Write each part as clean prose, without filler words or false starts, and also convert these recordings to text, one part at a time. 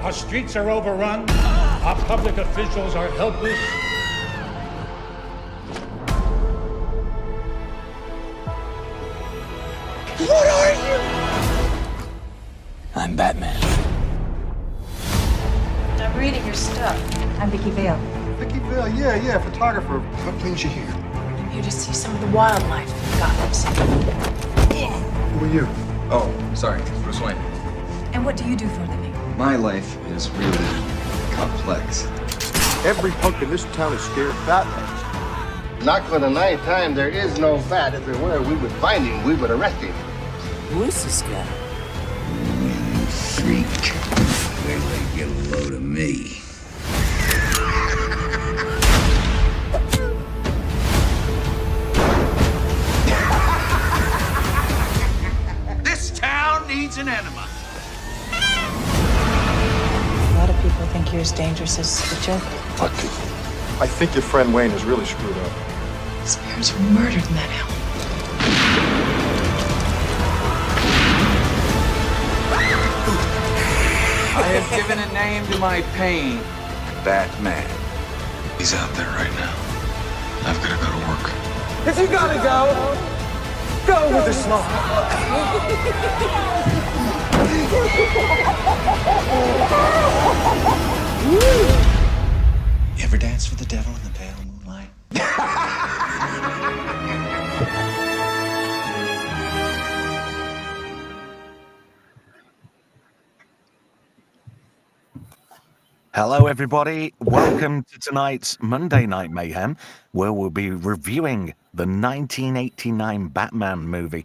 Our streets are overrun. Our public officials are helpless. What are you? I'm Batman. I'm reading your stuff. I'm Vicky Vale. Vicky Vale, yeah, photographer. What brings you here? I'm here to see some of the wildlife in Gotham City. Who are you? Oh, sorry, Bruce Wayne. And what do you do for a living? My life is really complex. Every punk in this town is scared of Batman. Not for the ninth time, there is no bat. If there were, we would find him, we would arrest him. Who is this guy? You freak. Wait till you get a load of me. This town needs an enema. A lot of people think you're as dangerous as the Joker. What people? I think your friend Wayne is really screwed up. His parents were murdered in that alley. I have given a name to my pain. Batman. He's out there right now. I've got to go to work. If you gotta go with the smoke. You ever dance with the devil in the pale moonlight? Hello, everybody. Welcome to tonight's Monday Night Mayhem, where we'll be reviewing the 1989 Batman movie,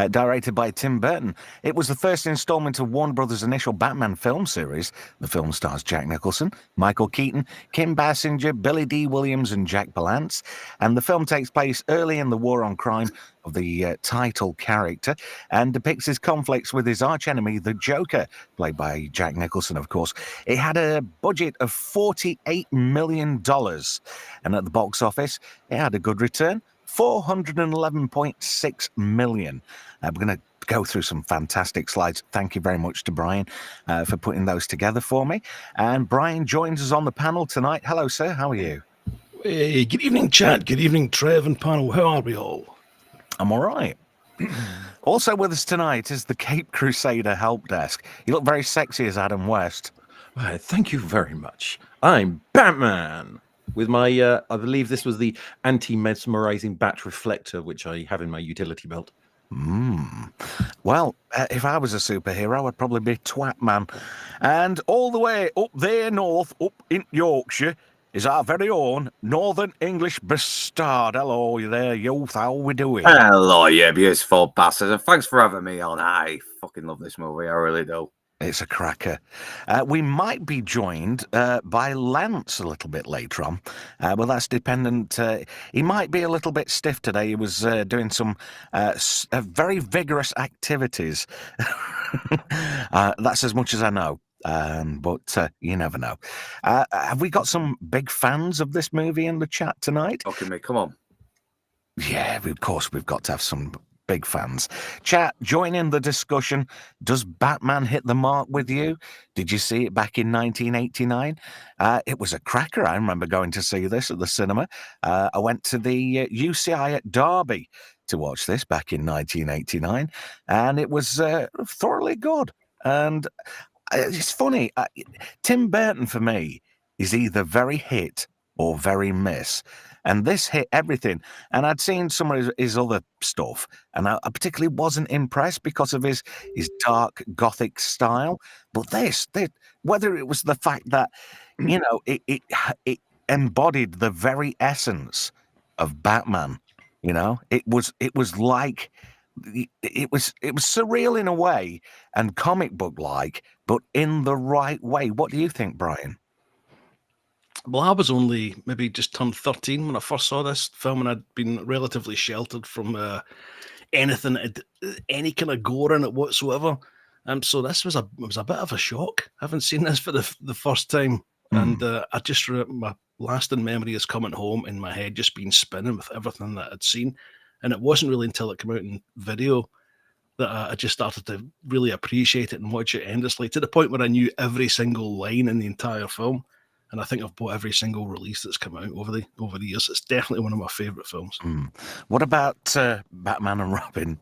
directed by Tim Burton. It was the first installment of Warner Brothers' initial Batman film series. The film stars Jack Nicholson, Michael Keaton, Kim Basinger, Billy D. Williams, and Jack Palance. And the film takes place early in the war on crime of the title character and depicts his conflicts with his archenemy, the Joker, played by Jack Nicholson, of course. It had a budget of $48 million, and at the box office, it had a good return, $411.6 million. We're going to go through some fantastic slides. Thank you very much to Brian for putting those together for me. And Brian joins us on the panel tonight. Hello, sir. How are you? Hey, good evening, Chad. Good evening, Trev and panel. How are we all? I'm all right. Also with us tonight is the Caped Crusader help desk. You look very sexy as Adam West. Well, thank you very much. I'm Batman with my, I believe this was the anti-mesmerizing bat reflector, which I have in my utility belt. Well, if I was a superhero, I'd probably be Twatman. And all the way up there north, up in Yorkshire, is our very own Northern English bastard. Hello, you there, youth. How we doing? Hello, you beautiful bastards. And thanks for having me on. I fucking love this movie. I really do. It's a cracker. We might be joined by Lance a little bit later on, but that's dependent. He might be a little bit stiff today. He was doing some very vigorous activities. That's as much as I know. But you never know. Have we got some big fans of this movie in the chat tonight? Okay, mate, come on. Yeah, of course, we've got to have some big fans. Chat, join in the discussion. Does Batman hit the mark with you? Did you see it back in 1989? It was a cracker. I remember going to see this at the cinema. I went to the UCI at Derby to watch this back in 1989, and it was thoroughly good. And it's funny, Tim Burton for me is either very hit or very miss. And this hit everything. And I'd seen some of his other stuff, and I particularly wasn't impressed because of his dark gothic style. But this, whether it was the fact that, you know, it embodied the very essence of Batman, you know, it was like, it was surreal in a way and comic book like, but in the right way. What do you think, Brian? Well, I was only maybe just turned 13 when I first saw this film, and I'd been relatively sheltered from anything, any kind of gore in it whatsoever. So this was a bit of a shock. I haven't seen this for the first time, and I just my lasting memory is coming home in my head, just being spinning with everything that I'd seen. And it wasn't really until it came out in video that I just started to really appreciate it and watch it endlessly, to the point where I knew every single line in the entire film. And I think I've bought every single release that's come out over the years. It's definitely one of my favourite films. What about Batman and Robin?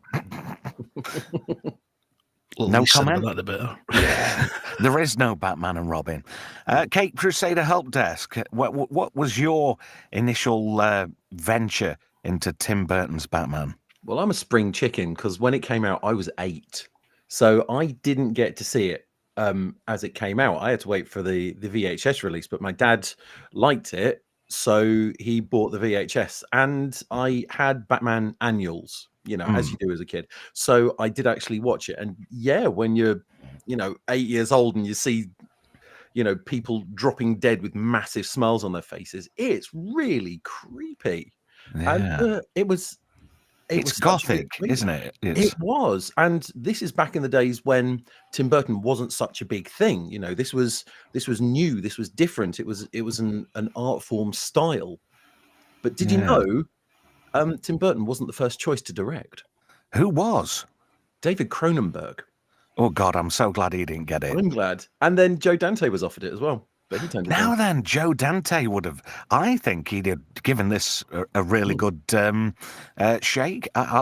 No comment? That the better. Yeah, there is no Batman and Robin. Caped Crusader Help Desk. What was your initial venture into Tim Burton's Batman? Well, I'm a spring chicken because when it came out, I was 8. So I didn't get to see it as it came out. I had to wait for the VHS release, but my dad liked it. So he bought the VHS and I had Batman annuals, as you do as a kid. So I did actually watch it. And yeah, when you're, 8 years old and you see, people dropping dead with massive smiles on their faces, it's really creepy. Yeah. And it's gothic, isn't it? It was. And this is back in the days when Tim Burton wasn't such a big thing. This was new. This was different. It was an art form style. But did you know Tim Burton wasn't the first choice to direct? Who was? David Cronenberg. Oh, God, I'm so glad he didn't get it. I'm glad. And then Joe Dante was offered it as well. But he turned it down. Then, Joe Dante would have, I think he'd have given this a really good shake. I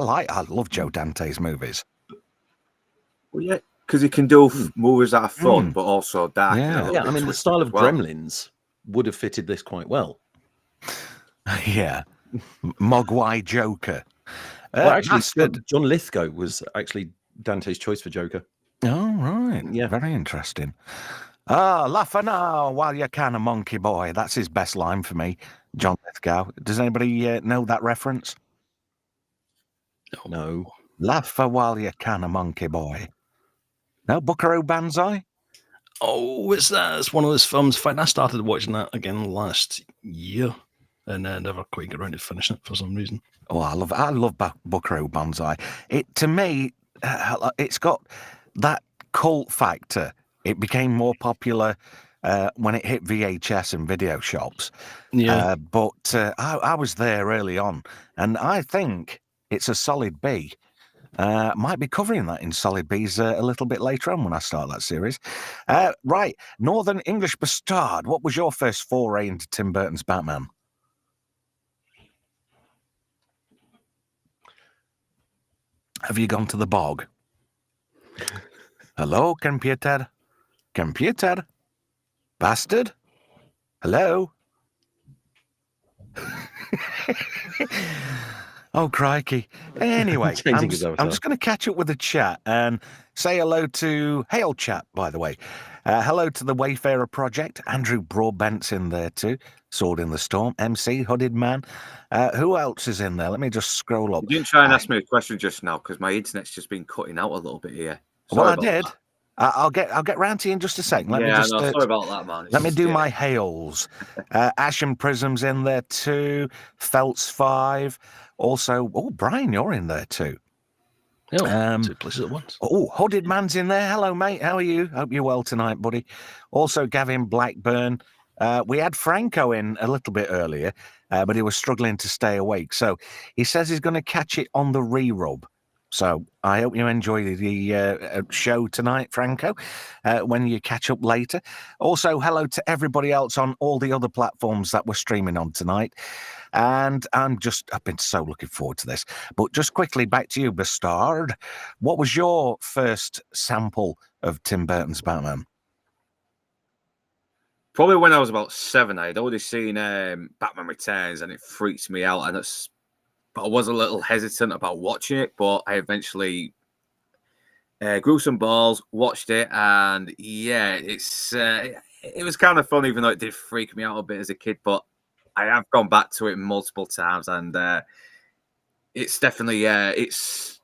love Joe Dante's movies. Well, yeah, because he can do movies that are fun, but also dark. Yeah, I mean, the style of Gremlins would have fitted this quite well. Yeah. Mogwai Joker. Well, actually, John Lithgow was actually Dante's choice for Joker. Oh, right. Yeah. Very interesting. Laugh now while you can, a monkey boy. That's his best line for me, John Lithgow. Does anybody know that reference? No. Laugh while you can, a monkey boy. No, Buckaroo Banzai? Oh, it's one of those films. In fact, I started watching that again last year and never quite got around to finishing it for some reason. Oh, I love Buckaroo Banzai. To me, it's got that cult factor. It became more popular when it hit VHS and video shops. Yeah. But I was there early on, and I think it's a solid B. Might be covering that in solid Bs a little bit later on when I start that series. Right, Northern English Bastard. What was your first foray into Tim Burton's Batman? Have you gone to the bog? Hello, computer? Computer? Bastard? Hello? Oh, crikey. Anyway, I'm just going to catch up with the chat and say hello to Hail Chat, by the way. Hello to the Wayfarer Project. Andrew Broadbent's in there too. Sword in the Storm. MC, Hooded Man. Who else is in there? Let me just scroll up. You didn't try and ask me a question just now because my internet's just been cutting out a little bit here. Well, I did. I'll get round to you in just a second. Let me just, sorry about that, man. Let me do my hails. Ashen Prism's in there too. Felt's 5. Also, Brian, you're in there too. Two places at once. Oh, Hooded Man's in there. Hello, mate. How are you? Hope you're well tonight, buddy. Also, Gavin Blackburn. We had Franco in a little bit earlier, but he was struggling to stay awake. So he says he's going to catch it on the re-rub. So I hope you enjoy the show tonight, Franco, when you catch up later. Also, hello to everybody else on all the other platforms that we're streaming on tonight. And I've been so looking forward to this. But just quickly, back to you, Bastard. What was your first sample of Tim Burton's Batman? Probably when I was about 7. I'd already seen Batman Returns, and it freaks me out. But I was a little hesitant about watching it, but I eventually grew some balls, watched it, and yeah, it was kind of fun, even though it did freak me out a bit as a kid. But I have gone back to it multiple times, and it's definitely it's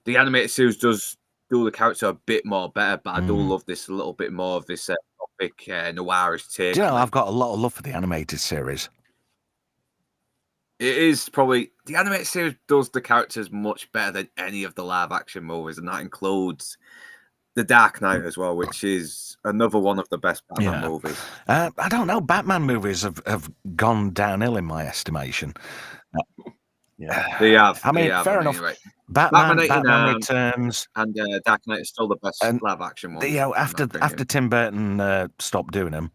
the animated series does do the character a bit more better, but I do love this a little bit more of this topic noirish take. Do you know, I've got a lot of love for the animated series. It is probably the animated series does the characters much better than any of the live action movies, and that includes The Dark Knight as well, which is another one of the best Batman movies. I don't know. Batman movies have gone downhill in my estimation. Yeah, They have. I mean, fair enough. Right. Batman 89 Returns, and Dark Knight is still the best and live action one. after Tim Burton stopped doing them,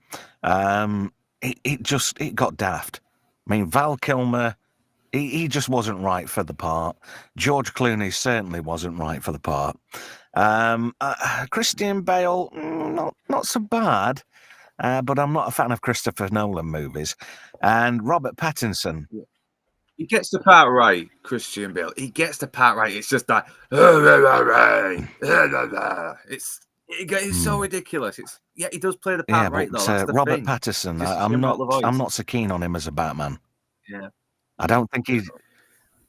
it got daft. I mean, Val Kilmer, he just wasn't right for the part. George Clooney certainly wasn't right for the part. Christian Bale, not so bad, but I'm not a fan of Christopher Nolan movies. And Robert Pattinson. He gets the part right, Christian Bale. He gets the part right. It's just that it's so ridiculous. He does play the part right though. That's the Robert thing. Pattinson, I'm I'm not so keen on him as a Batman. Yeah, I don't think he's.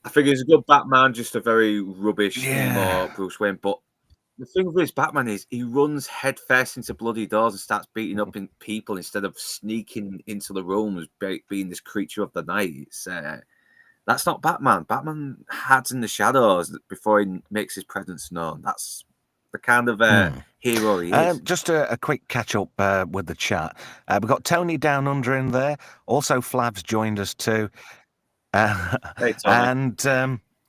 I think he's a good Batman, just a very rubbish emo Bruce Wayne. But the thing with this Batman is he runs headfirst into bloody doors and starts beating up people instead of sneaking into the rooms, being this creature of the night. It's that's not Batman. Batman hides in the shadows before he makes his presence known. That's the kind of hero he is. Just a quick catch up with the chat. We've got Tony Down Under in there. Also, Flav's joined us too. Hey, Tony. And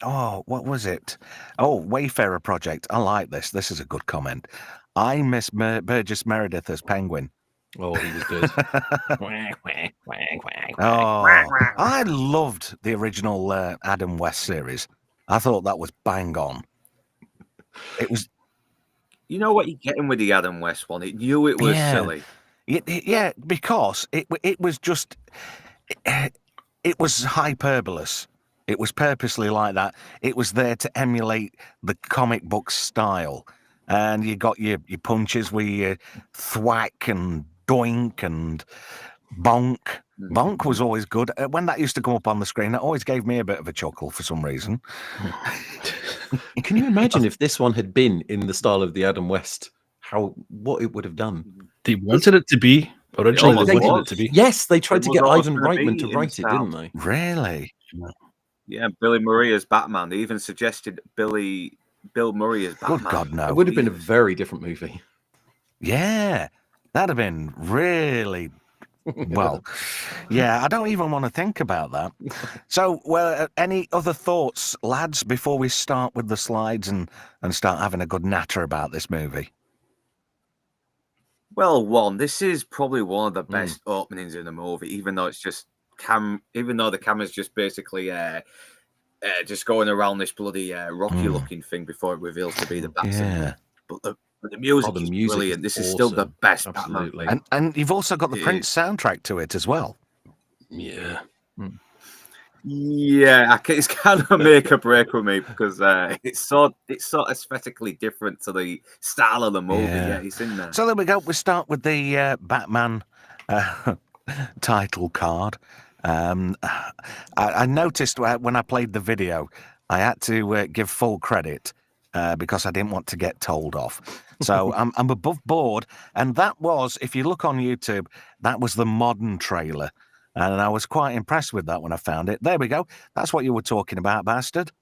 what was it? Oh, Wayfarer Project. I like this. This is a good comment. I miss Burgess Meredith as Penguin. Oh, he was good. I loved the original Adam West series. I thought that was bang on. It was. You know what you're getting with the Adam West one? It knew it was silly. Yeah, because it was just. It was hyperbolous. It was purposely like that. It was there to emulate the comic book style. And you got your punches where you thwack and doink and bonk. Bonk was always good. When that used to come up on the screen, it always gave me a bit of a chuckle for some reason. Can you imagine if this one had been in the style of the Adam West, what it would have done? They wanted it to be. Originally, they wanted it to be. Yes, they tried to get Ivan Reitman to write it, didn't they? Really? Yeah, Billy Murray as Batman. They even suggested Bill Murray as Batman. Good God, no. It would have been a very different movie. Yeah, that'd have been really well. Yeah, I don't even want to think about that. So, any other thoughts, lads, before we start with the slides and start having a good natter about this movie? Well, this is probably one of the best openings in the movie, even though it's just even though the camera's just basically just going around this bloody Rocky-looking thing before it reveals to be the Batman. But the music is brilliant. This is still the best Absolutely. Batman. And you've also got the Prince soundtrack to it as well. Yeah. Yeah, it's kind of a make or break with me because it's so aesthetically different to the style of the movie. Yeah, it's in there. So there we go. We start with the Batman title card. I noticed when I played the video, I had to give full credit because I didn't want to get told off. So I'm above board, and that was, if you look on YouTube, that was the modern trailer. And I was quite impressed with that when I found it. There we go. That's what you were talking about, bastard.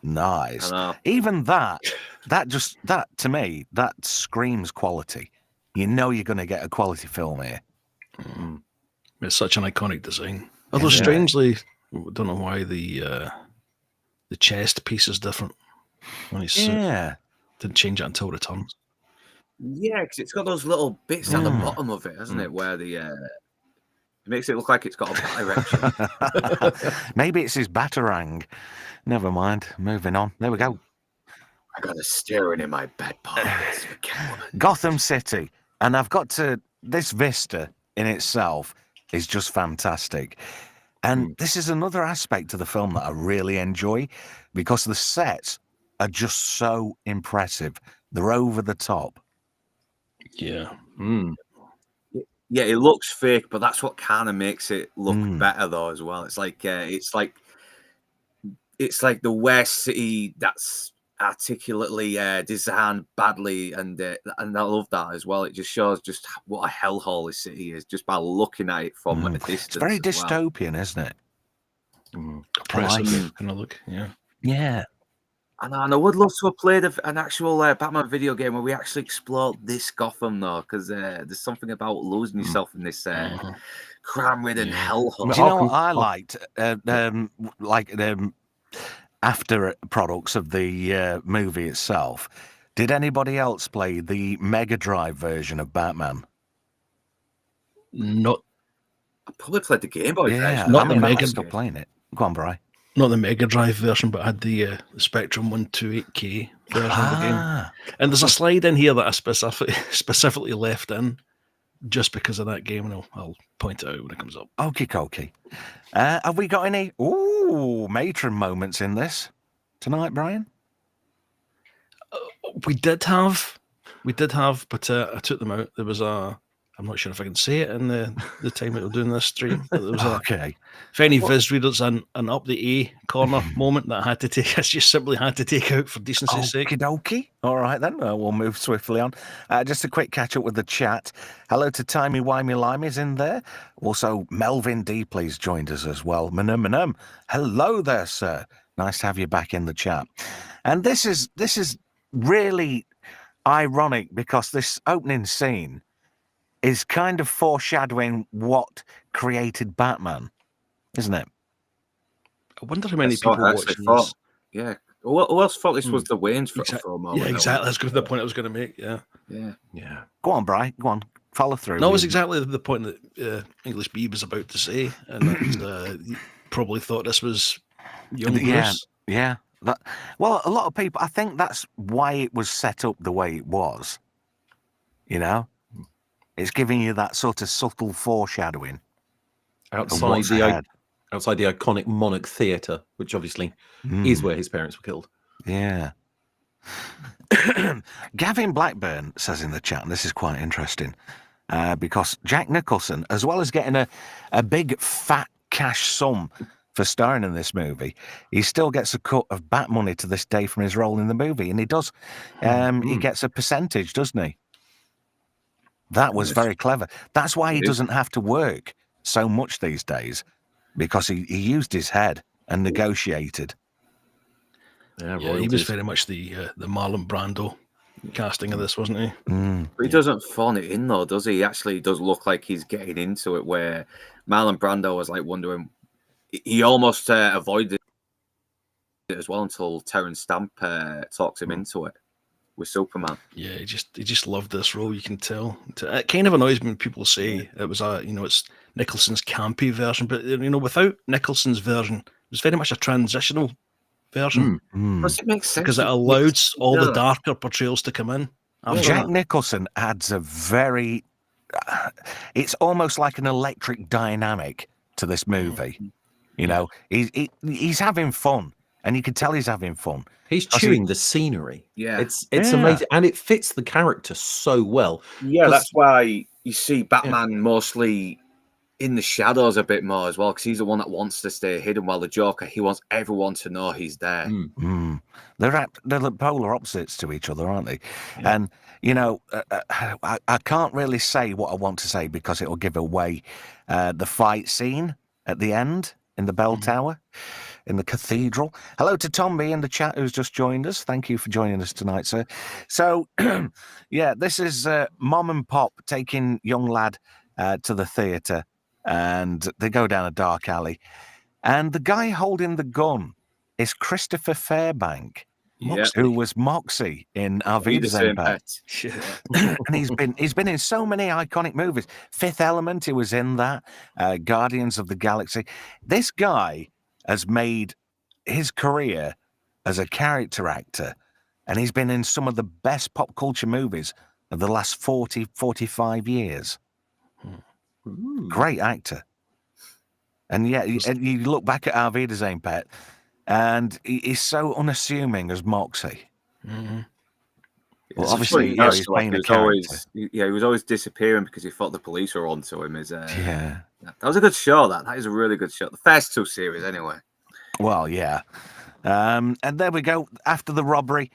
Nice. Even that to me, that screams quality. You know you're going to get a quality film here. It's such an iconic design. Although strangely, I don't know why the chest piece is different. When it's didn't change it until Returns. Yeah, because it's got those little bits at the bottom of it, hasn't it? Where it makes it look like it's got a direction. Maybe it's his batarang. Never mind. Moving on. There we go. I got a steering in my bed pockets. Gotham City. And I've got to... This vista in itself is just fantastic. And this is another aspect of the film that I really enjoy because the sets are just so impressive. They're over the top. Yeah. Yeah, it looks fake, but that's what kind of makes it look better, though, as well. It's like the West City that's articulately designed badly, and I love that as well. It just shows just what a hellhole this city is just by looking at it from a distance. It's very dystopian, isn't it? Oppressive kind of look. Yeah. Yeah. And I would love to have played an actual Batman video game where we actually explored this Gotham, though, because there's something about losing yourself in this crime-ridden hellhole. Do you know what I liked? After products of the movie itself, did anybody else play the Mega Drive version of Batman? Not. I probably played the Game Boy version. Not the Mega. Still playing it. Go on, Bri. Not the Mega Drive version, but I had the Spectrum 128K version of the game. And there's a slide in here that I specifically left in just because of that game, and I'll point it out when it comes up. Okie dokie. Have we got any matron moments in this tonight, Brian? We did have, but I took them out. There was I'm not sure if I can say it in the time that we're doing this stream. But there was okay. If any Viz readers, an up the A corner moment that I had to take, I just simply had to take out for decency's sake. Okie dokie. All right, then. We'll move swiftly on. Just a quick catch up with the chat. Hello to Timey Wimey Limey's in there. Also, Melvin D, please joined us as well. Manum. Hello there, sir. Nice to have you back in the chat. And this is really ironic because this opening scene is kind of foreshadowing what created Batman, isn't it? I wonder how many people watching this. Yeah. Who else thought this was the Waynes for a moment? Yeah, exactly. That's the point I was going to make. Yeah. Go on, Bri. Go on. Follow through. No, it was exactly the point that English B was about to say, and you probably thought this was young Bruce. Yeah. Well, a lot of people, I think that's why it was set up the way it was. You know? It's giving you that sort of subtle foreshadowing. Outside the iconic Monarch Theatre, which obviously is where his parents were killed. Yeah. Gavin Blackburn says in the chat, and this is quite interesting, because Jack Nicholson, as well as getting a big fat cash sum for starring in this movie, he still gets a cut of Bat money to this day from his role in the movie, and he does. He gets a percentage, doesn't he? That was very clever. That's why he doesn't have to work so much these days, because he used his head and negotiated. Yeah, he was very much the Marlon Brando casting of this, wasn't he? But he doesn't phone it in, though, does he? He actually does look like he's getting into it, where Marlon Brando was like wondering. He almost avoided it as well until Terrence Stamp talks him into it with Superman. Yeah, he just loved this role. You can tell. It kind of annoys me when people say it was it's Nicholson's campy version, but without Nicholson's version, it was very much a transitional version. Does it make sense? Because it allowed all the darker portrayals to come in. Jack Nicholson adds a very. It's almost like an electric dynamic to this movie. He's having fun. And you can tell he's having fun. He's chewing the scenery. Yeah. It's amazing. And it fits the character so well. Yeah, that's why you see Batman mostly in the shadows a bit more as well, because he's the one that wants to stay hidden, while the Joker, he wants everyone to know he's there. They're the polar opposites to each other, aren't they? Yeah. And, I can't really say what I want to say because it will give away the fight scene at the end in the bell tower. In the cathedral. Hello to Tommy in the chat who's just joined us. Thank you for joining us tonight, sir. So, this is Mom and Pop taking young lad to the theatre, and they go down a dark alley. And the guy holding the gun is Christopher Fairbank, who was Moxie in Our Wiedersehen Pet. And he's been in so many iconic movies. Fifth Element, he was in that. Guardians of the Galaxy. This guy has made his career as a character actor, and he's been in some of the best pop culture movies of the last 40, 45 years. Great actor. And and you look back at Our Wiedersehen Pet, and he's so unassuming as Moxie. Well, obviously, he's playing a character. He was always disappearing because he thought the police were onto him. That was a good show. That is a really good show. The first two series, anyway. Well, yeah. And there we go. After the robbery,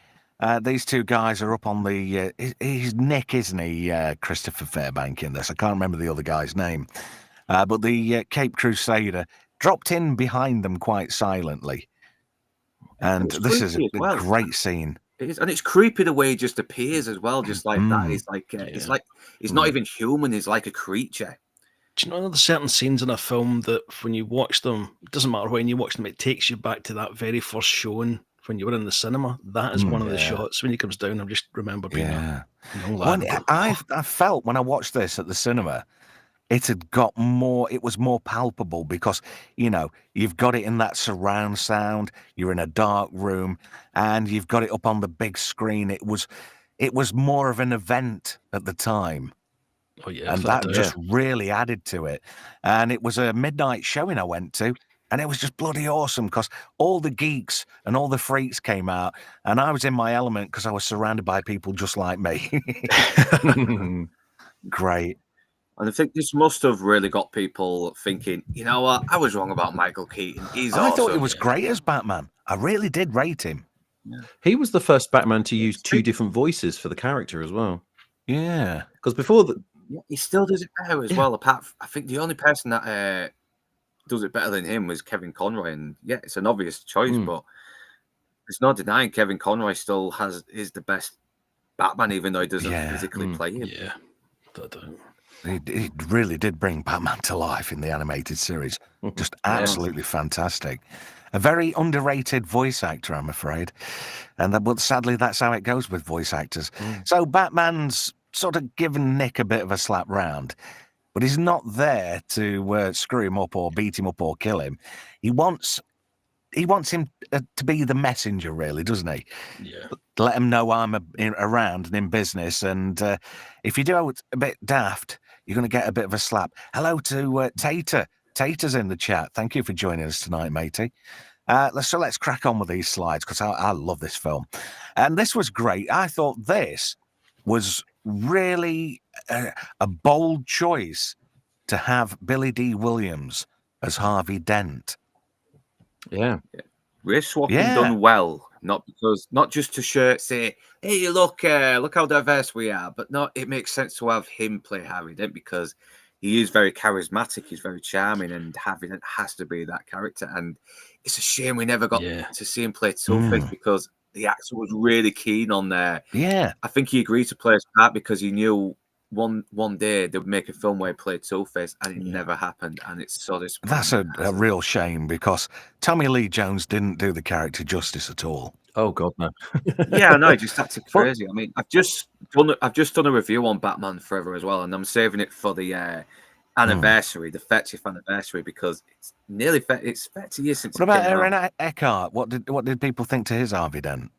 these two guys are up on the. He's Nick, isn't he? Christopher Fairbank in this. I can't remember the other guy's name. But the Caped Crusader dropped in behind them quite silently. And It's this is creepy as a well. great scene. It is, and it's creepy the way he just appears as well, just like that. It's like he's not even human. He's like a creature. Do you know there's certain scenes in a film that when you watch them, it doesn't matter when you watch them, it takes you back to that very first showing when you were in the cinema. That is one of the shots when he comes down. I just remember being a young lad. I felt when I watched this at the cinema, it had got more, it was more palpable because, you know, you've got it in that surround sound, you're in a dark room, and you've got it up on the big screen. It was more of an event at the time. Oh, yeah. And that just really added to it. And it was a midnight showing I went to, and it was just bloody awesome because all the geeks and all the freaks came out, and I was in my element because I was surrounded by people just like me. Great. And I think this must have really got people thinking, you know what, I was wrong about Michael Keaton. I thought he was great as Batman. I really did rate him. Yeah. He was the first Batman to use 2 different voices for the character as well. Yeah. Because before that... He still does it better as well. I think the only person that does it better than him was Kevin Conroy. And yeah, it's an obvious choice, but there's no denying Kevin Conroy still is the best Batman, even though he doesn't physically play him. Yeah. He really did bring Batman to life in the animated series. Just absolutely fantastic. A very underrated voice actor, I'm afraid. But sadly, that's how it goes with voice actors. So Batman's sort of given Nick a bit of a slap round, but he's not there to screw him up or beat him up or kill him. He wants him to be the messenger, really, doesn't he? Yeah. Let him know I'm around and in business. And if you do a bit daft, you're going to get a bit of a slap. Hello to Tater. Tater's in the chat. Thank you for joining us tonight, matey. Let's crack on with these slides because I love this film. And this was great. I thought this was really a bold choice to have Billy D. Williams as Harvey Dent. Yeah. Race swapping done well, not just to say, hey, look how diverse we are, but no, it makes sense to have him play Harvey Dent because he is very charismatic, he's very charming, and Harvey Dent has to be that character. And it's a shame we never got to see him play Two-Face because the actor was really keen on there. Yeah, I think he agreed to play his part because he knew one day they would make a film where he played Two-Face, and it never happened. And it's so disappointing. That's a real shame because Tommy Lee Jones didn't do the character justice at all. Oh God, no. Yeah, I know, he just acted crazy. I mean, I've just done a review on Batman Forever as well, and I'm saving it for the anniversary, the 30th anniversary, because it's nearly 30 years since. What about Aaron Eckhart? What did people think to his Harvey Dent?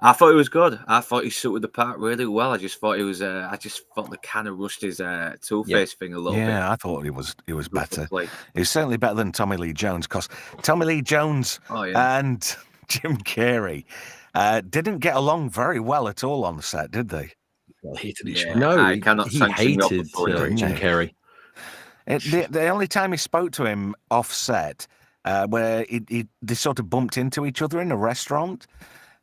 I thought he was good. I thought he suited the part really well. I just thought he was. I just thought they kind of rushed his Two-Face thing a little bit. Yeah, I thought he was better. He was certainly better than Tommy Lee Jones because Tommy Lee Jones and Jim Carrey didn't get along very well at all on the set, did they? Well, hated each other. No, he hated Jim Carrey. The only time he spoke to him off set, where they sort of bumped into each other in a restaurant.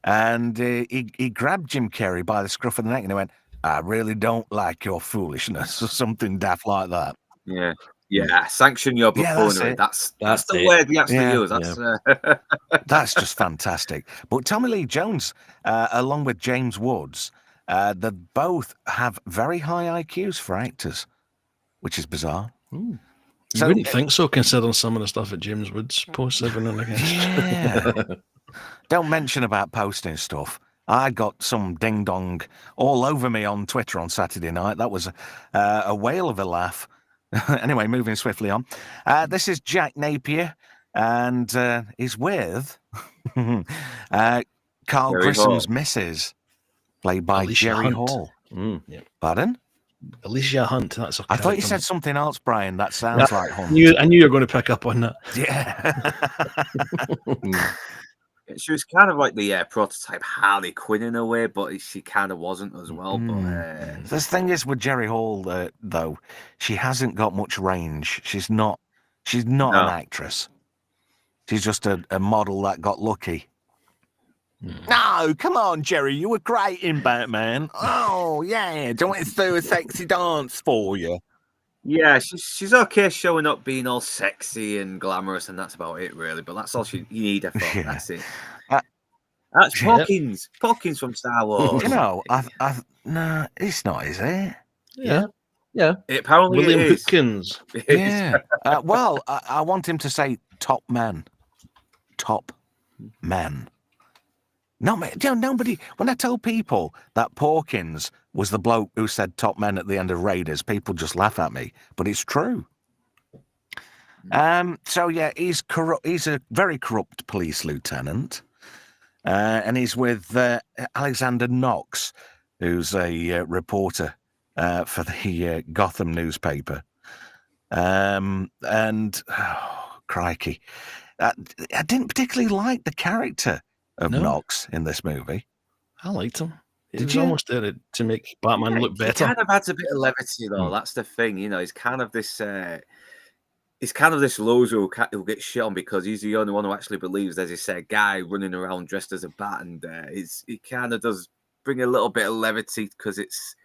And he grabbed Jim Carrey by the scruff of the neck and he went, I really don't like your foolishness, or something daft like that. Yeah, sanction your buffoonery. That's the word he has to use. That's just fantastic. But Tommy Lee Jones, along with James Woods, they both have very high IQs for actors, which is bizarre. You wouldn't think so, considering some of the stuff that James Woods posts every now and again. Yeah. Don't mention about posting stuff. I got some ding-dong all over me on Twitter on Saturday night. That was a whale of a laugh. Anyway, moving swiftly on. This is Jack Napier, and he's with Carl Grissom's missus, played by Alicia Jerry Hunt. Hall. Pardon? Alicia Hunt. That's I thought you said something else, Brian. That sounds like Hunt. I knew you were going to pick up on that. Yeah. She was kind of like the prototype Harley Quinn in a way, but she kind of wasn't as well. But the thing is with Jerry Hall, though, she hasn't got much range. She's not an actress. She's just a model that got lucky. No, come on, Jerry. You were great in Batman. Oh, yeah. Do you want me to do a sexy dance for you? Yeah, she's okay showing up being all sexy and glamorous, and that's about it, really. But that's all you need her for. Yeah. That's it. That's Porkins. Porkins from Star Wars. You know, no, it's not, is it? Yeah. Apparently William it is. Hootkins. Yeah. Well, I want him to say top men. Top men. No, nobody. When I tell people that Porkins was the bloke who said top men at the end of Raiders, people just laugh at me. But it's true. So yeah, he's corrupt. He's a very corrupt police lieutenant, and he's with Alexander Knox, who's a reporter for the Gotham newspaper. And crikey, I didn't particularly like the character of Knox in this movie. I liked him. It was almost there to make Batman look better. He kind of adds a bit of levity, though. That's the thing, you know. He's kind of this. He's kind of this loser who gets shit on because he's the only one who actually believes there's this guy running around dressed as a bat, and he kind of does bring a little bit of levity because it's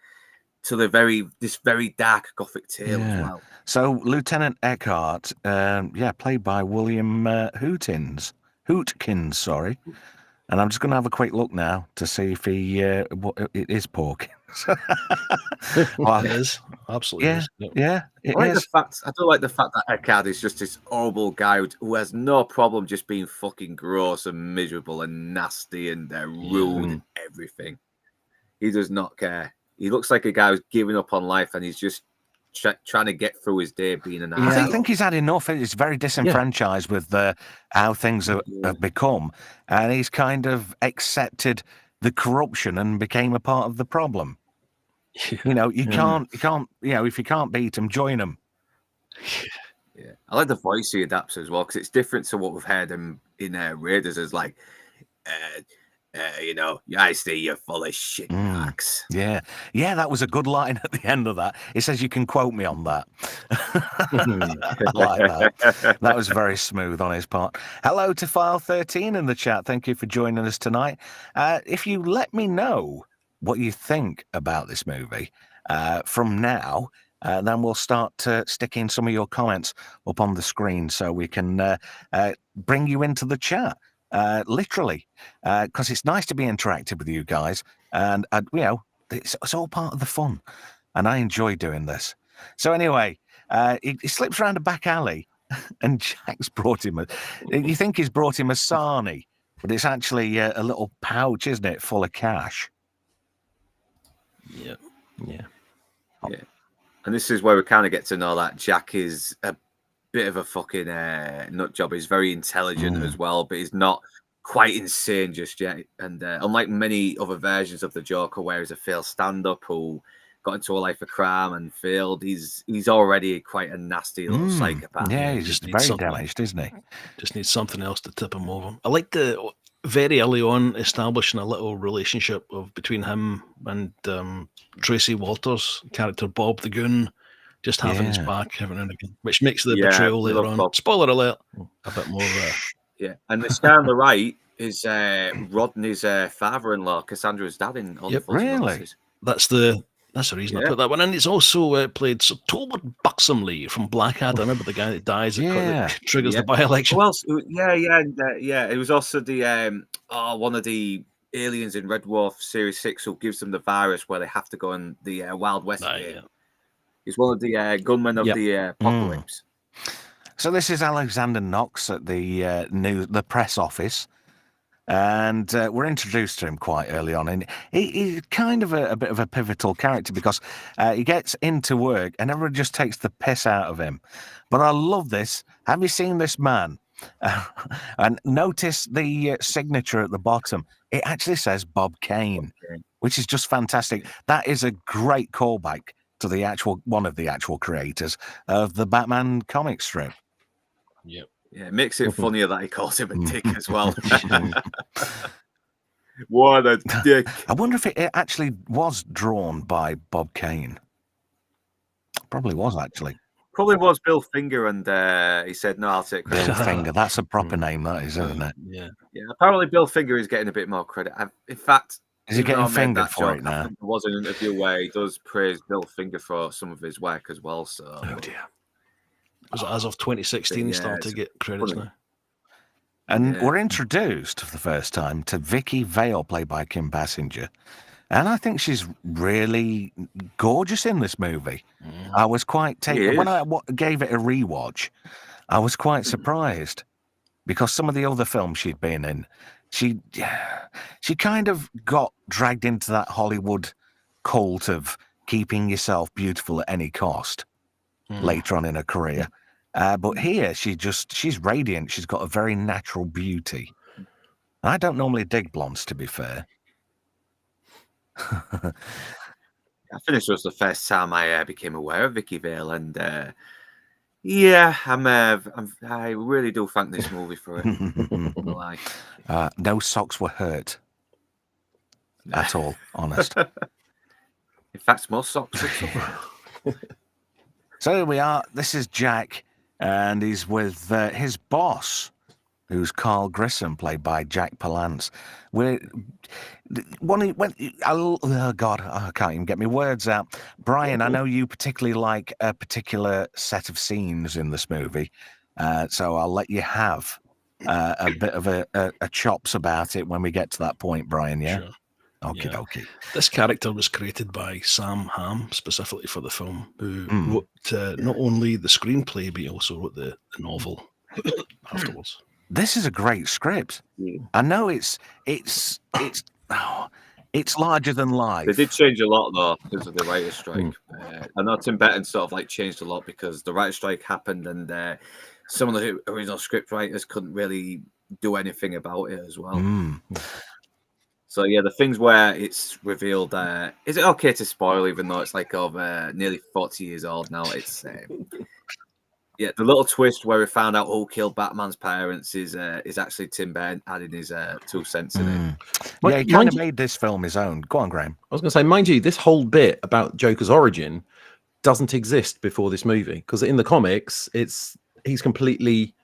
to this very dark gothic tale as well. So Lieutenant Eckhart, played by William Hootkins, sorry. And I'm just going to have a quick look now to see if it is Porkins. It is. Absolutely. Yeah, it is. I do like the fact that Eckhart is just this horrible guy who has no problem just being fucking gross and miserable and nasty and rude and everything. He does not care. He looks like a guy who's giving up on life and he's just trying to get through his day being an asshole. I think he's had enough. He's very disenfranchised with how things have become, and he's kind of accepted the corruption and became a part of the problem. You know, you can't. You know, if you can't beat them, join them. Yeah, I like the voice he adapts as well because it's different to what we've heard in Raiders as like. You know, I see you're full of shit, Max. Yeah, that was a good line at the end of that. It says you can quote me on that. I like that. That was very smooth on his part. Hello to File 13 in the chat. Thank you for joining us tonight. If you let me know what you think about this movie from now, then we'll start sticking some of your comments up on the screen so we can bring you into the chat. Literally, because it's nice to be interactive with you guys, and you know, it's all part of the fun, and I enjoy doing this. So anyway, he slips around a back alley, and Jack's brought him. You think he's brought him a sarnie, but it's actually a little pouch, isn't it, full of cash? Yeah. And this is where we kind of get to know that Jack is a bit of a fucking nut job. He's very intelligent as well, but he's not quite insane just yet. And unlike many other versions of the Joker, where he's a failed stand-up who got into a life of crime and failed, he's already quite a nasty little psychopath. Yeah, he's just very damaged, isn't he? Just needs something else to tip him over. I like the very early on establishing a little relationship between him and Tracy Walters' character Bob the Goon. Just having his back every now and again, which makes the betrayal later on. Bob. Spoiler alert, a bit more. And this guy on the right is Rodney's father-in-law, Cassandra's dad in all the Really? That's the reason I put that one in. It's also played Sir Talbot Buxomley from Blackadder. Remember the guy that dies that triggers the by-election? Who else? It was also the one of the aliens in Red Dwarf Series 6 who gives them the virus where they have to go in the Wild West game. He's one of the gunmen of the apocalypse. So this is Alexander Knox at the press office, and we're introduced to him quite early on. And he's kind of a bit of a pivotal character because he gets into work and everyone just takes the piss out of him. But I love this. Have you seen this man? And notice the signature at the bottom. It actually says Bob Kane, which is just fantastic. That is a great callback to one of the actual creators of the Batman comic strip. Yep. Yeah, it makes it funnier that he calls him a dick as well. What a dick. I wonder if it actually was drawn by Bob Kane. Probably was, actually. Probably was Bill Finger, and he said, no, I'll take credit. Bill Finger, that's a proper name, that is, isn't it? Yeah. Apparently Bill Finger is getting a bit more credit. In fact, Is he Even though getting I made fingered that for joke, it I now? think there was an interview where he does praise Bill Finger for some of his work as well. So, Oh dear. Was it as of 2016 he started to get credits now? And we're introduced for the first time to Vicky Vale, played by Kim Basinger. And I think she's really gorgeous in this movie. I was quite taken. When I gave it a rewatch, I was quite surprised because some of the other films she'd been in, she kind of got dragged into that Hollywood cult of keeping yourself beautiful at any cost later on in her career. But here, she's radiant. She's got a very natural beauty. I don't normally dig blondes, to be fair. I think this was the first time I became aware of Vicky Vale, and yeah, I really do thank this movie for it. No socks were hurt at all, honest. In fact, most socks. So here we are. This is Jack, and he's with his boss, who's Carl Grissom, played by Jack Palance. Oh God, I can't even get my words out. Brian, I know you particularly like a particular set of scenes in this movie, so I'll let you have a bit of a chops about it when we get to that point, Brian. Yeah. Sure. Okie dokie. This character was created by Sam Hamm specifically for the film, who wrote not only the screenplay but he also wrote the novel afterwards. This is a great script. I know it's larger than life. They did change a lot though because of the writer's strike. I know Tim Burton sort of like changed a lot because the writer's strike happened, and some of the original script writers couldn't really do anything about it as well. So yeah, the things where it's revealed, is it okay to spoil even though it's like over nearly 40 years old now? It's yeah, the little twist where we found out who killed Batman's parents is actually Tim Burton adding his 2 cents in it. Yeah, he kind of made this film his own. Go on, Graham. I was going to say, mind you, this whole bit about Joker's origin doesn't exist before this movie, because in the comics, he's completely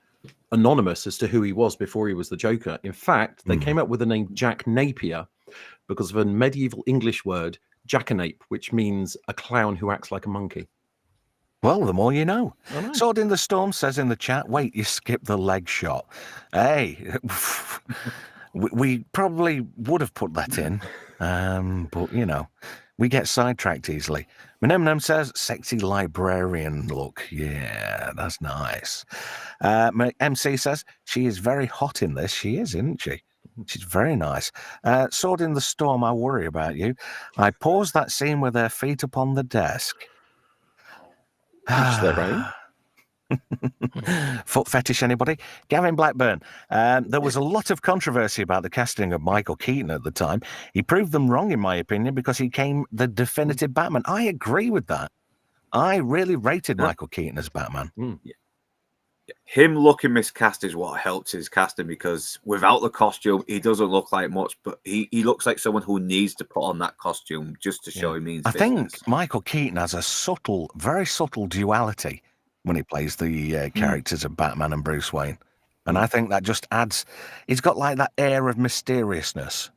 anonymous as to who he was before he was the Joker. In fact, they came up with the name Jack Napier because of a medieval English word, jackanape, which means a clown who acts like a monkey. Well, the more you know. Sword in the Storm says in the chat, wait, you skipped the leg shot. Hey, we probably would have put that in, but, you know, we get sidetracked easily. Menem says, sexy librarian look. Yeah, that's nice. MC says, she is very hot in this. She is, isn't she? She's very nice. Sword in the Storm, I worry about you. I paused that scene with her feet upon the desk. Foot fetish, anybody? Gavin Blackburn. There was a lot of controversy about the casting of Michael Keaton at the time. He proved them wrong, in my opinion, because he became the definitive Batman. I agree with that. I really rated Michael Keaton as Batman. Him looking miscast is what helped his casting, because without the costume, he doesn't look like much, but he looks like someone who needs to put on that costume just to show he means business. I think Michael Keaton has a subtle, very subtle duality when he plays the characters of Batman and Bruce Wayne. And I think that just adds, he's got like that air of mysteriousness.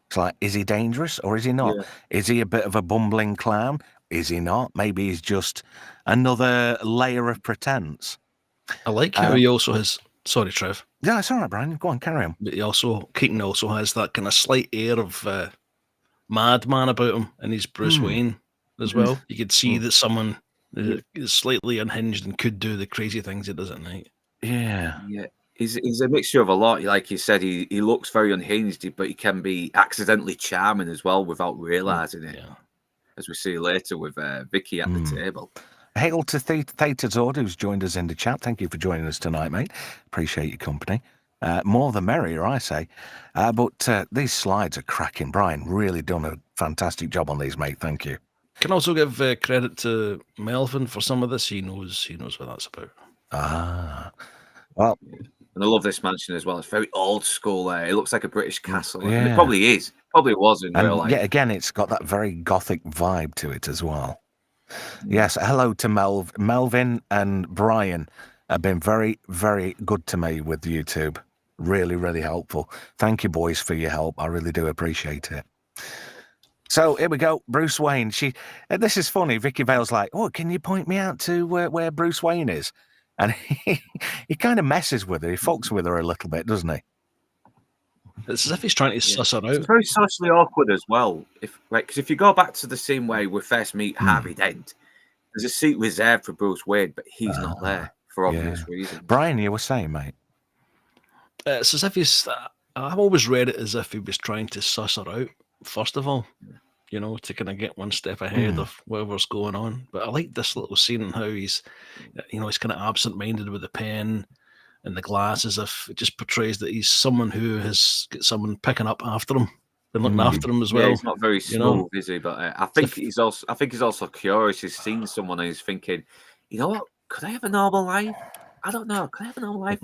It's like, is he dangerous or is he not? Yeah. Is he a bit of a bumbling clown? Is he not? Maybe he's just another layer of pretense. I like how he also has, sorry, Trev. Yeah, it's all right, Brian. Go on, carry on. But Keaton also has that kind of slight air of madman about him, and he's Bruce Wayne as well. You could see that someone is slightly unhinged and could do the crazy things he does at night. Yeah. He's a mixture of a lot. Like you said, he looks very unhinged, but he can be accidentally charming as well without realizing it. Yeah. As we see later with Vicky at the table. Hail to Theta Zord, who's joined us in the chat. Thank you for joining us tonight, mate. Appreciate your company. More the merrier, I say. But these slides are cracking. Brian, really done a fantastic job on these, mate. Thank you. Can also give credit to Melvin for some of this. He knows what that's about. Well, and I love this mansion as well. It's very old school. It looks like a British castle. Yeah. And it probably is. Probably was in real life. Yeah, again, it's got that very gothic vibe to it as well. Yes, hello to Melvin and Brian have been very, very good to me with YouTube. Really, really helpful. Thank you, boys, for your help. I really do appreciate it. So here we go, Bruce Wayne. This is funny. Vicky Vale's like, "Oh, can you point me out to where Bruce Wayne is?" And he kind of messes with her. He fucks with her a little bit, doesn't he? It's as if he's trying to suss her out. It's very socially awkward as well. Because if you go back to the scene where we first meet Harvey Dent, there's a seat reserved for Bruce Wayne, but he's not there for obvious reasons. Brian, you were saying, mate. It's as if he's. I've always read it as if he was trying to suss her out. First of all, to kind of get one step ahead of whatever's going on. But I like this little scene and how he's, he's kind of absent-minded with the pen and the glass, as if it just portrays that he's someone who has got someone picking up after him and looking after him as well. Yeah, he's not very smooth, is he? But I think he's also curious. He's seen someone and he's thinking, you know what? Could I have a normal life? I don't know. Could I have a normal life?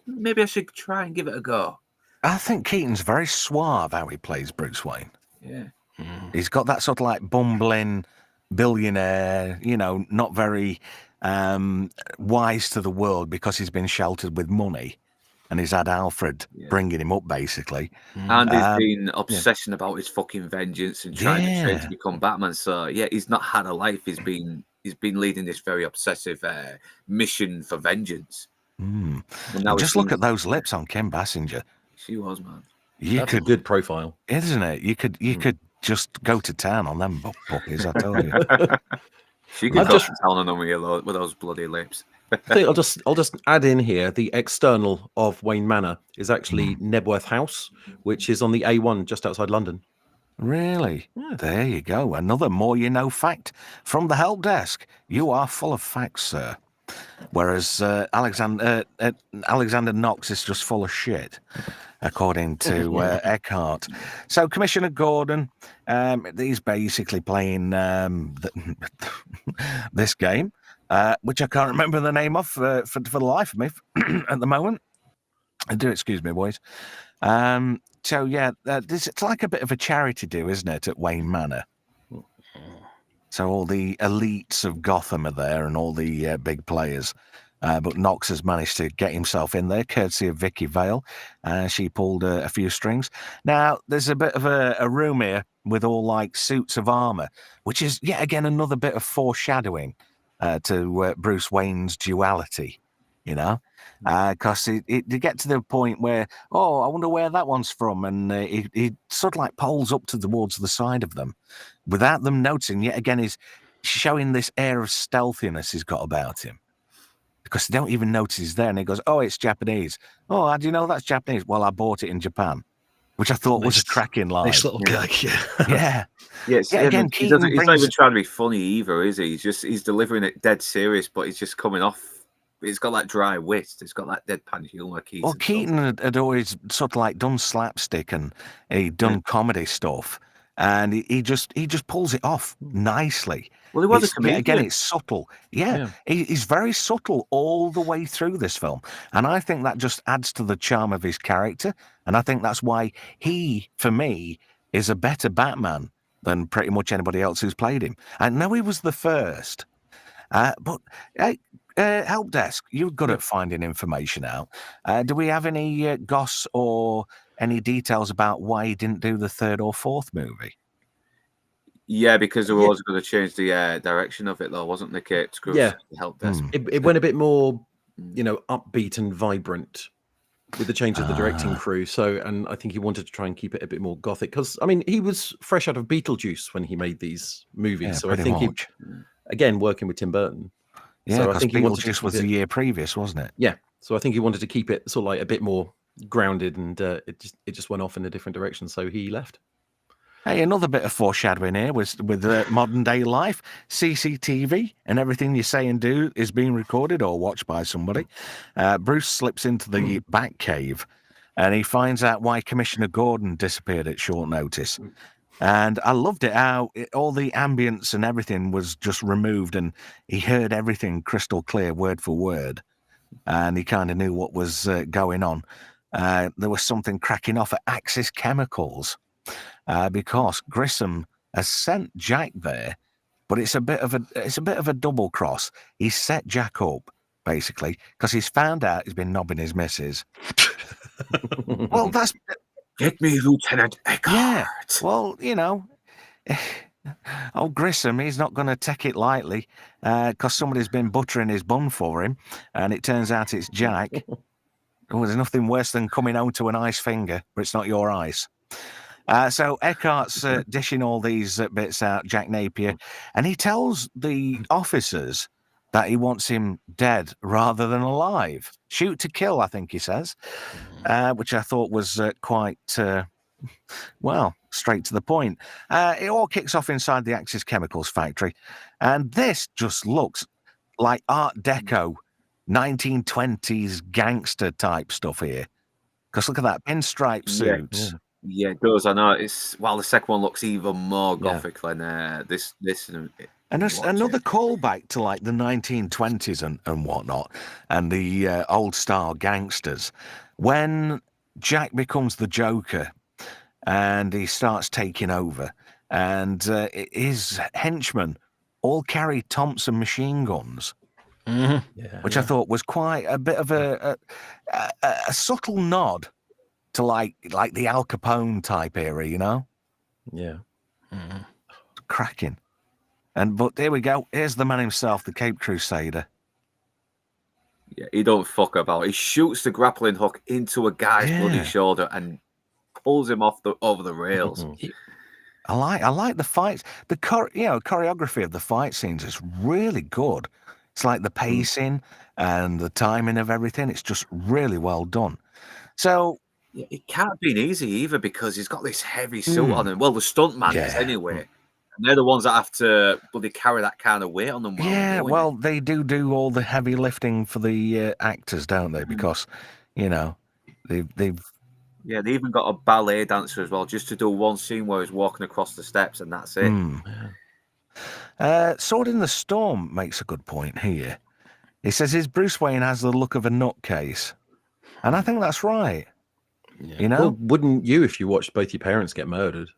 Maybe I should try and give it a go. I think Keaton's very suave how he plays Bruce Wayne. Yeah. He's got that sort of like bumbling billionaire, not very wise to the world because he's been sheltered with money and he's had Alfred bringing him up, basically. And he's been obsessing about his fucking vengeance and trying to train to become Batman. So, he's not had a life. He's been leading this very obsessive mission for vengeance. And just look at those lips on Kim Basinger. She was, man. That's a good profile, isn't it? You could just go to town on them puppies, I tell you. She could go to town on them with those bloody lips. I think I'll just add in here the external of Wayne Manor is actually Nebworth House, which is on the A1 just outside London. Really? Yeah. There you go. Another more you know fact from the help desk. You are full of facts, sir. Whereas Alexander Knox is just full of shit, according to Eckhart. So Commissioner Gordon, he's basically playing this game, which I can't remember the name of for the life of me at the moment. Do excuse me, boys. It's like a bit of a charity do, isn't it, at Wayne Manor? So all the elites of Gotham are there and all the big players. But Knox has managed to get himself in there, courtesy of Vicky Vale. She pulled a few strings. Now, there's a bit of a room here with all like suits of armor, which is yet again another bit of foreshadowing to Bruce Wayne's duality, because you get to the point where, I wonder where that one's from. And he sort of like pulls up towards the side of them without them noticing. Yet again, he's showing this air of stealthiness he's got about him. Because they don't even notice he's there. And he goes, it's Japanese. Oh, how do you know that's Japanese? Well, I bought it in Japan, which I thought was a cracking line. Nice little gag, yeah. He's not even trying to be funny either, is he? He's delivering it dead serious, but he's just coming off. It's got that dry wit. It's got that deadpan humor. Keaton. Well, Keaton had always sort of like done slapstick and he'd done comedy stuff. And he just pulls it off nicely. Well, he was a comedian. Again, it's subtle. Yeah. He's very subtle all the way through this film. And I think that just adds to the charm of his character. And I think that's why he, for me, is a better Batman than pretty much anybody else who's played him. I know he was the first. But help desk, you're good at finding information out. Do we have any goss or any details about why he didn't do the third or fourth movie? Yeah, because they were also going to change the direction of it, though, wasn't the Caped Crusader? Yeah, help desk. It went a bit more, upbeat and vibrant with the change of the directing crew. So, and I think he wanted to try and keep it a bit more gothic because, he was fresh out of Beetlejuice when he made these movies. Yeah, so I think again, working with Tim Burton. Yeah, because Beetlejuice was the year previous, wasn't it? Yeah. So I think he wanted to keep it sort of like a bit more grounded, and it just went off in a different direction. So he left. Hey, another bit of foreshadowing here with modern day life. CCTV and everything you say and do is being recorded or watched by somebody. Bruce slips into the Batcave and he finds out why Commissioner Gordon disappeared at short notice. And I loved it how all the ambience and everything was just removed and he heard everything crystal clear, word for word. And he kind of knew what was going on. There was something cracking off at Axis Chemicals. Because Grissom has sent Jack there, but it's a bit of a double cross. He's set Jack up basically because he's found out he's been knobbing his missus. Well, Get me Lieutenant Eckhart. Yeah. Well, old Grissom, he's not going to take it lightly because somebody's been buttering his bun for him, and it turns out it's Jack. Oh, there's nothing worse than coming home to an ice finger, but it's not your ice. So Eckhart's dishing all these bits out, Jack Napier, and he tells the officers that he wants him dead rather than alive. Shoot to kill, I think he says, which I thought was quite, straight to the point. It all kicks off inside the Axis Chemicals factory, and this just looks like Art Deco 1920s gangster type stuff here. Because look at that pinstripe suits. Yeah, it does. I know. The second one looks even more gothic than this. And there's another callback to like the 1920s and whatnot, and the old style gangsters. When Jack becomes the Joker and he starts taking over, and his henchmen all carry Thompson machine guns. Which I thought was quite a bit of a subtle nod to like the Al Capone type era, Yeah. Cracking. But here we go. Here's the man himself, the Caped Crusader. Yeah, he don't fuck about. He shoots the grappling hook into a guy's bloody shoulder and pulls him over the rails. I like the fights. The choreography of the fight scenes is really good. It's like the pacing and the timing of everything. It's just really well done. So it can't have been easy either because he's got this heavy suit on him. Well, the stuntman is anyway. And they're the ones that have to bloody carry that kind of weight on them. They do all the heavy lifting for the actors, don't they? Because, they've they even got a ballet dancer as well, just to do one scene where he's walking across the steps, and that's it. Sword in the Storm makes a good point here. He says his Bruce Wayne has the look of a nutcase, and I think that's right. Well, wouldn't you if you watched both your parents get murdered?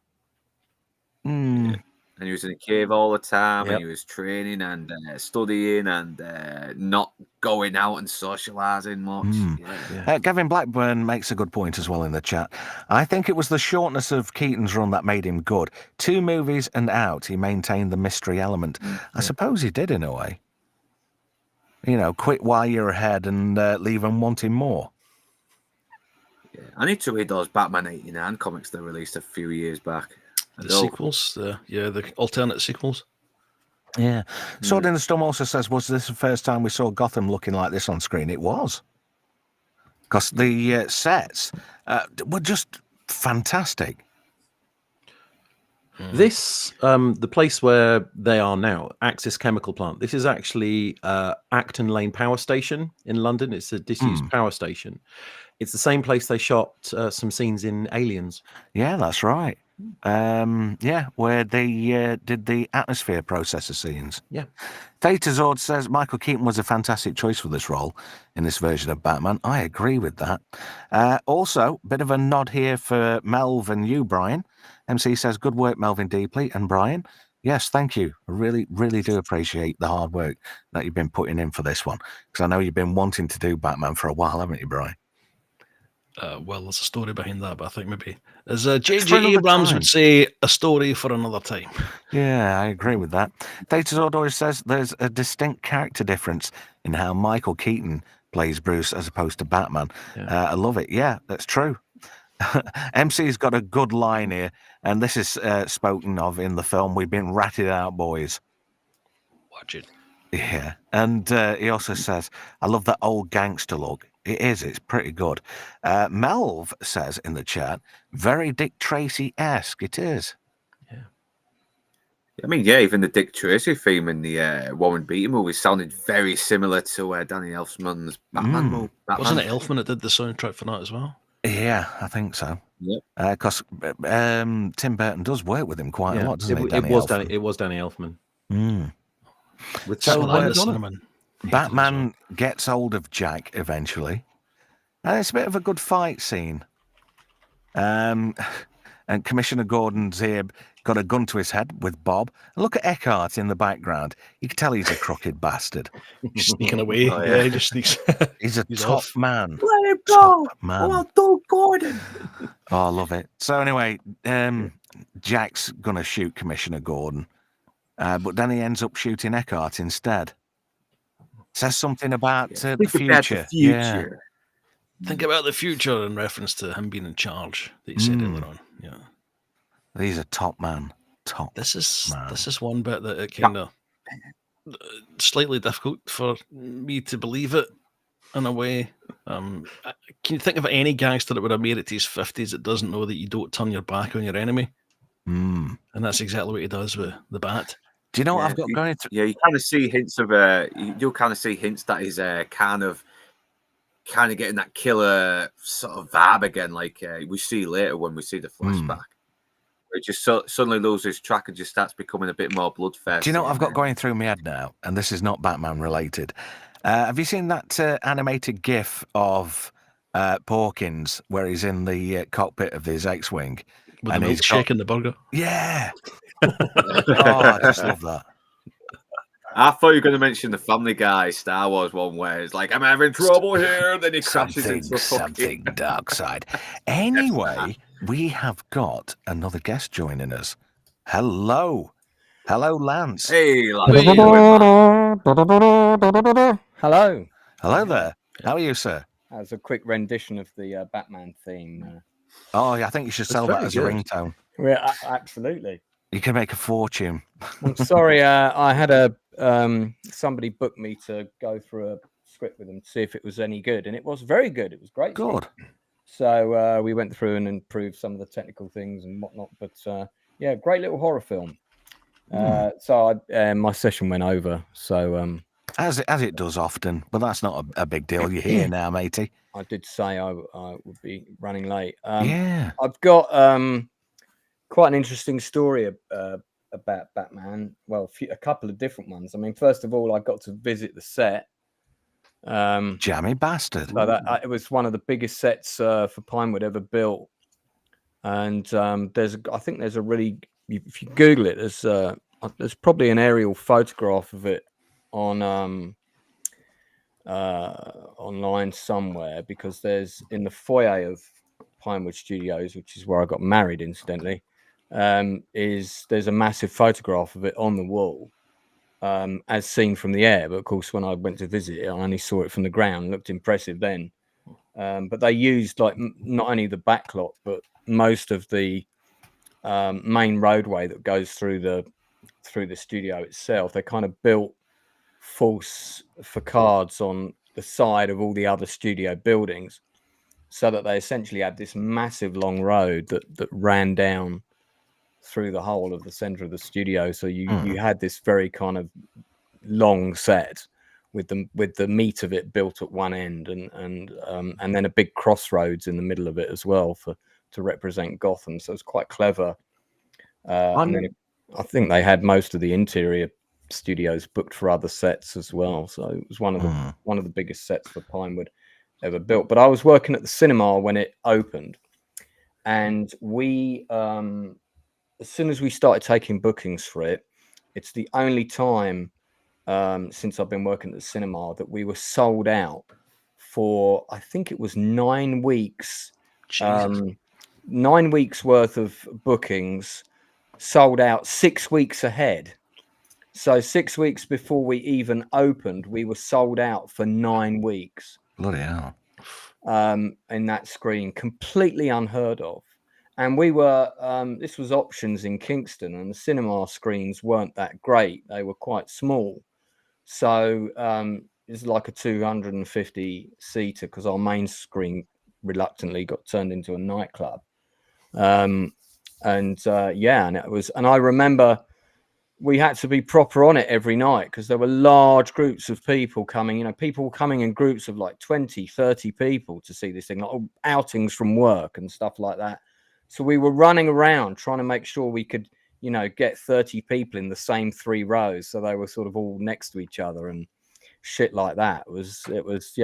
And he was in a cave all the time, and he was training and studying and not going out and socialising much. Gavin Blackburn makes a good point as well in the chat. I think it was the shortness of Keaton's run that made him good. 2 movies and out, he maintained the mystery element. I suppose he did in a way. Quit while you're ahead and leave them wanting more. Yeah, I need to read those Batman 89 comics they released a few years back. The sequels, the alternate sequels. Yeah. Sword in the Storm also says, was this the first time we saw Gotham looking like this on screen? It was. Because the sets were just fantastic. This, the place where they are now, Axis Chemical Plant, this is actually Acton Lane Power Station in London. It's a disused power station. It's the same place they shot some scenes in Aliens. Yeah, that's right. Where they did the atmosphere processor scenes. Yeah. Theta Zord says Michael Keaton was a fantastic choice for this role in this version of Batman. I agree with that. Also, bit of a nod here for Melv and you, Brian. MC says, good work, Melvin Deeply and Brian. Yes, thank you. I really, really do appreciate the hard work that you've been putting in for this one. Because I know you've been wanting to do Batman for a while, haven't you, Brian? Well, there's a story behind that, but I think maybe, as J.J. Abrams would say, a story for another time. Yeah, I agree with that. Theta Zord always says there's a distinct character difference in how Michael Keaton plays Bruce as opposed to Batman. I love it. Yeah, that's true. MC's got a good line here, and this is spoken of in the film. We've been ratted out, boys. Watch it. Yeah, and he also says, I love that old gangster look. It is, it's pretty good. Melv says in the chat, very Dick Tracy-esque. It is. Yeah. I mean, yeah, even the Dick Tracy theme in the Warren Beatty movie sounded very similar to Danny Elfman's Batman movie. Wasn't it Elfman that did the soundtrack for that as well? Yeah, I think so. Yep. Because Tim Burton does work with him quite a lot, doesn't he? It was Danny Elfman. With Batman gets hold of Jack eventually, and it's a bit of a good fight scene. And Commissioner Gordon's here got a gun to his head with Bob. And look at Eckhart in the background. You can tell he's a crooked bastard. He's sneaking away. Oh, yeah. He just sneaks. He's a tough man. Let him top man. Oh, Doug Gordon. Oh, I love it. So anyway, Jack's gonna shoot Commissioner Gordon, but then he ends up shooting Eckhart instead. Says something about the future. Yeah. Think about the future in reference to him being in charge that you said earlier on. Yeah. He's a top man. This is one bit that it kind of slightly difficult for me to believe it in a way. Can you think of any gangster that would have made it to his 50s that doesn't know that you don't turn your back on your enemy? And that's exactly what he does with the bat. Do you know what I've got going through? Yeah, you kind of see hints of you kind of see hints that he's kind of getting that killer sort of vibe again, like we see later when we see the flashback. It just suddenly loses track and just starts becoming a bit more bloodthirsty. Do you know what I've got going through my head now? And this is not Batman related. Have you seen that animated GIF of Porkins where he's in the cockpit of his X-wing with the milkshake and the burger? Yeah. I just love that. I thought you were going to mention the Family Guy Star Wars one where it's like, I'm having trouble here. Then he crashes into something dark side. Anyway, we have got another guest joining us. Hello, Lance. Hey, Hello. Hello there. How are you, sir? That was a quick rendition of the Batman theme. Oh, yeah, I think you should sell that as a ringtone. Yeah, absolutely. You can make a fortune. I'm sorry, I had somebody booked me to go through a script with them to see if it was any good, and it was very good. It was great. Good. So we went through and improved some of the technical things and whatnot, but yeah, great little horror film. So my session went over. So as it does often, but that's not a big deal. You're here now, matey. I did say I would be running late. Yeah, I've got quite an interesting story about Batman. Well, a couple of different ones. I mean, first of all, I got to visit the set. Jammy bastard. So it was one of the biggest sets for Pinewood ever built. And I think there's a really, if you Google it, there's probably an aerial photograph of it on online somewhere, because there's in the foyer of Pinewood Studios, which is where I got married, incidentally. There's a massive photograph of it on the wall, as seen from the air. But of course, when I went to visit it, I only saw it from the ground. It looked impressive then. But they used like not only the backlot, but most of the main roadway that goes through the studio itself. They kind of built false facades on the side of all the other studio buildings, so that they essentially had this massive long road that ran down through the whole of the center of the studio. So you had this very kind of long set with the meat of it built at one end, and then a big crossroads in the middle of it as well to represent Gotham. So it's quite clever. And then I think they had most of the interior studios booked for other sets as well. So it was one of the biggest sets for Pinewood ever built. But I was working at the cinema when it opened, and we as soon as we started taking bookings for it, it's the only time since I've been working at the cinema that we were sold out for, I think it was 9 weeks. 9 weeks worth of bookings, sold out 6 weeks ahead. So 6 weeks before we even opened, we were sold out for 9 weeks. Bloody hell. In that screen, completely unheard of. And we were, this was Options in Kingston, and the cinema screens weren't that great. They were quite small. So it's like a 250 seater, because our main screen reluctantly got turned into a nightclub. And it was, and I remember we had to be proper on it every night, because there were large groups of people coming, people were coming in groups of like 20, 30 people to see this thing, like outings from work and stuff like that. So we were running around trying to make sure we could, get 30 people in the same 3 rows. So they were sort of all next to each other and shit like that. It was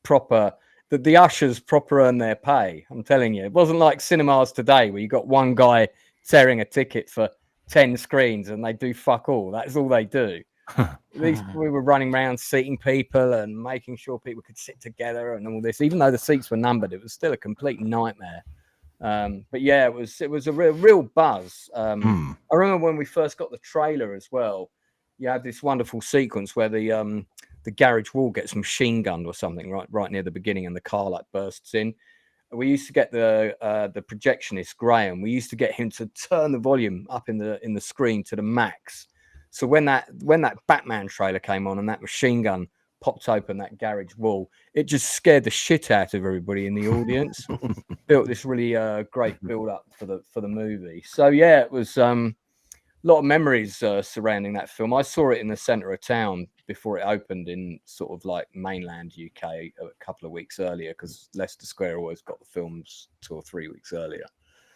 proper. The ushers proper earn their pay. I'm telling you, it wasn't like cinemas today where you got one guy tearing a ticket for 10 screens and they do fuck all. That's all they do. We were running around seating people and making sure people could sit together and all this. Even though the seats were numbered, it was still a complete nightmare. But yeah, it was a real buzz. I remember when we first got the trailer as well. You had this wonderful sequence where the garage wall gets machine gunned or something right near the beginning, and the car like bursts in. We used to get the projectionist Graham. We used to get him to turn the volume up in the screen to the max. So when that Batman trailer came on and that machine gun popped open that garage wall, it just scared the shit out of everybody in the audience. Built this really great build up for the movie. So yeah, it was a lot of memories surrounding that film. I saw it in the centre of town before it opened in sort of like mainland UK a couple of weeks earlier, because Leicester Square always got the films 2 or 3 weeks earlier.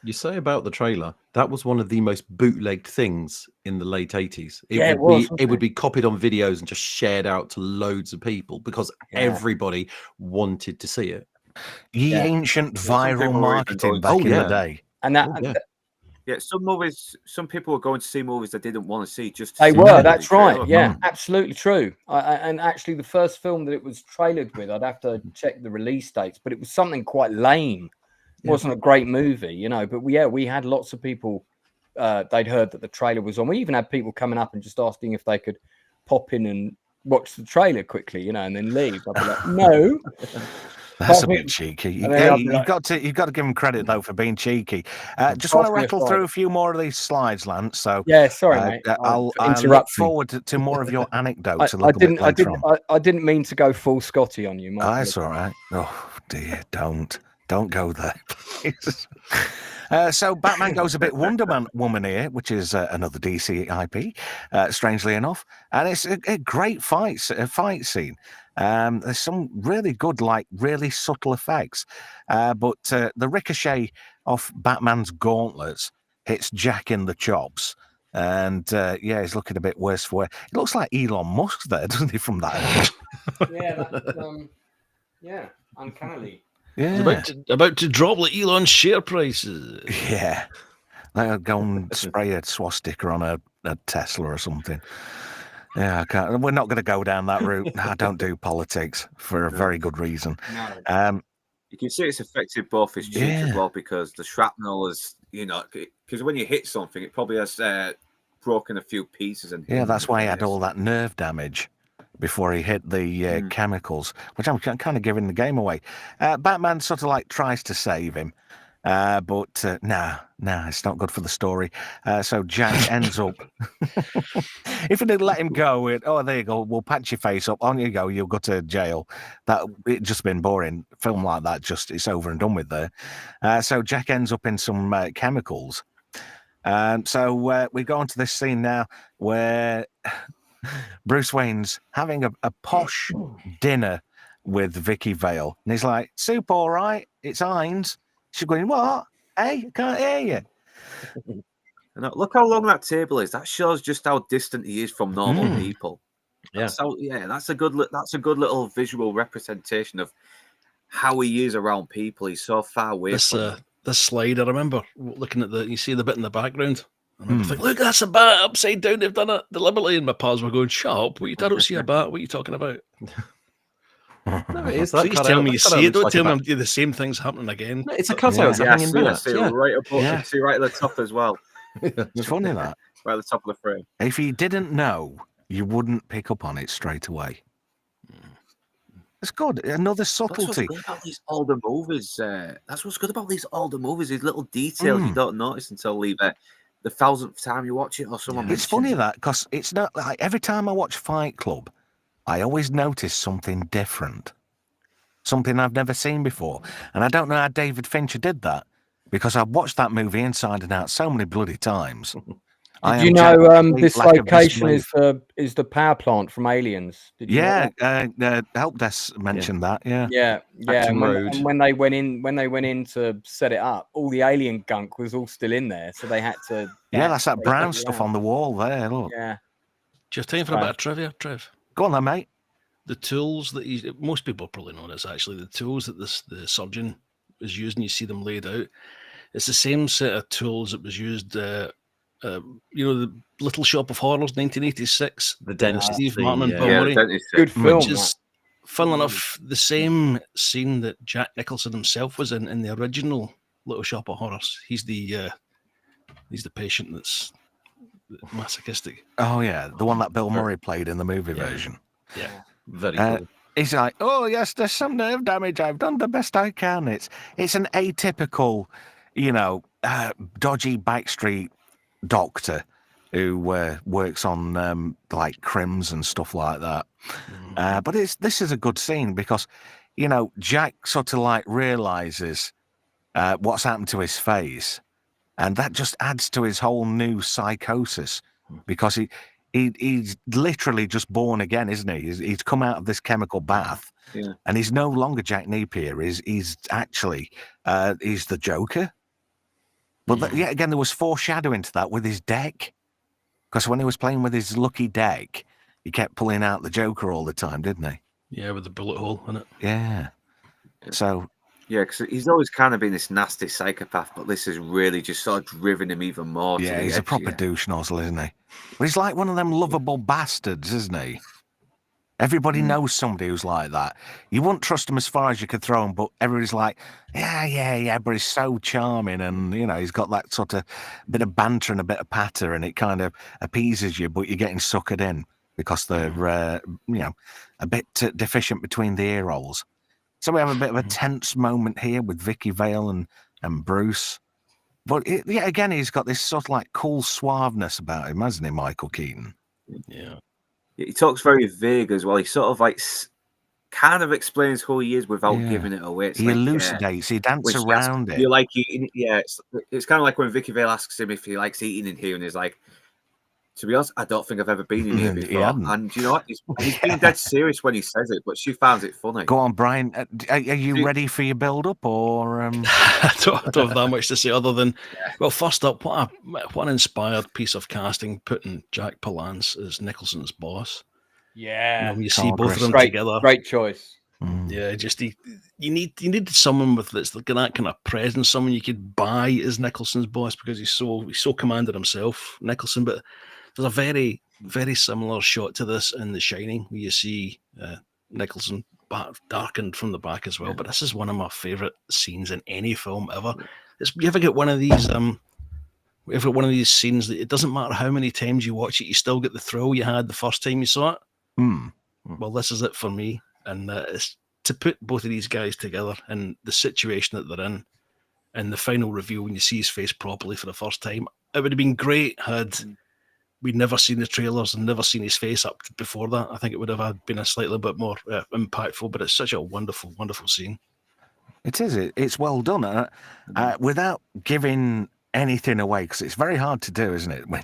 You say about the trailer, that was one of the most bootlegged things in the late 80s. It would be copied on videos and just shared out to loads of people because everybody wanted to see it. The ancient viral marketing back in the day. And some people were going to see movies they didn't want to see. That's right. Yeah, absolutely true. And actually, the first film that it was trailered with, I'd have to check the release dates, but it was something quite lame. It wasn't a great movie, but we had lots of people. They'd heard that the trailer was on. We even had people coming up and just asking if they could pop in and watch the trailer quickly, and then leave. I'd be like, no. That's a bit cheeky. You've got to give them credit though for being cheeky. Just want to rattle through a few more of these slides, Lance. So yeah, sorry, mate. I'll look forward to more of your anecdotes. I didn't mean to go full Scotty on you. That's all right. Oh dear, don't go there, please. So Batman goes a bit Wonder Woman here, which is another DC IP, strangely enough, and it's a great fight scene. There's some really good, really subtle effects, but the ricochet off Batman's gauntlets hits Jack in the chops, and he's looking a bit worse for wear. It looks like Elon Musk there, doesn't he, from that? Uncannily. Yeah, about to drop like Elon's share prices. Yeah, they'll go and spray a swastika on a Tesla or something. Yeah, I can't. We're not going to go down that route. I don't do politics for a very good reason. No. You can see it's affected both his cheeks as well, because the shrapnel is, because when you hit something, it probably has broken a few pieces. And that's why he had all that nerve damage before he hit the chemicals, which I'm kind of giving the game away. Batman sort of tries to save him, but it's not good for the story. So Jack ends up, if he didn't let him go, there you go, we'll patch your face up, on you go, you'll go to jail. It just been boring. Film like that, it's over and done with there. So Jack ends up in some chemicals. So we go on to this scene now where Bruce Wayne's having a posh dinner with Vicky Vale, and he's like, "Soup, all right? It's Heinz." She's going, "What? Hey, I can't hear you." And look how long that table is. That shows just how distant he is from normal people. That's a good little visual representation of how he is around people. He's so far away. This slide, I remember looking at you see the bit in the background. I remember thinking, look, that's a bat upside down. They've done it deliberately. And my pals were going, shut up. I don't see a bat. What are you talking about? No, it is. Please tell me you see it. Don't tell me the same thing's happening again. No, it's a cutout. It's a hanging bat. See right above. See right at the top as well. It's funny that. Right at the top of the frame. If you didn't know, you wouldn't pick up on it straight away. It's good. Another subtlety. That's what's good about these older movies. That's what's good about these older movies. These little details you don't notice until the 1,000th time you watch it, or someone. It's funny that, because it's not like every time I watch Fight Club, I always notice something different, something I've never seen before, and I don't know how David Fincher did that, because I've watched that movie inside and out so many bloody times. Did you know this location is the power plant from Aliens? Did you know that? Help Desk mentioned that. Yeah. And when they went in to set it up, all the alien gunk was all still in there, so they had to. Yeah, that's that brown stuff on the wall there. Look. Yeah. Just time for a bit of trivia, Trev. Go on then, mate. The tools that most people probably know this, actually, the tools that the surgeon is using, you see them laid out. It's the same set of tools that was used the Little Shop of Horrors, 1986. The dentist Steve scene, Martin and yeah. Bill Yeah, Murray. Good film. Which is, funnily enough, the same scene that Jack Nicholson himself was in the original Little Shop of Horrors. He's the patient that's masochistic. Oh yeah, the one that Bill Murray played in the movie version. Yeah, Very cool. He's like, oh yes, there's some nerve damage. I've done the best I can. It's an atypical, dodgy backstreet doctor who works on like crims and stuff like that. But this is a good scene because, Jack sort of like realizes what's happened to his face, and that just adds to his whole new psychosis because he's literally just born again, isn't he? He's come out of this chemical bath, and he's no longer Jack Napier. He's actually he's the Joker. But yet again, there was foreshadowing to that with his deck, because when he was playing with his lucky deck, he kept pulling out the Joker all the time, didn't he? Yeah, with the bullet hole in it. Yeah. So. Yeah, because he's always kind of been this nasty psychopath, but this has really just sort of driven him even more. Yeah, he's a proper douche nozzle, isn't he? But he's like one of them lovable bastards, isn't he? Everybody knows somebody who's like that. You wouldn't trust him as far as you could throw him, but everybody's like, yeah, but he's so charming, and he's got that sort of bit of banter and a bit of patter, and it kind of appeases you, but you're getting suckered in because they're a bit deficient between the ear holes. So we have a bit of a tense moment here with Vicky Vale and Bruce. But again, he's got this sort of like cool suaveness about him, hasn't he, Michael Keaton? Yeah. He talks very vague as well. He sort of like kind of explains who he is without giving it away. It's he like, elucidates, he dances around it. You like eating, it's kind of like when Vicky Vale asks him if he likes eating in here, and he's like, to be honest, I don't think I've ever been in here before. And you know what? He's being dead serious when he says it, but she finds it funny. Go on, Brian. Are you ready for your build-up, or? I don't have that much to say other than, well, first up, what an inspired piece of casting, putting Jack Palance as Nicholson's boss. Yeah, when you see both of them together, great choice. Yeah, just you needed someone with that kind of presence, someone you could buy as Nicholson's boss, because he's so commanded himself, Nicholson. But there's a very, very similar shot to this in The Shining, where you see Nicholson darkened from the back as well. But this is one of my favourite scenes in any film ever. You ever get one of these scenes that it doesn't matter how many times you watch it, you still get the thrill you had the first time you saw it? Well, this is it for me. And it's to put both of these guys together and the situation that they're in, and the final reveal when you see his face properly for the first time. It would have been great had we'd never seen the trailers and never seen his face up before that. I think it would have been a slightly bit more impactful, but it's such a wonderful, wonderful scene. It is. It's well done. Without giving anything away, because it's very hard to do, isn't it, when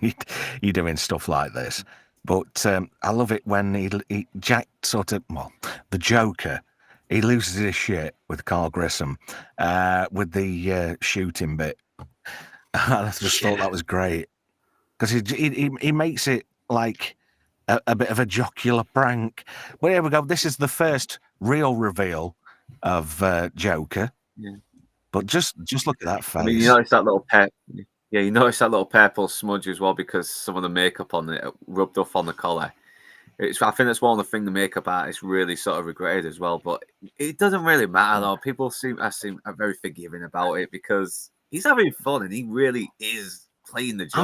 you're doing stuff like this. But I love it when Jack sort of, the Joker, he loses his shit with Carl Grissom with the shooting bit. I just thought that was great. Because he makes it like a bit of a jocular prank. Well, here we go. This is the first real reveal of Joker. Yeah. But just look at that face. I mean, you notice that little you notice that little purple smudge as well, because some of the makeup on it rubbed off on the collar. I think that's one of the things the makeup artist really sort of regretted as well. But it doesn't really matter though. People seem very forgiving about it because he's having fun and he really is playing the Joker.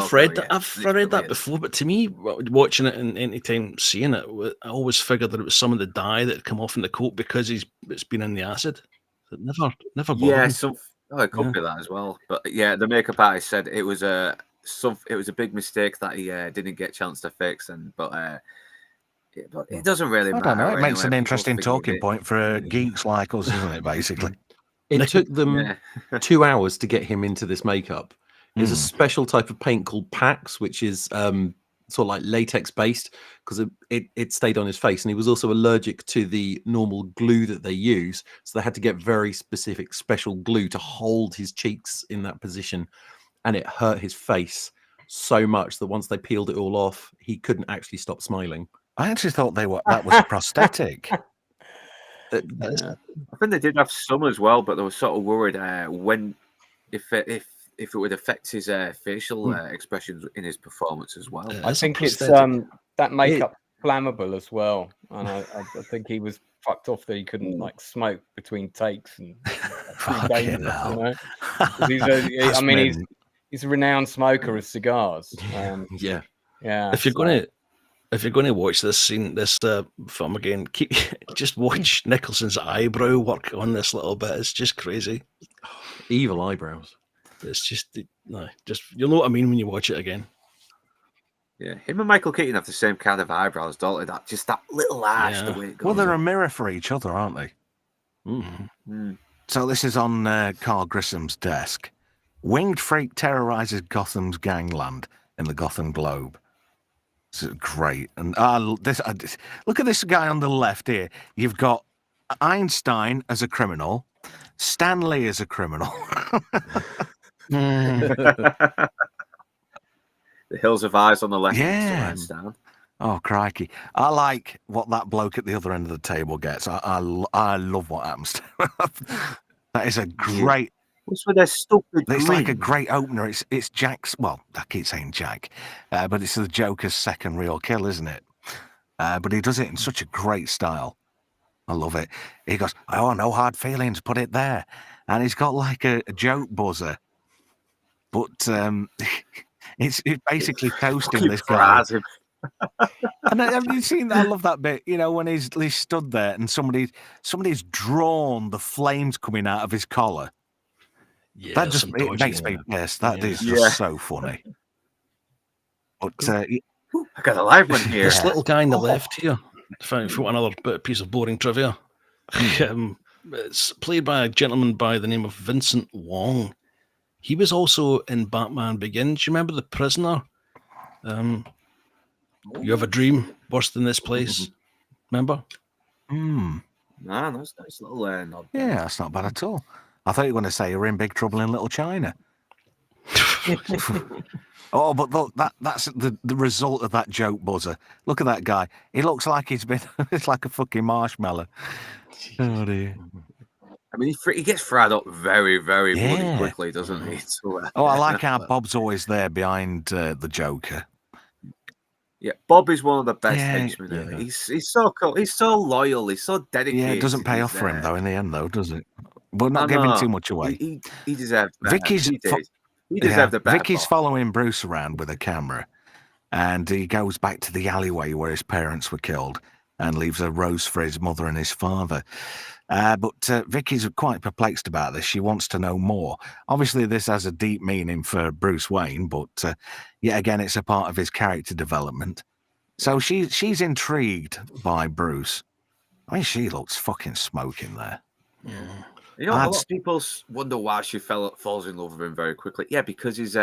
I've read that before, but to me, watching it and any time seeing it, I always figured that it was some of the dye that had come off in the coat because it's been in the acid. It never bothered me. It could be that as well. But yeah, the makeup artist said it was a big mistake that he didn't get a chance to fix, but it doesn't really matter. I don't know. It makes anyway. an interesting talking point for geeks like us, isn't it? Basically, it took them 2 hours to get him into this makeup. There's a special type of paint called Pax, which is sort of like latex based, because it stayed on his face, and he was also allergic to the normal glue that they use, so they had to get very specific special glue to hold his cheeks in that position, and it hurt his face so much that once they peeled it all off, he couldn't actually stop smiling. I actually thought that was prosthetic. I think they did have some as well, but they were sort of worried if if it would affect his facial expressions in his performance as well. I think it's that makeup flammable as well, and I think he was fucked off that he couldn't like smoke between takes and Fucking hell. He's a renowned smoker of cigars. Yeah. If you're going to watch this film again, just watch Nicholson's eyebrow work on this little bit. It's just crazy. Evil eyebrows. It's just you'll know what I mean when you watch it again. Yeah, him and Michael Keaton have the same kind of eyebrows, don't they? That little arch, the way it goes. Well, they're a mirror for each other, aren't they? Mm-hmm. So this is on Carl Grissom's desk. Winged freak terrorizes Gotham's gangland in the Gotham Globe. This is great. And look at this guy on the left here. You've got Einstein as a criminal, Stanley as a criminal. The Hills of Eyes on the left. Yeah. Oh, crikey. I like what that bloke at the other end of the table gets. I love what happens to him. That is a great... What's with their stupid It's grin? like a great opener. It's Jack's... Well, I keep saying Jack. But it's the Joker's second real kill, isn't it? But he does it in such a great style. I love it. He goes, oh, no hard feelings, put it there. And he's got like a joke buzzer. But it's basically toasting this guy. And have you seen that? I love that bit, when he's stood there and somebody's drawn the flames coming out of his collar. Yeah, That just makes me pissed. That is just so funny. But I got a live one here. This little guy on the left here, if you want another piece of boring trivia, it's played by a gentleman by the name of Vincent Wong. He was also in Batman Begins. You remember the prisoner? You have a dream worse than this place. Remember? No, that's a nice little nod. Yeah, that's not bad at all. I thought you were going to say you're in big trouble in Little China. Oh, but look, that's the result of that joke buzzer. Look at that guy. He looks like he's been... It's like a fucking marshmallow. Oh, dear. I mean, he gets fried up very, very bloody quickly, doesn't he? So, I like how Bob's always there behind the Joker. Yeah, Bob is one of the best henchmen. Yeah. He's so cool. He's so loyal. He's so dedicated. Yeah, it doesn't pay off for him, though, in the end, though, does it? But not giving too much away. He deserved better. He deserved the better. Vicky's following Bruce around with a camera, and he goes back to the alleyway where his parents were killed and leaves a rose for his mother and his father. But Vicky's quite perplexed about this. She wants to know more. Obviously, this has a deep meaning for Bruce Wayne, but yet again, it's a part of his character development. So she's intrigued by Bruce. I mean, she looks fucking smoking there. Yeah. A lot of people wonder why she falls in love with him very quickly. Yeah, because he's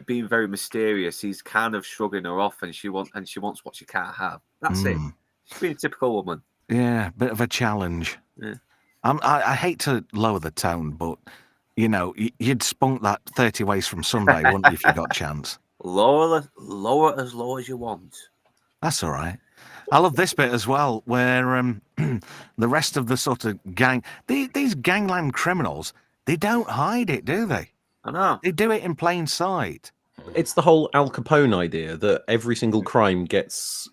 being very mysterious. He's kind of shrugging her off, and she wants what she can't have. That's it. She's being a typical woman. Yeah, bit of a challenge. Yeah. I hate to lower the tone, but you'd spunk that 30 Ways from Sunday, wouldn't you, if you got a chance? Lower as low as you want. That's all right. I love this bit as well, where the rest of the sort of gang, these gangland criminals, they don't hide it, do they? I know. They do it in plain sight. It's the whole Al Capone idea that every single crime gets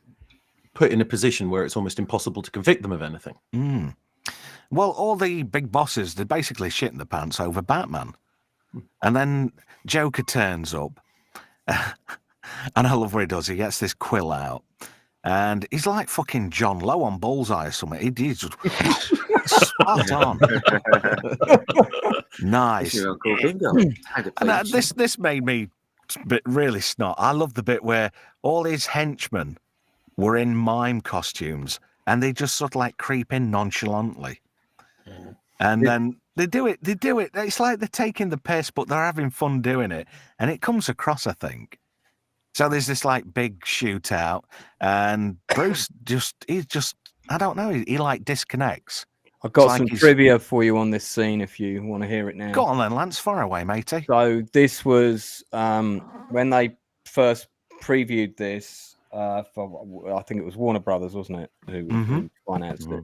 put in a position where it's almost impossible to convict them of anything. Well, all the big bosses, they're basically shitting the pants over Batman. And then Joker turns up. And I love what he does. He gets this quill out. And he's like fucking John Lowe on Bullseye or something. He's just spot on. Nice. And this made me really snot. I love the bit where all his henchmen were in mime costumes and they just sort of like creep in nonchalantly. And then they do it. It's like they're taking the piss, but they're having fun doing it. And it comes across, I think. So there's this like big shootout, and Bruce I don't know, he like disconnects. I've got some trivia for you on this scene if you want to hear it now. Go on then, Lance, far away, matey. So this was when they first previewed this for, I think it was Warner Brothers, wasn't it, who financed it.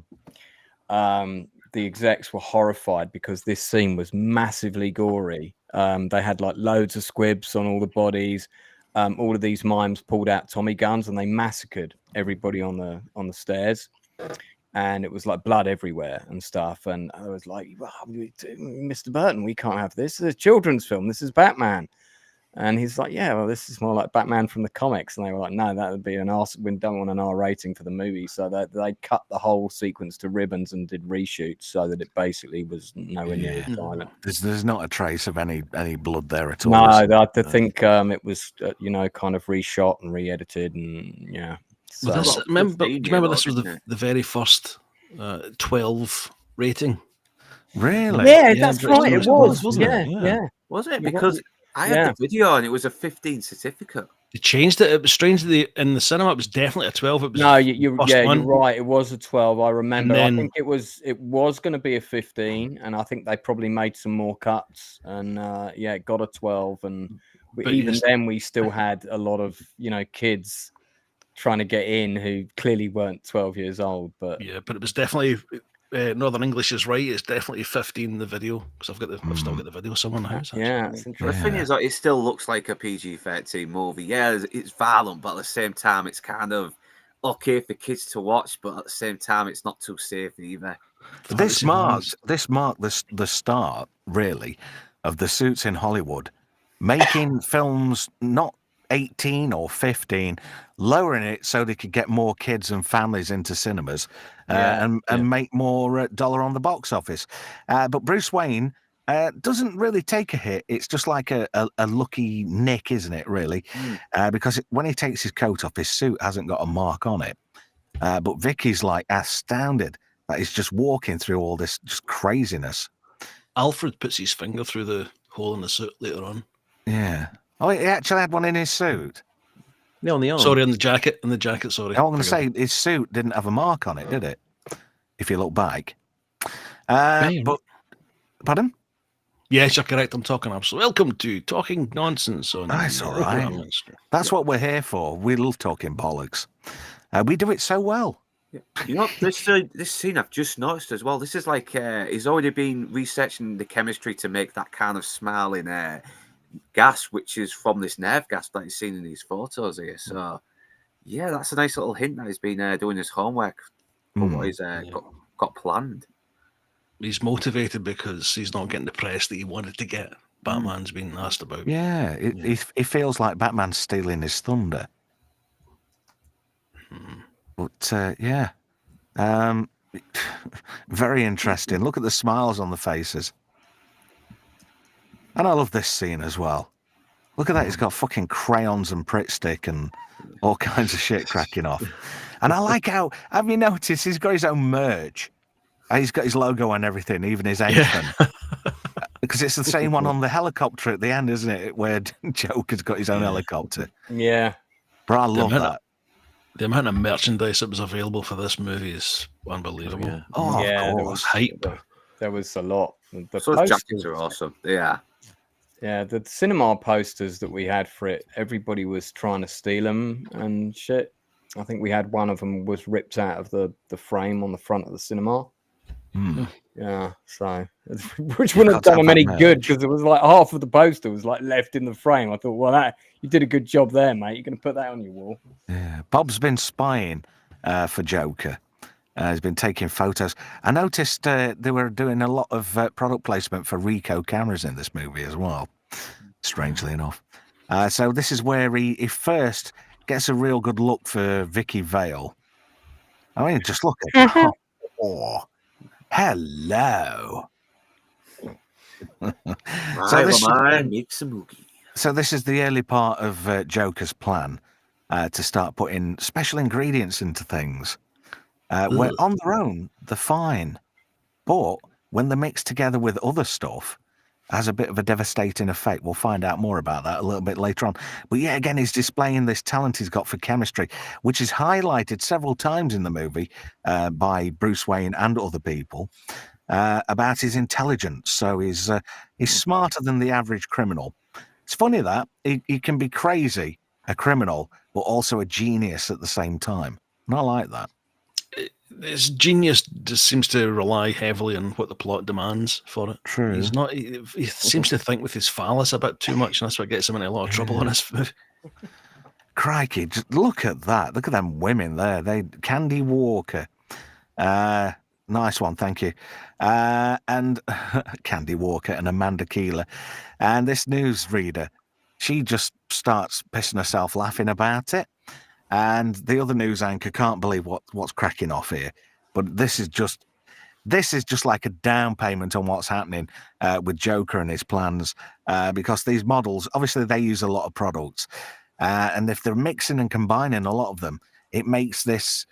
The execs were horrified because this scene was massively gory. They had like loads of squibs on all the bodies. All of these mimes pulled out Tommy guns and they massacred everybody on the stairs. And it was like blood everywhere and stuff. And I was like, oh, Mr. Burton, we can't have this. This is a children's film. This is Batman. And he's like, yeah, well, this is more like Batman from the comics. And they were like, no, that would be an R. We don't want an R rating for the movie. So they cut the whole sequence to ribbons and did reshoots so that it basically was nowhere near as violent. There's not a trace of any blood there at all. No, I think it was, kind of reshot and re-edited. And yeah. So, do you remember this was the very first 12 rating? Really? Yeah, that's right. It was, wasn't it? Yeah. Was it? Because I had the video and it was a 15 certificate. They changed it. It was strangely in the cinema. It was definitely a 12. It was you're right. It was a 12. I remember. Then, I think it was going to be a 15, and I think they probably made some more cuts. And it got a 12. And then we still had a lot of kids trying to get in who clearly weren't 12 years old. But but it was definitely Northern English is right. It's definitely 15 in the video because I've still got the video somewhere in the house. Yeah, it's interesting. The thing is, it still looks like a PG-13 movie. Yeah, it's violent, but at the same time, it's kind of okay for kids to watch. But at the same time, it's not too safe either. This marked the start, really, of the Suits in Hollywood making films not 18 or 15, lowering it so they could get more kids and families into cinemas and make more dollar on the box office. But Bruce Wayne doesn't really take a hit. It's just like a lucky nick, isn't it, really? Because when he takes his coat off, his suit hasn't got a mark on it. But Vicky's like astounded that he's just walking through all this just craziness. Alfred puts his finger through the hole in the suit later on. Yeah. Oh, he actually had one in his suit. Yeah, on the arm. Sorry, in the jacket. Sorry. I'm going to say his suit didn't have a mark on it, did it? If you look back. But pardon? Yes, you're correct. I'm talking absolutely. Welcome to Talking Nonsense. That's all right. That's what we're here for. We love talking bollocks. We do it so well. This scene I've just noticed as well. This is like he's already been researching the chemistry to make that kind of smiling gas, which is from this nerve gas that he's seen in these photos here. So, yeah, that's a nice little hint that he's been doing his homework for what he's got planned. He's motivated because he's not getting the press that he wanted to get. Batman's been asked about. Yeah, it feels like Batman's stealing his thunder. But, very interesting. Look at the smiles on the faces. And I love this scene as well. Look at that. He's got fucking crayons and Pritt stick and all kinds of shit cracking off. And I like how, have you noticed he's got his own merch? He's got his logo and everything, even his henchmen. Because it's the same one on the helicopter at the end, isn't it? Where Joker's got his own helicopter. Yeah. But I love that. The amount of merchandise that was available for this movie is unbelievable. Oh, yeah. Of course. Hype. There was a lot. Those jackets are awesome. Yeah. Yeah, the cinema posters that we had for it, everybody was trying to steal them and shit. I think we had one of them was ripped out of the frame on the front of the cinema. Yeah, so which wouldn't have done them any good because it was like half of the poster was like left in the frame. I thought, well, you did a good job there, mate. You're going to put that on your wall. Yeah, Bob's been spying for Joker. He's been taking photos. I noticed they were doing a lot of product placement for Ricoh cameras in this movie as well, strangely enough. So this is where he first gets a real good look for Vicky Vale. I mean, just look at her. Oh, hello. So this is the early part of Joker's plan to start putting special ingredients into things. Where on their own, they're fine. But when they're mixed together with other stuff, has a bit of a devastating effect. We'll find out more about that a little bit later on. But yeah, again, he's displaying this talent he's got for chemistry, which is highlighted several times in the movie by Bruce Wayne and other people about his intelligence. So he's smarter than the average criminal. It's funny that he can be crazy, a criminal, but also a genius at the same time. And I like that. His genius just seems to rely heavily on what the plot demands for it. True. He's not. He seems to think with his phallus a bit too much, and that's what gets him in a lot of trouble in this movie. Crikey, just look at that. Look at them women there. Candy Walker. Nice one, thank you. And Candy Walker and Amanda Keeler. And this newsreader, she just starts pissing herself laughing about it. And the other news anchor can't believe what's cracking off here. But this is just like a down payment on what's happening with Joker and his plans, because these models, obviously they use a lot of products. And if they're mixing and combining a lot of them, it makes this,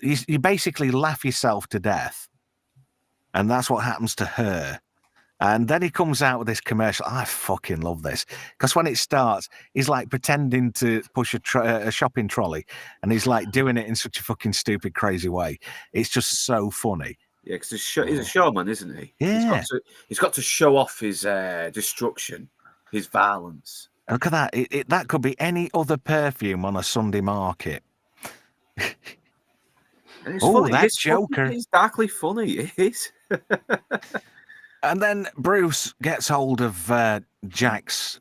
you basically laugh yourself to death. And that's what happens to her. And then he comes out with this commercial. I fucking love this. Because when it starts, he's like pretending to push a shopping trolley. And he's like doing it in such a fucking stupid, crazy way. It's just so funny. Yeah, because he's a showman, isn't he? Yeah. He's got to show off his destruction, his violence. Look at that. That could be any other perfume on a Sunday market. Oh, that's Joker. It's darkly funny. It is. And then Bruce gets hold of Jack's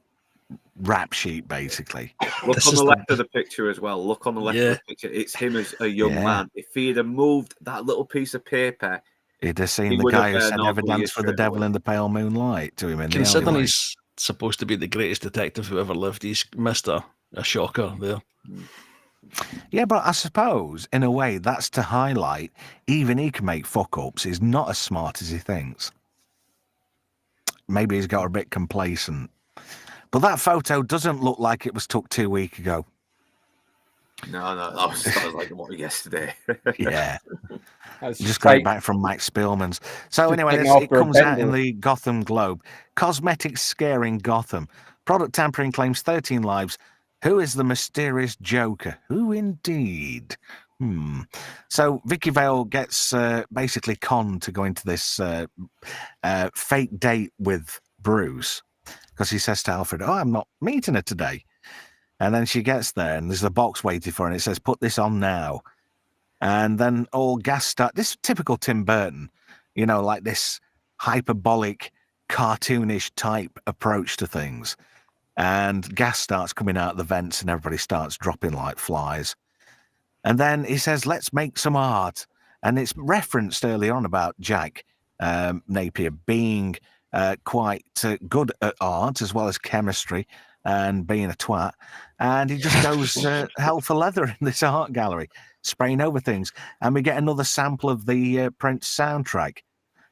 rap sheet, basically. Look on the left of the picture as well. Look on the left of the picture. It's him as a young man. If he had moved that little piece of paper, he'd have seen the guy who said "Never dance for the devil in the pale moonlight" to him in the Considering alleyway. he's supposed to be the greatest detective who ever lived, he's missed a shocker there. Yeah, but I suppose, in a way, that's to highlight even he can make fuck-ups. He's not as smart as he thinks. Maybe he's got a bit complacent. But that photo doesn't look like it was took 2 weeks ago. No, that was like what yesterday. Yeah. That's Just going back from Max Spielman's. So anyway, it comes out in the Gotham Globe. Cosmetics scaring Gotham. Product tampering claims 13 lives. Who is the mysterious Joker? Who indeed? So Vicky Vale gets basically conned to go into this fake date with Bruce, because he says to Alfred, "Oh, I'm not meeting her today." And then she gets there and there's a box waiting for her and it says, "Put this on now." And then all gas start. This is typical Tim Burton, like this hyperbolic, cartoonish type approach to things. And gas starts coming out of the vents and everybody starts dropping like flies. And then he says, "Let's make some art." And it's referenced early on about Jack Napier being quite good at art as well as chemistry and being a twat. And he just goes hell for leather in this art gallery, spraying over things. And we get another sample of the Prince soundtrack.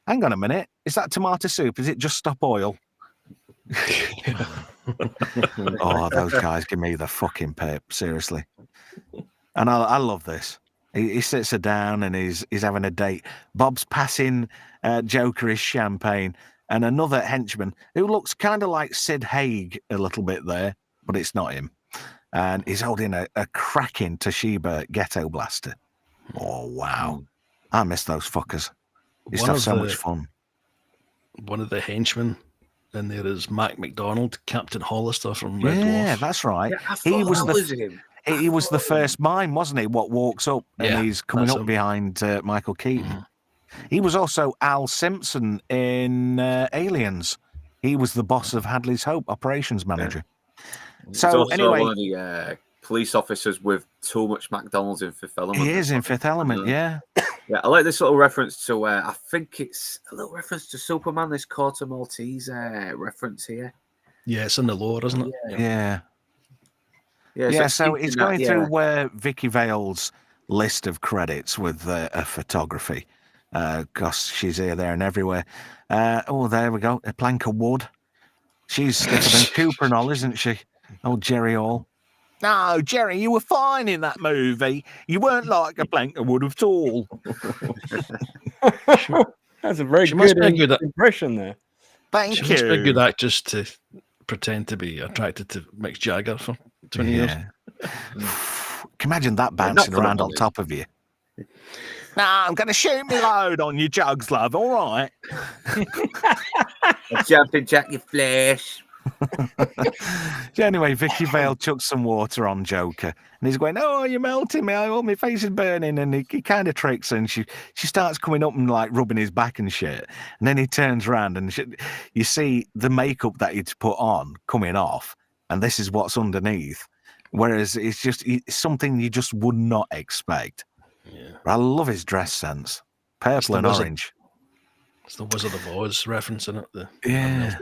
Hang on a minute. Is that tomato soup? Is it just stop oil? Oh, those guys give me the fucking pip, seriously. And I love this. He sits her down and he's having a date. Bob's passing Joker his champagne, and another henchman who looks kind of like Sid Haig a little bit there, but it's not him. And he's holding a cracking Toshiba ghetto blaster. Oh, wow. I miss those fuckers. Used to have so much fun. One of the henchmen in there is Mac McDonald, Captain Hollister from Red Dwarf. Yeah, that's right. Yeah, He was the first mime, wasn't he? What walks up and he's coming up behind Michael Keaton. He was also Al Simpson in Aliens. He was the boss of Hadley's Hope, operations manager. So He's also anyway, one of the police officers with too much McDonald's in Fifth Element. He is in Fifth Element, yeah. Yeah, I like this little reference to, I think it's a little reference to Superman, this Corto Maltese reference here. Yeah, it's in the lore, isn't it? Yeah. Yeah, So it's going through Vicky Vale's list of credits with a photography, because she's here, there, and everywhere. Oh, there we go. A plank of wood. She's stiffer than Cooper and all, isn't she? Oh, Jerry Hall. No, Jerry, you were fine in that movie. You weren't like a plank of wood at all. That's a very good impression there. Thank she you. Must be a good actress to pretend to be attracted to Mick Jagger for 20 years. Can you imagine that bouncing around on top of you? No, I'm going to shoot me load on your jugs, love. All right. Jumping Jack, your flesh. Anyway, Vicky Vale chucks some water on Joker, and he's going, "Oh, you're melting me! Oh, my face is burning!" And he kind of tricks her, and she starts coming up and like rubbing his back and shit. And then he turns around, and you see the makeup that he'd put on coming off, and this is what's underneath. Whereas it's something you just would not expect. Yeah, but I love his dress sense, purple and orange. It's the Wizard of Oz reference in it. Yeah.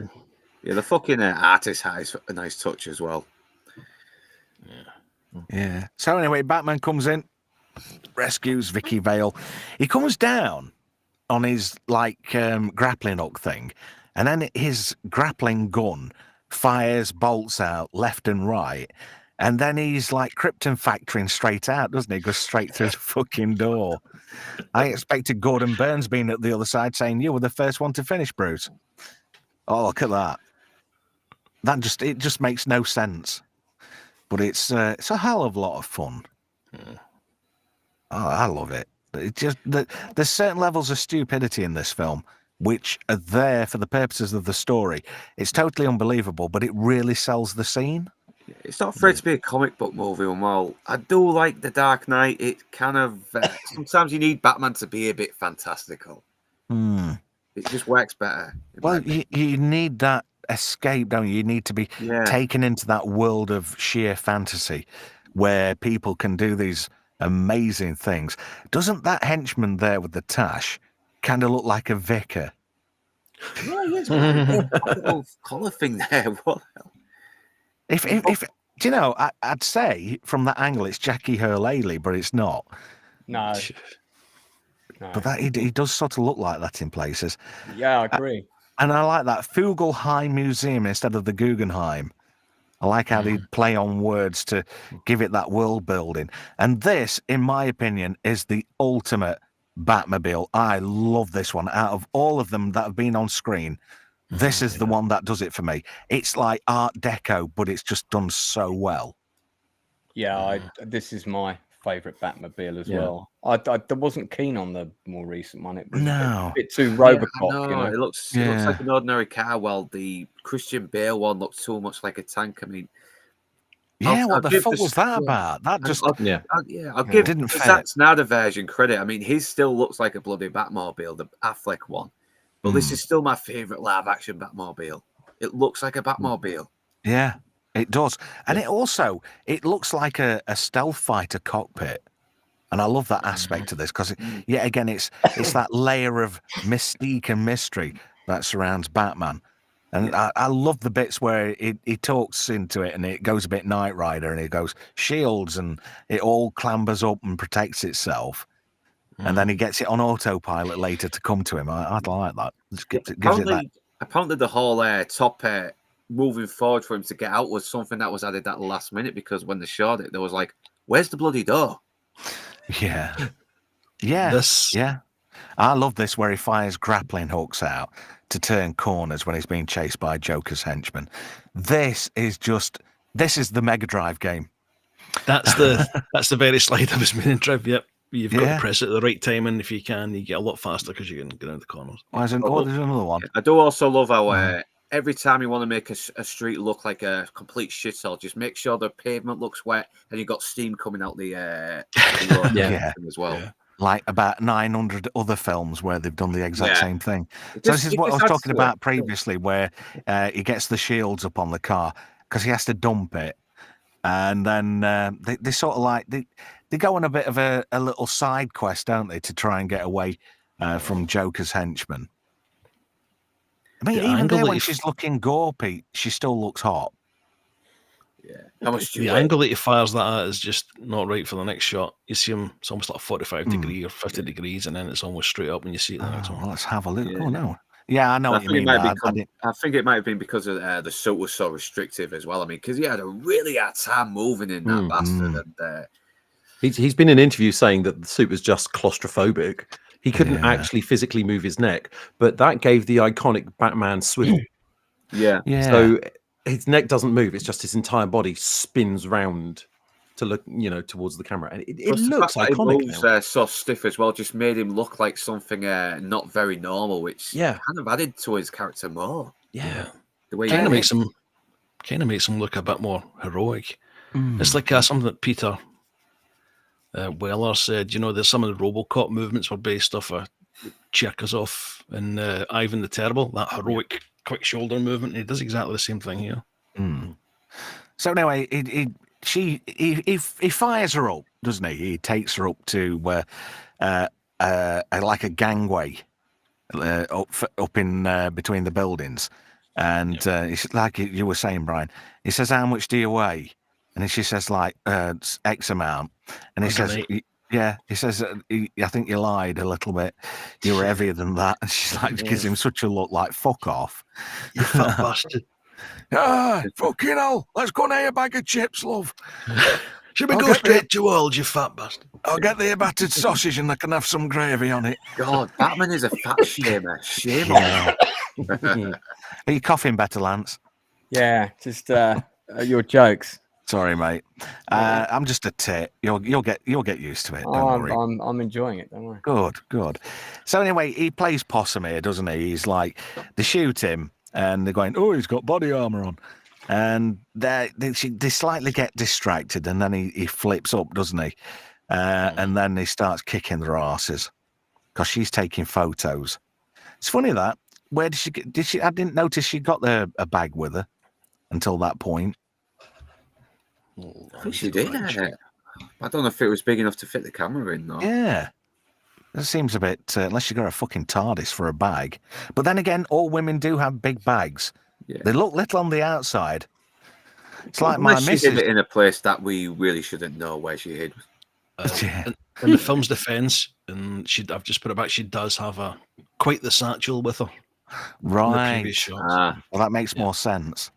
Yeah, the fucking artist has a nice touch as well. Yeah. So anyway, Batman comes in, rescues Vicky Vale. He comes down on his grappling hook thing, and then his grappling gun fires bolts out left and right, and then he's like Krypton factoring straight out, doesn't he? Goes straight through the fucking door. I expected Gordon Burns being at the other side saying, "You were the first one to finish, Bruce." Oh, look at that. It just makes no sense. But it's a hell of a lot of fun. Oh, I love it. There's certain levels of stupidity in this film which are there for the purposes of the story. It's totally unbelievable, but it really sells the scene. It's not afraid to be a comic book movie, and while I do like The Dark Knight, it kind of sometimes you need Batman to be a bit fantastical. It just works better. Well, you need that escape, don't you? You need to be taken into that world of sheer fantasy where people can do these amazing things. Doesn't that henchman there with the tash kind of look like a vicar? Yeah, yes. Little collar thing there. What? If do you know? I'd say from that angle it's Jackie Hurley, but it's not. No. But that he does sort of look like that in places. Yeah, I agree. And I like that Fugelheim Museum instead of the Guggenheim. I like how they play on words to give it that world building. And this, in my opinion, is the ultimate Batmobile. I love this one. Out of all of them that have been on screen, this is the one that does it for me. It's like Art Deco, but it's just done so well. Yeah, this is my favourite Batmobile as well. I wasn't keen on the more recent one. It was a bit too Robocop. No, you know? it looks like an ordinary car, while the Christian Bale one looks too much like a tank. I mean, what the fuck was that about? That just I'll give the Zack Snyder version credit. I mean, his still looks like a bloody Batmobile, the Affleck one, but this is still my favourite live action Batmobile. It looks like a Batmobile. Yeah. It does. And it looks like a stealth fighter cockpit. And I love that aspect of this because, yet again, it's that layer of mystique and mystery that surrounds Batman. And I love the bits where he talks into it and it goes a bit Knight Rider and it goes shields and it all clambers up and protects itself. And then he gets it on autopilot later to come to him. I like that. It gives it that. Apparently, the whole top moving forward for him to get out was something that was added at the last minute, because when they showed it, there was like, where's the bloody door? Yeah. I love this where he fires grappling hooks out to turn corners when he's being chased by Joker's henchmen. This is the Mega Drive game. That's the very slide I was meaning, Trev. Yep. You've got to press it at the right time, and if you can, you get a lot faster because you can get around the corners. There's another one. I do also love how every time you want to make a street look like a complete shithole, just make sure the pavement looks wet and you've got steam coming out the road as well. Yeah. Like about 900 other films where they've done the exact same thing. So this is what I was talking about previously, where he gets the shields up on the car because he has to dump it. And then they sort of like, they go on a bit of a little side quest, don't they, to try and get away from Joker's henchmen. I mean, even there when she's looking gorpy, she still looks hot. Yeah. How much the angle that he fires that at is just not right for the next shot. You see him, it's almost like 45 degree or 50 degrees, and then it's almost straight up when you see it. Well, let's have a look. Yeah. Oh, no. Yeah, I know what you mean. I think it might have been because of the suit was so restrictive as well. I mean, because he had a really hard time moving in that bastard. And, he's been in interviews saying that the suit was just claustrophobic. He couldn't actually physically move his neck, but that gave the iconic Batman swivel. Yeah. So his neck doesn't move; it's just his entire body spins round to look, towards the camera, and it looks iconic. He moves so stiff as well, just made him look like something not very normal, which kind of added to his character more. Yeah, the way kind of makes him Kind of makes him look a bit more heroic. It's like something that Peter Weller said. You know, there's some of the RoboCop movements were based off of Cherkasov and Ivan the Terrible. That heroic quick shoulder movement. He does exactly the same thing here. So anyway, he fires her up, doesn't he? He takes her up to like a gangway up in between the buildings, and it's like you were saying, Brian. He says, "How much do you weigh?" And she says, "Like X amount." And he says, "Yeah." He says, "I think you lied a little bit. You were heavier than that." And she's like, gives him such a look like "fuck off, you fat bastard." Fucking hell! Let's go and eat a bag of chips, love. Should we go straight to World, you fat bastard? I'll get the battered sausage and I can have some gravy on it. God, Batman is a fat shamer. Shame on. Are you coughing better, Lance? Yeah, just your jokes. Sorry, mate. I'm just a tit. You'll get used to it. Don't worry. I'm enjoying it. Don't worry. Good. So anyway, he plays possum here, doesn't he? He's like, they shoot him and they're going, "Oh, he's got body armor on," and they slightly get distracted, and then he flips up, doesn't he? And then he starts kicking their asses because she's taking photos. It's funny that. Where did she get? I didn't notice she got a bag with her until that point. I think she did. I don't know if it was big enough to fit the camera in, though. Yeah. It seems a bit, unless you got a fucking TARDIS for a bag. But then again, all women do have big bags. Yeah. They look little on the outside. It's like my missus. She hid it in a place that we really shouldn't know where she hid. In the film's defence, and I've just put it back, she does have quite the satchel with her. Right. Well, that makes more sense.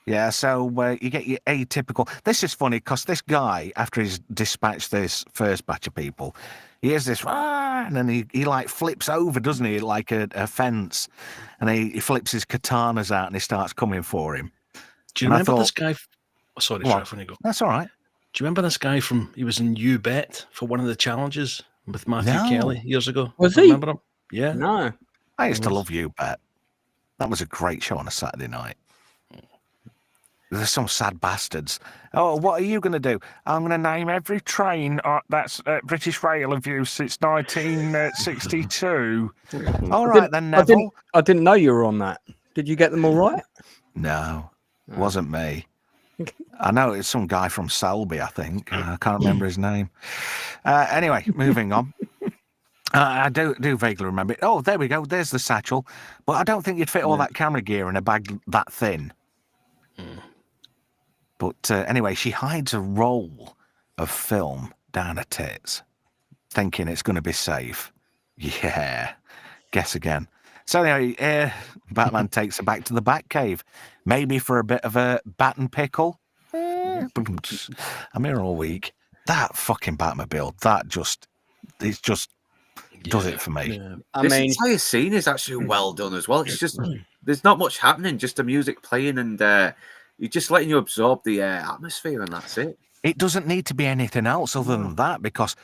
Yeah, so you get your atypical. This is funny because this guy, after he's dispatched this first batch of people, he has this, and then he like flips over, doesn't he, like a fence, and he flips his katanas out and he starts coming for him. Do you remember this guy? Sorry, Sheriff, when you go. That's all right. Do you remember this guy he was in You Bet for one of the challenges with Matthew Kelly years ago? Was he? Remember him? Yeah. No. I used to love You Bet. That was a great show on a Saturday night. There's some sad bastards. Oh, what are you going to do? I'm going to name every train that's British Rail have used since 1962. All right, then, Neville. I didn't know you were on that. Did you get them all right? No, it wasn't me. I know it's some guy from Selby, I think. I can't remember his name. Anyway, moving on. I do vaguely remember it. Oh, there we go. There's the satchel. But I don't think you'd fit all that camera gear in a bag that thin. But anyway, she hides a roll of film down her tits, thinking it's going to be safe. Yeah, guess again. So anyway, Batman takes her back to the Batcave, maybe for a bit of a bat and pickle. I'm here all week. That fucking Batmobile, does it for me. Yeah. This entire scene is actually well done as well. It's just, there's not much happening, just the music playing and you're just letting you absorb the atmosphere, and that's it. It doesn't need to be anything else other than that, because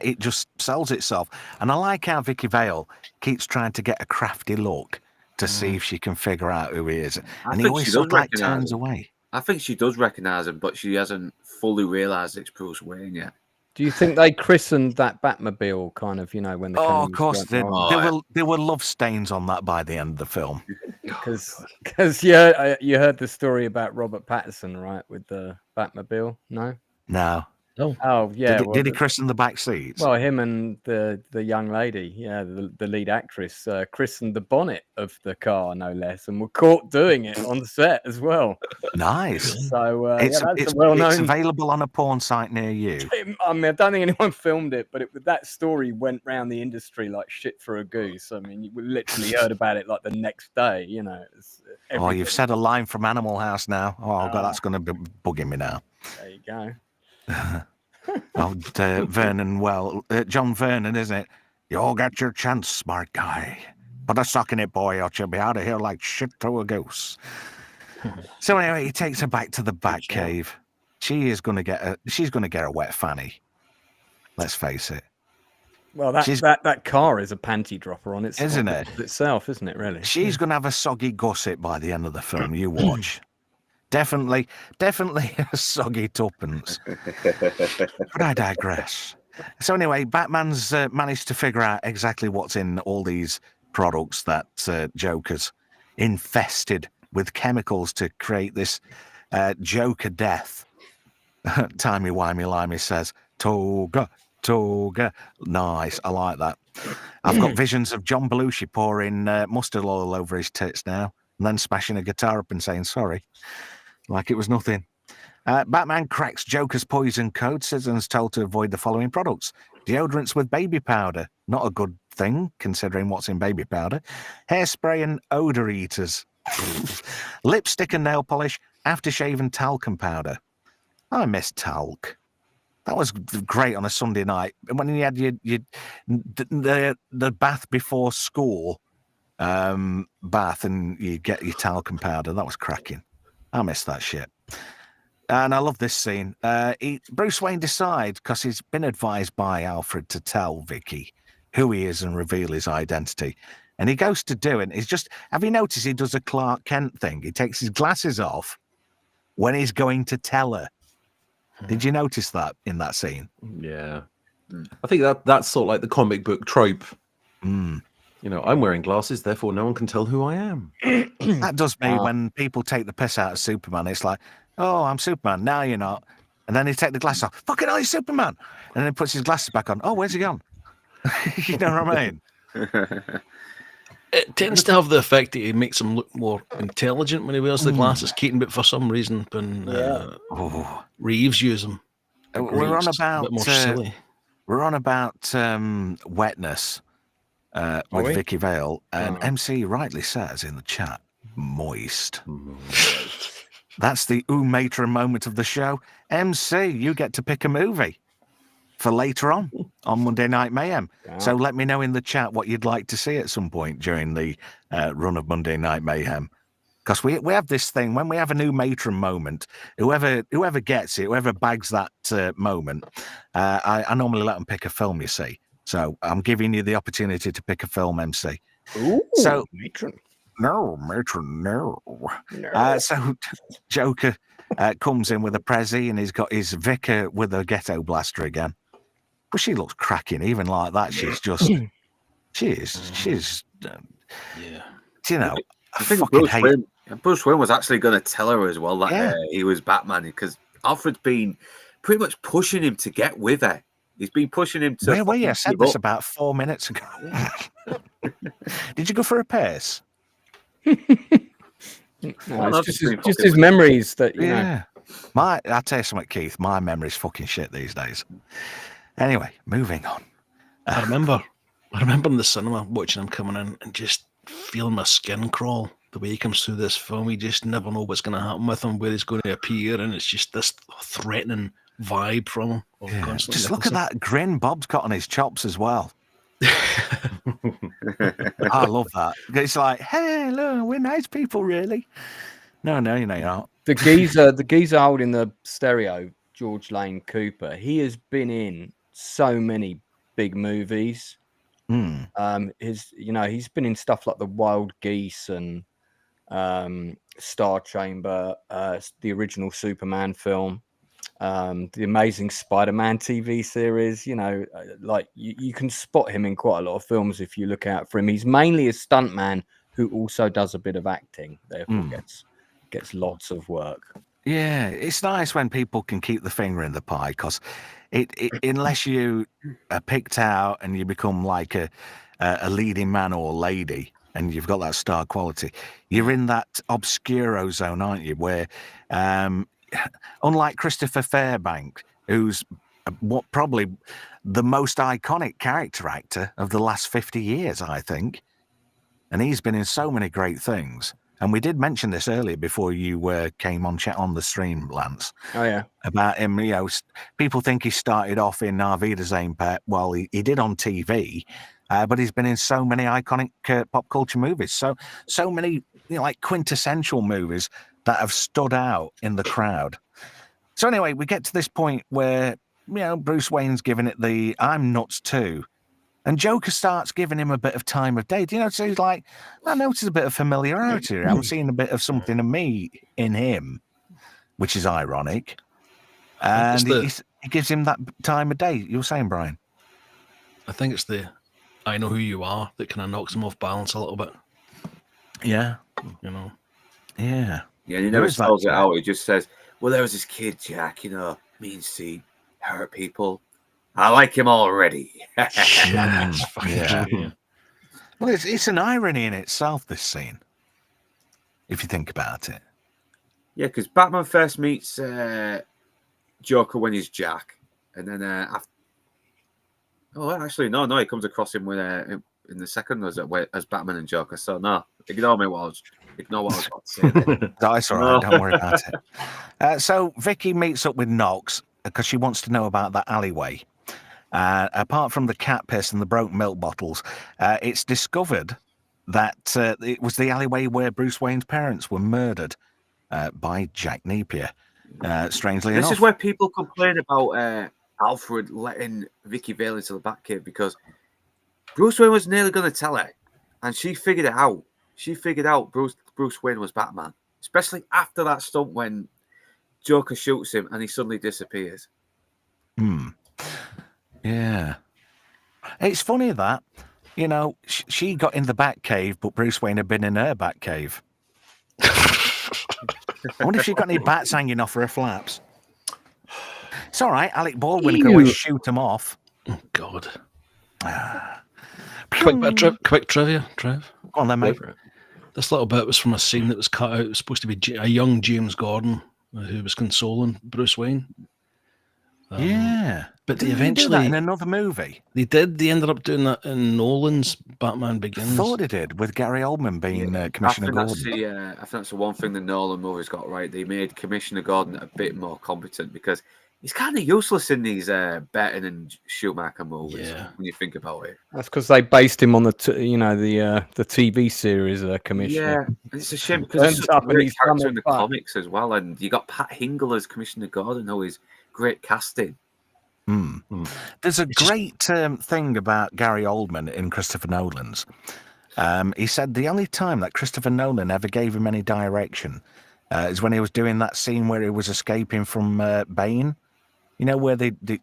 it just sells itself. And I like how Vicky Vale keeps trying to get a crafty look to see if she can figure out who he is. And he always sort of like turns away. I think she does recognise him, but she hasn't fully realised it's Bruce Wayne yet. Do you think they christened that Batmobile kind of, when the of course there were love stains on that by the end of the film. Because you heard the story about Robert Pattinson, right, with the Batmobile? No. Oh yeah. Did he christen the back seats? Well, him and the young lady, the lead actress, christened the bonnet of the car, no less, and were caught doing it on the set as well. Nice. So it's well-known. It's available on a porn site near you. I mean, I don't think anyone filmed it, but that story went round the industry like shit for a goose. I mean, you literally heard about it like the next day. Oh, you've said a line from Animal House now. Oh God, that's going to be bugging me now. There you go. John Vernon, isn't it? You'll get your chance, smart guy. Put a sock in it, boy, or you'll be out of here like shit to a goose. So anyway, he takes her back to the Batcave. She's going to get a wet fanny. Let's face it. Well, that car is a panty dropper on its Isn't it? itself, isn't it? Really. She's going to have a soggy gusset by the end of the film. You watch. Definitely a soggy tuppence. But I digress. So anyway, Batman's managed to figure out exactly what's in all these products that Joker's infested with chemicals to create this Joker death. Timey-wimey-limey says, Toga. Nice, I like that. I've got visions of John Belushi pouring mustard oil over his tits now, and then smashing a guitar up and saying sorry, like it was nothing. Batman cracks Joker's poison code. Citizens told to avoid the following products: deodorants with baby powder, not a good thing considering what's in baby powder; hairspray and odor eaters; lipstick and nail polish; aftershave and talcum powder. I miss talc. That was great on a Sunday night when you had the bath before school bath, and you get your talcum powder. That was cracking. I miss that shit. And I love this scene. Bruce Wayne decides, because he's been advised by Alfred to tell Vicky who he is and reveal his identity. And he goes to do it. He's just, have you noticed he does a Clark Kent thing? He takes his glasses off when he's going to tell her. Did you notice that in that scene? Yeah. I think that's sort of like the comic book trope. You know, I'm wearing glasses, therefore no one can tell who I am. That does me when people take the piss out of Superman. It's like, oh, I'm Superman. Now you're not. And then he take the glasses off. Fucking hell, he's Superman. And then he puts his glasses back on. Oh, where's he gone? You know what I mean? It tends to have the effect that it makes him look more intelligent when he wears the glasses, Keaton, but for some reason, when Reeves use them, we're on about a bit more silly. We're on about wetness with Vicky Vale, and MC rightly says in the chat, moist. That's the matron moment of the show. MC, you get to pick a movie for later on Monday Night Mayhem. So let me know in the chat what you'd like to see at some point during the run of Monday Night Mayhem. Because we have this thing, when we have a new matron moment, whoever gets it, whoever bags that moment, I normally let them pick a film, you see. So I'm giving you the opportunity to pick a film, MC. Ooh, so matron. No, matron, no. So Joker comes in with a Prezi, and he's got his vicar with a ghetto blaster again. But she looks cracking, even like that. She's just, she's, you know, I think Bruce Wayne was actually going to tell her as well that he was Batman, because Alfred's been pretty much pushing him to get with her. He's been pushing him to. Where were you? I said this about 4 minutes ago. Did you go for a pace? No, it's just his memories that you know. I'll tell you something, Keith. My memory's fucking shit these days. Anyway, moving on. I remember in the cinema watching him coming in and just feeling my skin crawl the way he comes through this film. You just never know what's going to happen with him, where he's going to appear, and it's just this threatening vibe from him. Just look at that grin Bob's got on his chops as well. I love that. It's like, hey, look, we're nice people, really. No, you're not. The geezer holding the stereo, George Lane Cooper. He has been in so many big movies. He's been in stuff like The Wild Geese and Star Chamber, the original Superman film, the Amazing Spider-Man TV series. You know, like you can spot him in quite a lot of films if you look out for him. He's mainly a stuntman who also does a bit of acting, therefore gets lots of work. Yeah, it's nice when people can keep the finger in the pie, because it unless you are picked out and you become like a leading man or lady, and you've got that star quality, you're in that obscuro zone, aren't you? Where, unlike Christopher Fairbank, who's probably the most iconic character actor of the last 50 years, I think, and he's been in so many great things. And we did mention this earlier before you came on chat on the stream, Lance. Oh, yeah. About him, you know, people think he started off in Arvida's Aim Pet. Well, he did on TV, but he's been in so many iconic pop culture movies. So many, like quintessential movies that have stood out in the crowd. So anyway, we get to this point where, Bruce Wayne's giving it the I'm nuts too. And Joker starts giving him a bit of time of day. So he's like, I notice a bit of familiarity here. I'm seeing a bit of something of me in him, which is ironic. And he gives him that time of day. You were saying, Brian? I think it's the I know who you are that kind of knocks him off balance a little bit. Yeah. Yeah. Yeah, and he never spells it out. He just says, well, there was this kid, Jack, means to hurt people. I like him already. Yeah. Well, it's an irony in itself, this scene, if you think about it. Yeah, because Batman first meets Joker when he's Jack, and then after... Oh, actually, no, he comes across him with in the second as Batman and Joker. So no, ignore what I was about to say. That's all right. Don't worry about it. So Vicky meets up with Knox because she wants to know about that alleyway. Apart from the cat piss and the broke milk bottles, it's discovered that it was the alleyway where Bruce Wayne's parents were murdered by Jack Napier. Strangely enough, this is where people complain about Alfred letting Vicky Vale into the Batcave because Bruce Wayne was nearly going to tell her, and she figured it out. She figured out Bruce Wayne was Batman, especially after that stunt when Joker shoots him and he suddenly disappears. Yeah. It's funny that, she got in the Batcave, but Bruce Wayne had been in her Batcave. I wonder if she got any bats hanging off her flaps. It's all right. Alec Baldwin can always shoot them off. Oh, God. Quick trivia, Trev. Go on then, mate. This little bit was from a scene that was cut out. It was supposed to be a young James Gordon who was consoling Bruce Wayne. Yeah. But they Did eventually... do that in another movie? They did. They ended up doing that in Nolan's Batman Begins. I thought they did, with Gary Oldman being Commissioner Gordon. I think that's the one thing the Nolan movies got right. They made Commissioner Gordon a bit more competent because he's kind of useless in these Burton and Schumacher movies when you think about it. That's because they based him on the TV series Commissioner. Yeah, it's a shame because he's such a great character in the comics as well, and you got Pat Hingle as Commissioner Gordon, who is great casting. There's a great thing about Gary Oldman in Christopher Nolan's. He said the only time that Christopher Nolan ever gave him any direction is when he was doing that scene where he was escaping from Bane. Where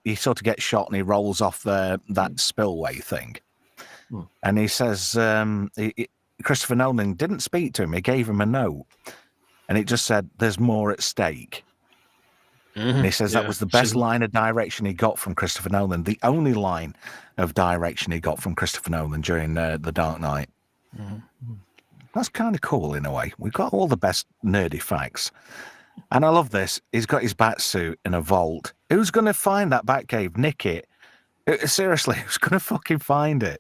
he sort of gets shot and he rolls off that spillway thing. And he says Christopher Nolan didn't speak to him. He gave him a note. And it just said, there's more at stake. And he says that was the best line of direction he got from Christopher Nolan. The only line of direction he got from Christopher Nolan during The Dark Knight. That's kind of cool in a way. We've got all the best nerdy facts. And I love this. He's got his bat suit in a vault. Who's going to find that Batcave? Nick it. Seriously, who's going to fucking find it?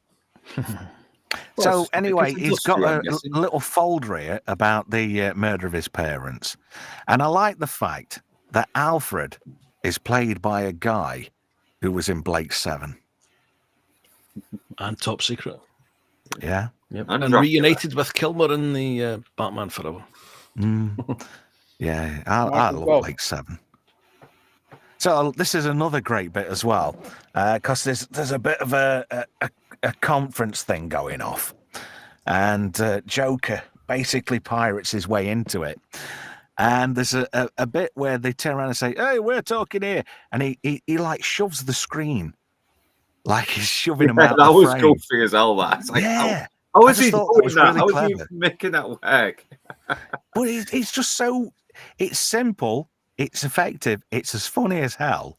So anyway, he's got a little folder here about the murder of his parents. And I like the fact that Alfred is played by a guy who was in Blake 7. And Top Secret. Yeah. Yep. And reunited with Kilmer in the Batman Forever. Yeah, I love Blake 7. So this is another great bit as well, because there's a bit of a conference thing going off. And Joker basically pirates his way into it. And there's a bit where they turn around and say, hey, we're talking here. And he like shoves the screen. Like he's shoving him out that the was frame. goofy as hell, that. It's like, yeah. How is he doing that? Really How is he making that work? But it's just so... It's simple. It's effective. It's as funny as hell.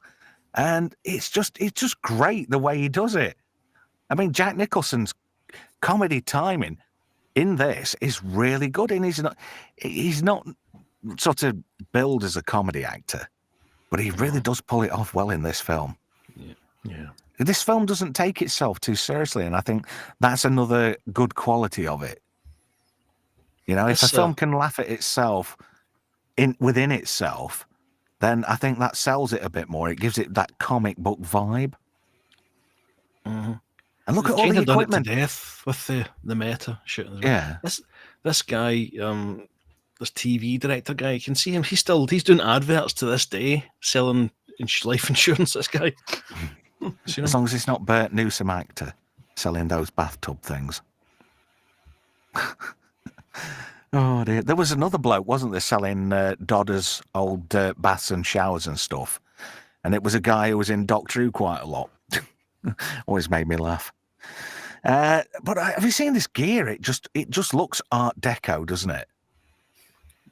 And it's just great the way he does it. I mean, Jack Nicholson's comedy timing in this is really good. And he's not sort of billed as a comedy actor, but he really does pull it off well in this film. Yeah. This film doesn't take itself too seriously, and I think that's another good quality of it. If a film can laugh at itself within itself, then I think that sells it a bit more. It gives it that comic book vibe. And look at all the equipment. Done it to death with the meta shit. Yeah. This guy, this TV director guy, you can see him. He's doing adverts to this day, selling life insurance. This guy. As long as it's not Bert Newsom actor. selling those bathtub things. Oh dear. There was another bloke, wasn't there, selling Dodder's old baths and showers and stuff. And it was a guy who was in Doctor Who quite a lot. Always made me laugh. But have you seen this gear? It just looks Art Deco, doesn't it?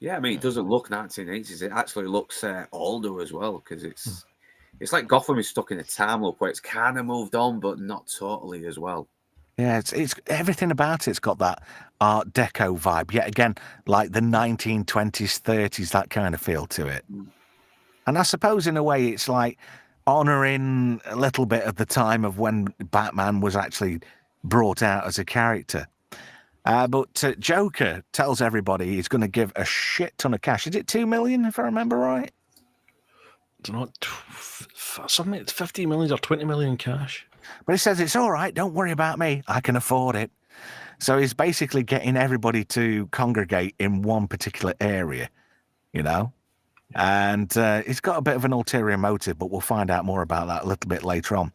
Yeah, I mean, it doesn't look 1980s. It actually looks older as well, because it's like Gotham is stuck in a time loop where it's kind of moved on, but not totally as well. Yeah, it's everything about it's got that Art Deco vibe. Yet again, like the 1920s, 30s, that kind of feel to it. And I suppose in a way it's like honouring a little bit of the time of when Batman was actually brought out as a character. But Joker tells everybody he's going to give a shit ton of cash. Is it 2 million, if I remember right? It's not something. It's 50 million or 20 million cash. But he says, it's all right, don't worry about me, I can afford it. So he's basically getting everybody to congregate in one particular area, you know? And he's got a bit of an ulterior motive, but we'll find out more about that a little bit later on.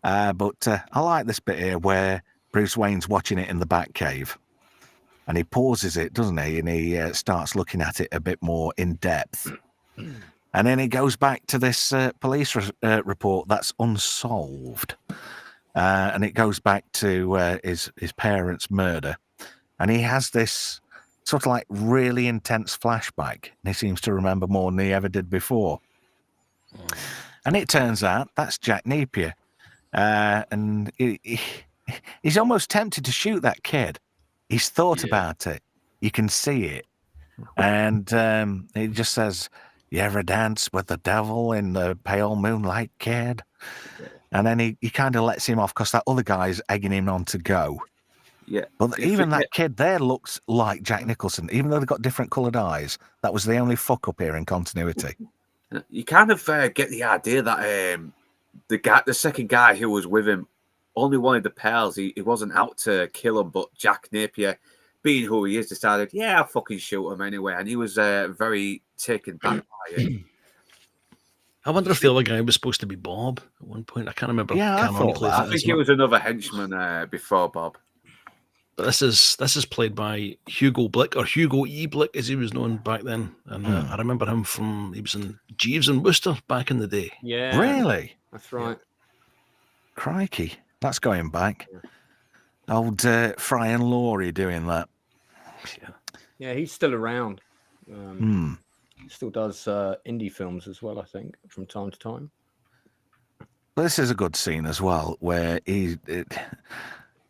But I like this bit here where Bruce Wayne's watching it in the Batcave. And he pauses it, doesn't he? And he starts looking at it a bit more in depth. And then he goes back to this police report that's unsolved. And it goes back to his parents' murder. And he has this sort of like really intense flashback. And he seems to remember more than he ever did before. And it turns out that's Jack Napier. And he's almost tempted to shoot that kid. He's thought about it. You can see it. And he just says, you ever dance with the devil in the pale moonlight, kid? And then he kind of lets him off because that other guy's egging him on to go. Yeah. But even that kid there looks like Jack Nicholson, even though they've got different coloured eyes. That was the only fuck up here in continuity. You kind of get the idea that the second guy who was with him only wanted the pearls. He wasn't out to kill him, but Jack Napier, being who he is, decided, yeah, I'll fucking shoot him anyway. And he was very taken back by it. I wonder if the other guy was supposed to be Bob at one point. I can't remember. Yeah, I think he was another henchman before Bob. But this is played by Hugo Blick, or Hugo E. Blick, as he was known back then. And I remember him he was in Jeeves and Wooster back in the day. Yeah. Really? That's right. Crikey. That's going back. Old Fry and Laurie doing that. Yeah, he's still around. He still does indie films as well, I think, from time to time. This is a good scene as well, where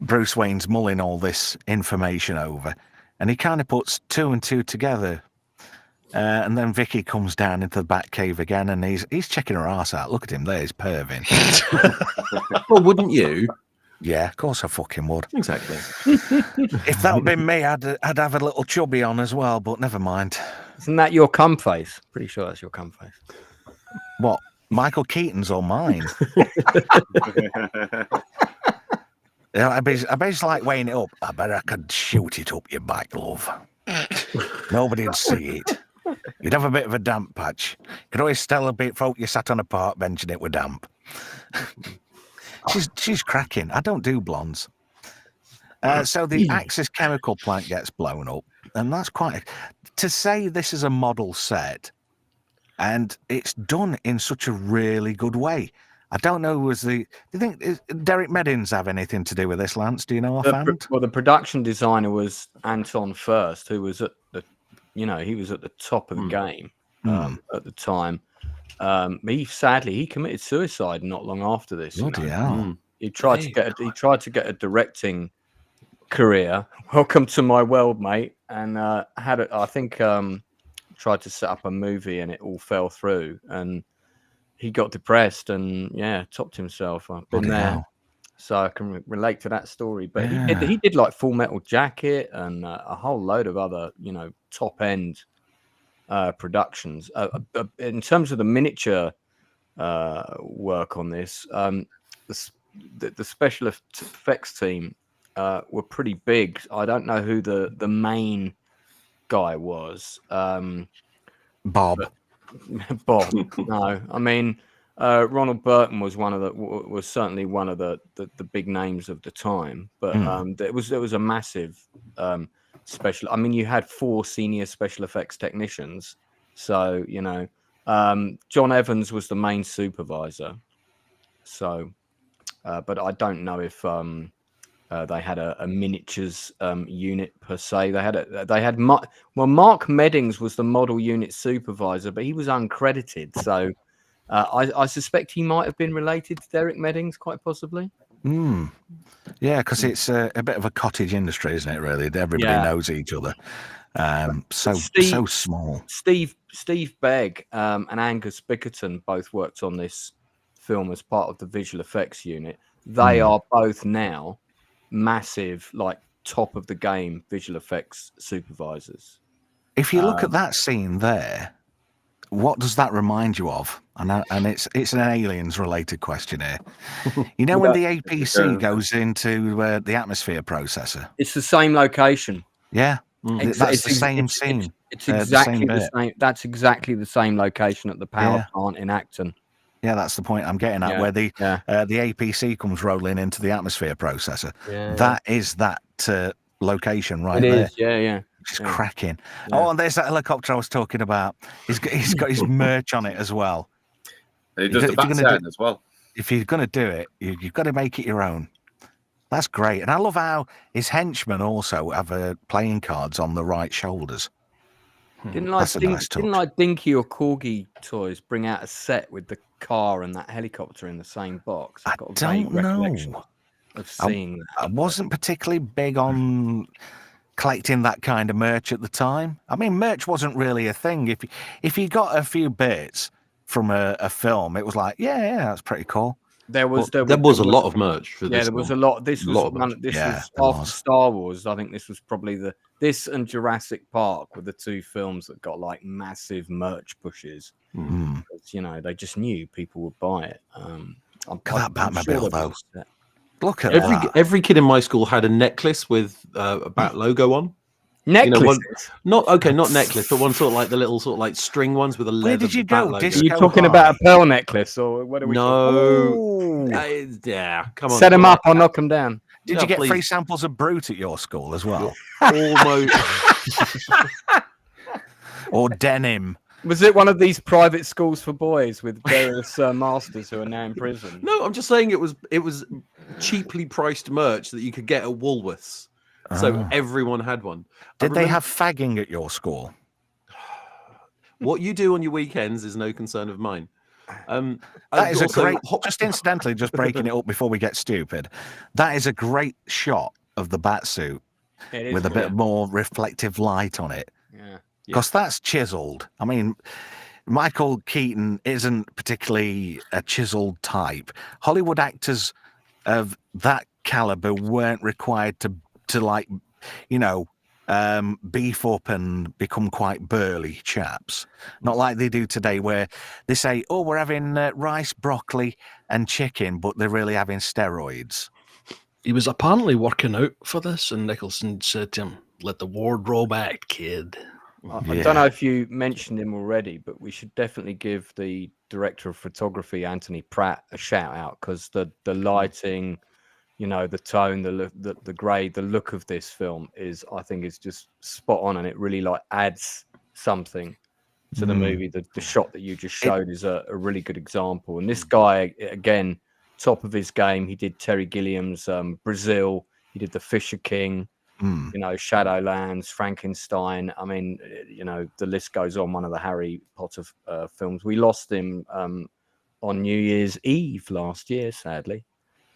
Bruce Wayne's mulling all this information over, and he kind of puts two and two together. And then Vicky comes down into the Batcave again, and he's checking her ass out. Look at him there, he's perving. Well, wouldn't you? Yeah, of course I fucking would. Exactly. If that had been me, I'd have a little chubby on as well, but never mind. Isn't that your cum face? Pretty sure that's your cum face. What, Michael Keaton's or mine? Yeah, I basically like weighing it up. I bet I could shoot it up your back, love. Nobody'd see it. You'd have a bit of a damp patch. You could always tell a bit folk you sat on a park bench and it were damp. She's cracking. I don't do blondes. So the Axis chemical plant gets blown up, and that's quite to say this is a model set, and it's done in such a really good way. I don't know. Do you think Derek Meddins have anything to do with this, Lance? Do you know offhand? Well, the production designer was Anton First, who was at the, he was at the top of the game at the time. He committed suicide not long after this. Bloody hell. He tried to get a directing career. Welcome to my world, mate. And tried to set up a movie and it all fell through. And he got depressed and topped himself. I've been there, so I can relate to that story. But he did like Full Metal Jacket and a whole load of other top end productions. In terms of the miniature work on this, the special effects team were pretty big. I don't know who the main guy was. Bob. Bob. No, I mean, Ronald Burton was certainly one of the big names of the time, but there was a massive special. I mean, you had 4 senior special effects technicians, so John Evans was the main supervisor. So, but I don't know if they had a miniatures unit per se. Mark Meddings was the model unit supervisor, but he was uncredited, so. I suspect he might have been related to Derek Meddings, quite possibly. Yeah, because it's a bit of a cottage industry, isn't it? Really, everybody knows each other. So small. Steve Begg and Angus Bickerton both worked on this film as part of the visual effects unit. They are both now massive, like top of the game visual effects supervisors. If you look at that scene there, what does that remind you of? And it's an aliens related question here. You know when the APC goes into the atmosphere processor? It's the same location. Yeah, that's the same scene. It's exactly the same. That's exactly the same location at the power plant in Acton. Yeah, that's the point I'm getting at, where the APC comes rolling into the atmosphere processor. That is that location right there. Yeah. It's cracking. Oh, and there's that helicopter I was talking about. He's got his merch on it as well. And he does the backside as well. If you're going to do it, you've got to make it your own. That's great. And I love how his henchmen also have playing cards on the right shoulders. Didn't like Dinky or Corgi Toys bring out a set with the car and that helicopter in the same box? I don't know. Of seeing that. I wasn't particularly big on collecting that kind of merch at the time. I mean, merch wasn't really a thing. If you got a few bits from a film, it was like, yeah, that's pretty cool. There was a lot of merch for this. Yeah, there was a lot. This was after Star Wars. I think this was probably this and Jurassic Park were the 2 films that got like massive merch pushes. Because, they just knew people would buy it. That Batmobile though. Look at every kid in my school had a necklace with a Bat logo on. Necklace? Not necklace, but one sort of like the little sort of like string ones with a leather. Where did you go? Are you talking about a pearl necklace, or what are we? No. Come on. Set them up. I'll knock them down. Did you get free samples of Brute at your school as well? Almost. Or denim? Was it one of these private schools for boys with various masters who are now in prison? No, I'm just saying it was cheaply priced merch that you could get at Woolworths. So everyone had one. Did they have fagging at your school? What you do on your weekends is no concern of mine. That is also a great. Just incidentally, just breaking it up before we get stupid. That is a great shot of the Batsuit with a bit more reflective light on it. Yeah. Because that's chiseled. I mean, Michael Keaton isn't particularly a chiseled type. Hollywood actors of that caliber weren't required to like, beef up and become quite burly chaps. Not like they do today, where they say, "Oh, we're having rice, broccoli, and chicken," but they're really having steroids. He was apparently working out for this, and Nicholson said to him, "Let the wardrobe act, kid." I don't know if you mentioned him already, but we should definitely give the director of photography, Anthony Pratt, a shout out, because the lighting, the tone, the grade, the look of this film I think is just spot on, and it really like adds something to the movie. The shot that you just showed is a really good example. And this guy, again, top of his game. He did Terry Gilliam's Brazil. He did The Fisher King. Shadowlands, Frankenstein. I mean, the list goes on. One of the Harry Potter films. We lost him on New Year's Eve last year, sadly.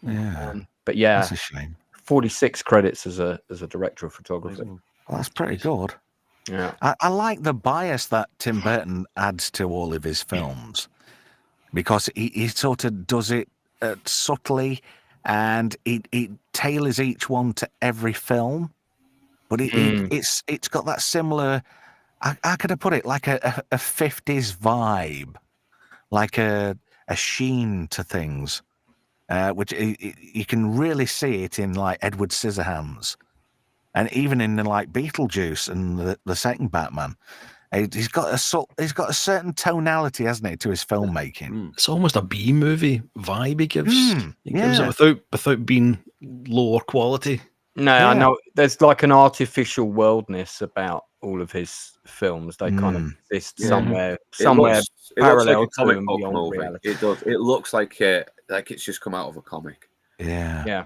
Yeah, but yeah, that's a shame. 46 credits as a director of photography. Well, that's pretty good. Yeah, I like the bias that Tim Burton adds to all of his films, because he sort of does it subtly. And it tailors each one to every film, but it's got that similar. How could I put it? Like a 50s vibe, like a sheen to things, which you can really see it in like Edward Scissorhands, and even in like Beetlejuice and the second Batman. He's got a certain tonality, hasn't he, to his filmmaking? It's almost a B movie vibe he gives. He gives yeah. it without being lower quality. No, I know there's like an artificial worldness about all of his films. They kind of exist somewhere parallel it looks like a comic book beyond movie. reality. It does. It looks like it's just come out of a comic. Yeah.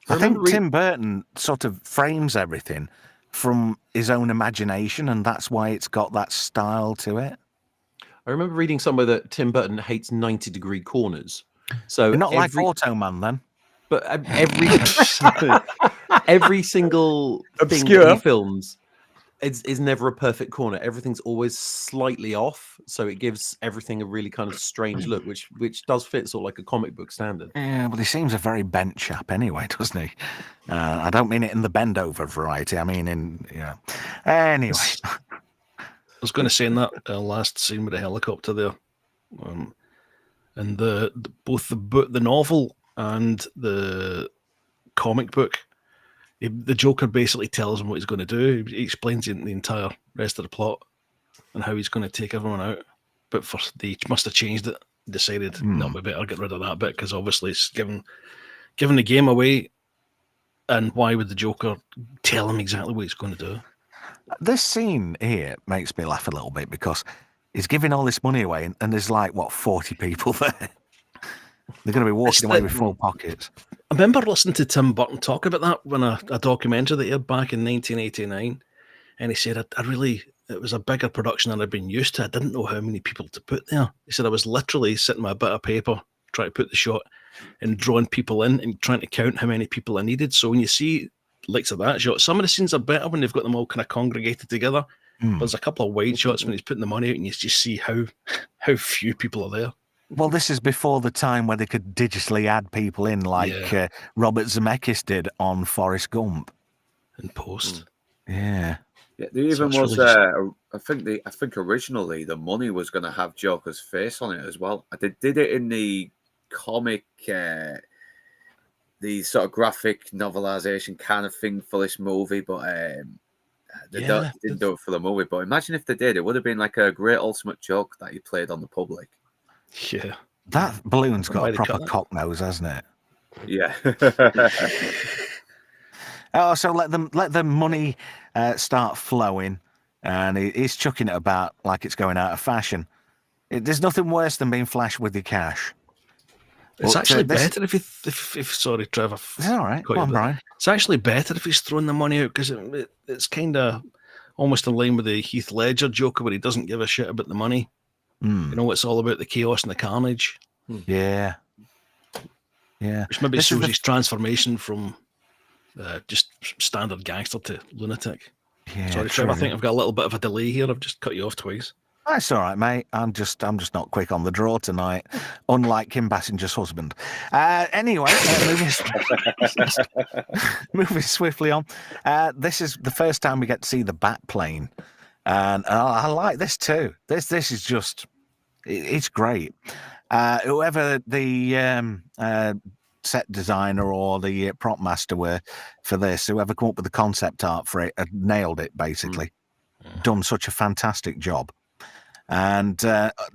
I think Tim Burton sort of frames everything from his own imagination, and that's why it's got that style to it. I remember reading somewhere that Tim Burton hates 90-degree corners. So You're not like Automan, then. But every single thing Obscure. that he films is never a perfect corner. Everything's always slightly off, so it gives everything a really kind of strange look, which does fit sort of like a comic book standard. Yeah, but he seems a very bent chap anyway, doesn't he? I don't mean it in the bend over variety. I mean anyway. I was going to say in that last scene with the helicopter there, and both the novel and the comic book, the Joker basically tells him what he's going to do. He explains the entire rest of the plot and how he's going to take everyone out. But first, they must have changed it. Decided, no, we better get rid of that bit because obviously it's giving the game away. And why would the Joker tell him exactly what he's going to do? This scene here makes me laugh a little bit because he's giving all this money away, and there's like 40 people there. They're going to be walking away with full pockets. I remember listening to Tim Burton talk about that when a documentary that he had back in 1989, and he said, it was a bigger production than I'd been used to. I didn't know how many people to put there. He said, I was literally sitting with a bit of paper, trying to put the shot and drawing people in and trying to count how many people I needed. So when you see likes of that shot, some of the scenes are better when they've got them all kind of congregated together. There's a couple of wide shots when he's putting the money out and you just see how few people are there. Well, this is before the time where they could digitally add people in, like Robert Zemeckis did on Forrest Gump. In post. Yeah. Yeah, there even was. I think originally the money was going to have Joker's face on it as well. They did it in the comic, the sort of graphic novelization kind of thing for this movie, but they didn't do it for the movie. But imagine if they did, it would have been like a great ultimate joke that he played on the public. Yeah, that balloon's got a proper cock nose, hasn't it? Yeah. So let the money start flowing, and he's chucking it about like it's going out of fashion. There's nothing worse than being flashed with your cash. It's actually better if sorry, Trevor. It's all right. Go on, Brian. It's actually better if he's throwing the money out because it's kind of almost in line with the Heath Ledger Joker, where he doesn't give a shit about the money. You know, it's all about the chaos and the carnage. Yeah. Which maybe shows his transformation from just standard gangster to lunatic. Yeah, sorry, Trevor. I think I've got a little bit of a delay here. I've just cut you off twice. That's all right, mate. I'm just not quick on the draw tonight, unlike Kim Basinger's husband. Anyway, moving swiftly on. This is the first time we get to see the bat plane, and I like this too. This is just, it's great. Whoever the set designer or the prop master were for this, whoever came up with the concept art for it, had nailed it basically. Done such a fantastic job. And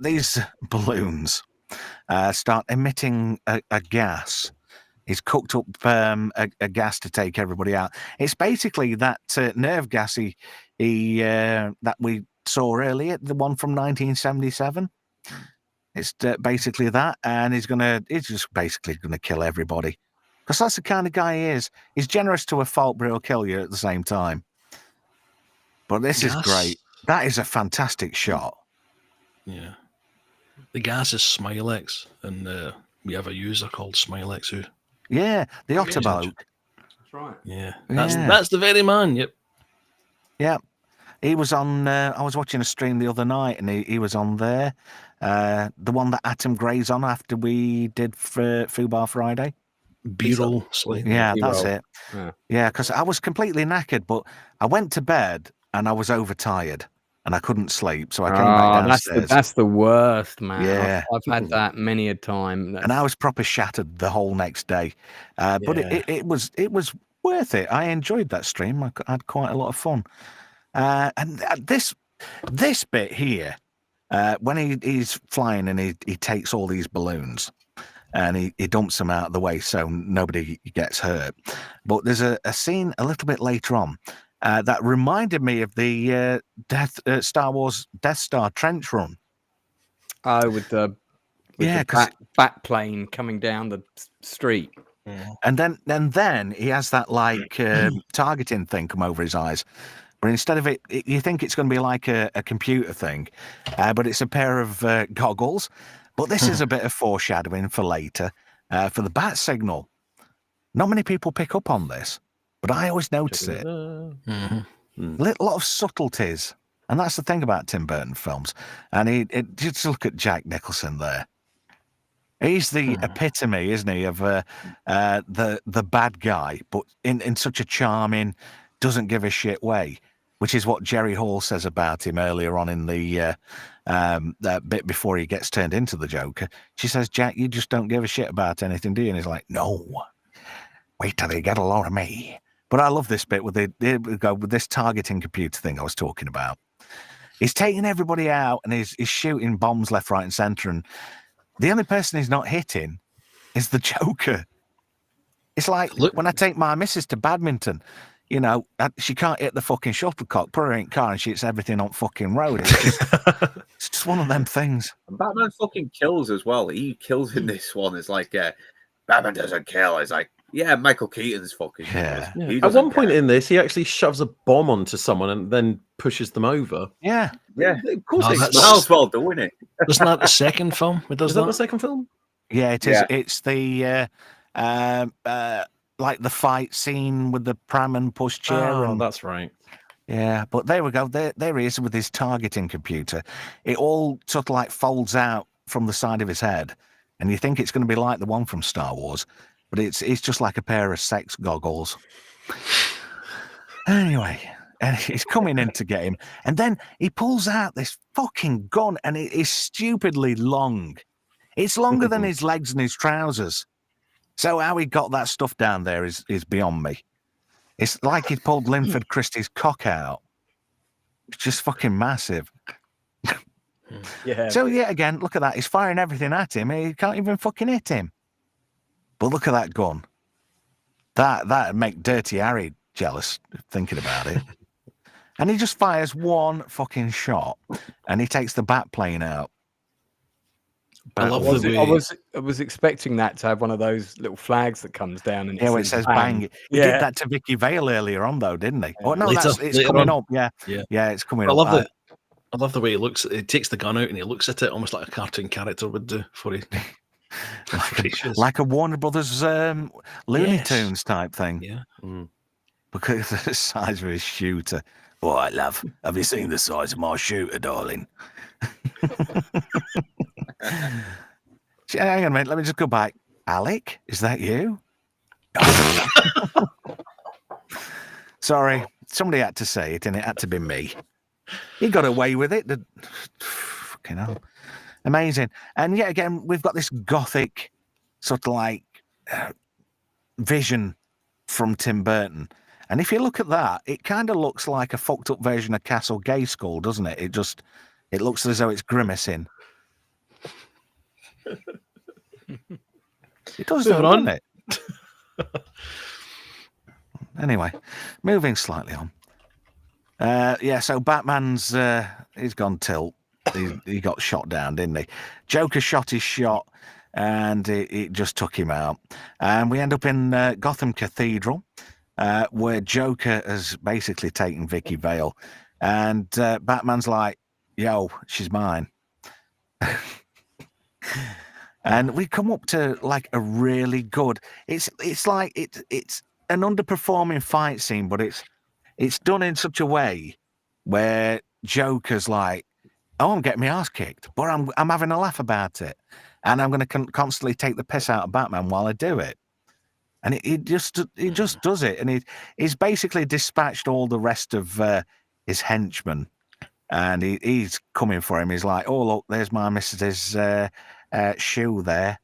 these balloons start emitting a gas. He's cooked up a gas to take everybody out. It's basically that nerve gas that we saw earlier, the one from 1977. It's basically that, and he's just basically gonna kill everybody, because that's the kind of guy he is. He's generous to a fault, but he'll kill you at the same time. But this is great. That is a fantastic shot. Yeah, the gas is Smilex, and we have a user called Smilex who. Yeah, the Otterboke. That's right. Yeah, that's the very man. Yep. Yeah, he was on. I was watching a stream the other night, and he was on there. The one that Atom Gray's on after we did for Fubar Friday. B-roll. Yeah, that's it. Yeah, because I was completely knackered, but I went to bed and I was overtired. And I couldn't sleep, so I came back downstairs. That's the worst, man. Yeah. I've had that many a time. And I was proper shattered the whole next day. But it was worth it. I enjoyed that stream. I had quite a lot of fun. And this This bit here, when he's flying and he takes all these balloons and he dumps them out of the way so nobody gets hurt. But there's a scene a little bit later on that reminded me of the Star Wars Death Star trench run. Oh, with the bat plane coming down the street. Yeah. And then he has that like targeting thing come over his eyes. But instead of it, you think it's going to be like a computer thing, but it's a pair of goggles. But this is a bit of foreshadowing for later, for the bat signal. Not many people pick up on this, but I always notice it. A lot of subtleties. And that's the thing about Tim Burton films. And just look at Jack Nicholson there. He's the epitome, isn't he, of the bad guy, but in such a charming, doesn't give a shit way, which is what Jerry Hall says about him earlier on in the bit before he gets turned into the Joker. She says, Jack, you just don't give a shit about anything, do you? And he's like, no, wait till they get a lot of me. But I love this bit with with this targeting computer thing I was talking about. He's taking everybody out and he's shooting bombs left, right, and centre. And the only person he's not hitting is the Joker. It's like when I take my missus to badminton, you know, she can't hit the fucking shuttlecock, put her in car and she hits everything on fucking road. It's just one of them things. Batman fucking kills as well. He kills in this one. It's like, Batman doesn't kill. It's like, yeah, Michael Keaton's fucking. Yeah. At one point in this, he actually shoves a bomb onto someone and then pushes them over. Yeah. Of course, that's well doing it. Wasn't that the second film? Is that the second film? Yeah, it is. Yeah. It's the like the fight scene with the pram and pushchair. Oh, that's right. Yeah, but there we go. There he is with his targeting computer. It all sort of like folds out from the side of his head, and you think it's going to be like the one from Star Wars, but it's just like a pair of sex goggles. Anyway, and he's coming in to get him, and then he pulls out this fucking gun, and it is stupidly long. It's longer than his legs and his trousers. So how he got that stuff down there is beyond me. It's like he pulled Linford Christie's cock out. It's just fucking massive. Yeah. So yeah, again, look at that. He's firing everything at him. He can't even fucking hit him. But look at that gun. That'd make Dirty Harry jealous thinking about it. And he just fires one fucking shot, and he takes the bat plane out. I was expecting that to have one of those little flags that comes down and it says bang. He did that to Vicky Vale earlier on, though, didn't he? Oh no, it's coming up. Yeah, it's coming up. I love the way he looks. He takes the gun out and he looks at it almost like a cartoon character would do for he. like a Warner Brothers Looney Tunes type thing. Yeah. Because of the size of his shooter. All right, love. Have you seen the size of my shooter, darling? Hang on a minute, let me just go back. Alec, is that you? Sorry, somebody had to say it, and it had to be me. He got away with it. Fucking hell. Amazing. And yet again, we've got this gothic sort of like vision from Tim Burton. And if you look at that, it kind of looks like a fucked up version of Castle Gayskull, doesn't it? It looks as though it's grimacing. It does, doesn't it? Anyway, moving slightly on. So Batman's he's gone tilt. He got shot down, didn't he? Joker shot his shot, and it just took him out. And we end up in Gotham Cathedral, where Joker has basically taken Vicky Vale, and Batman's like, "Yo, she's mine." And we come up to like a really good. It's like it's an underperforming fight scene, but it's done in such a way where Joker's like, "Oh, I'm getting my ass kicked, but I'm having a laugh about it, and I'm going to constantly take the piss out of Batman while I do it." And he just does it, and he's basically dispatched all the rest of his henchmen, and he's coming for him. He's like, "Oh look, there's my missus's shoe there.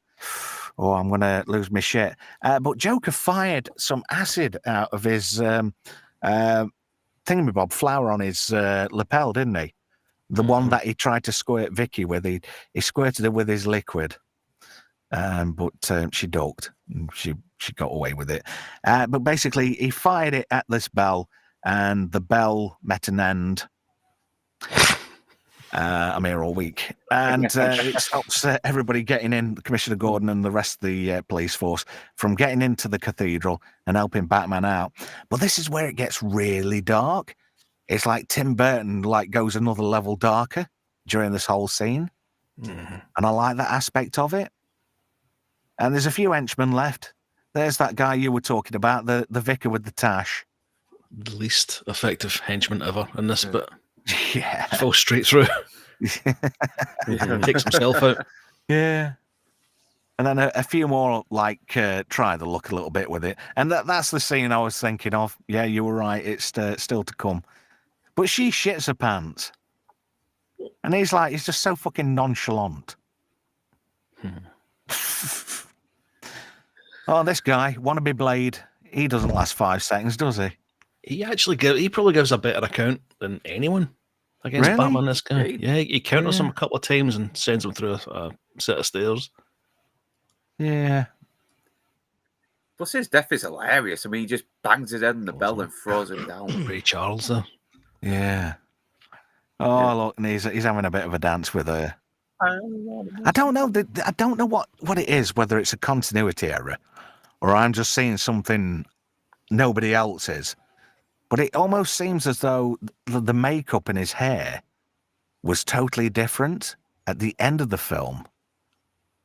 Oh, I'm gonna lose my shit." But Joker fired some acid out of his thingamabob flower on his lapel, didn't he? The one that he tried to squirt Vicky with, he squirted her with his liquid. But she ducked. She got away with it. But basically, he fired it at this bell, and the bell met an end. I'm here all week. And it stops everybody getting in, Commissioner Gordon and the rest of the police force, from getting into the cathedral and helping Batman out. But this is where it gets really dark. It's like Tim Burton goes another level darker during this whole scene. And I like that aspect of it. And there's a few henchmen left. There's that guy you were talking about, the vicar with the tash. The least effective henchman ever in this bit. Yeah. Falls straight through. Takes himself out. Yeah. And then a few more try the luck a little bit with it. And that's the scene I was thinking of. Yeah, you were right. It's still to come. But she shits her pants. And he's just so fucking nonchalant. Oh, this guy, wannabe Blade, he doesn't last 5 seconds, does he? He probably gives a better account than anyone against Batman, this guy. Yeah, he counters him a couple of times and sends him through a set of stairs. Yeah. Plus, his death is hilarious. I mean, he just bangs his head on the bell and throws him down. Ray Charles, there. Yeah. Oh, look, and he's having a bit of a dance with her. I don't know. I don't know what it is, whether it's a continuity error or I'm just seeing something nobody else is. But it almost seems as though the makeup in his hair was totally different at the end of the film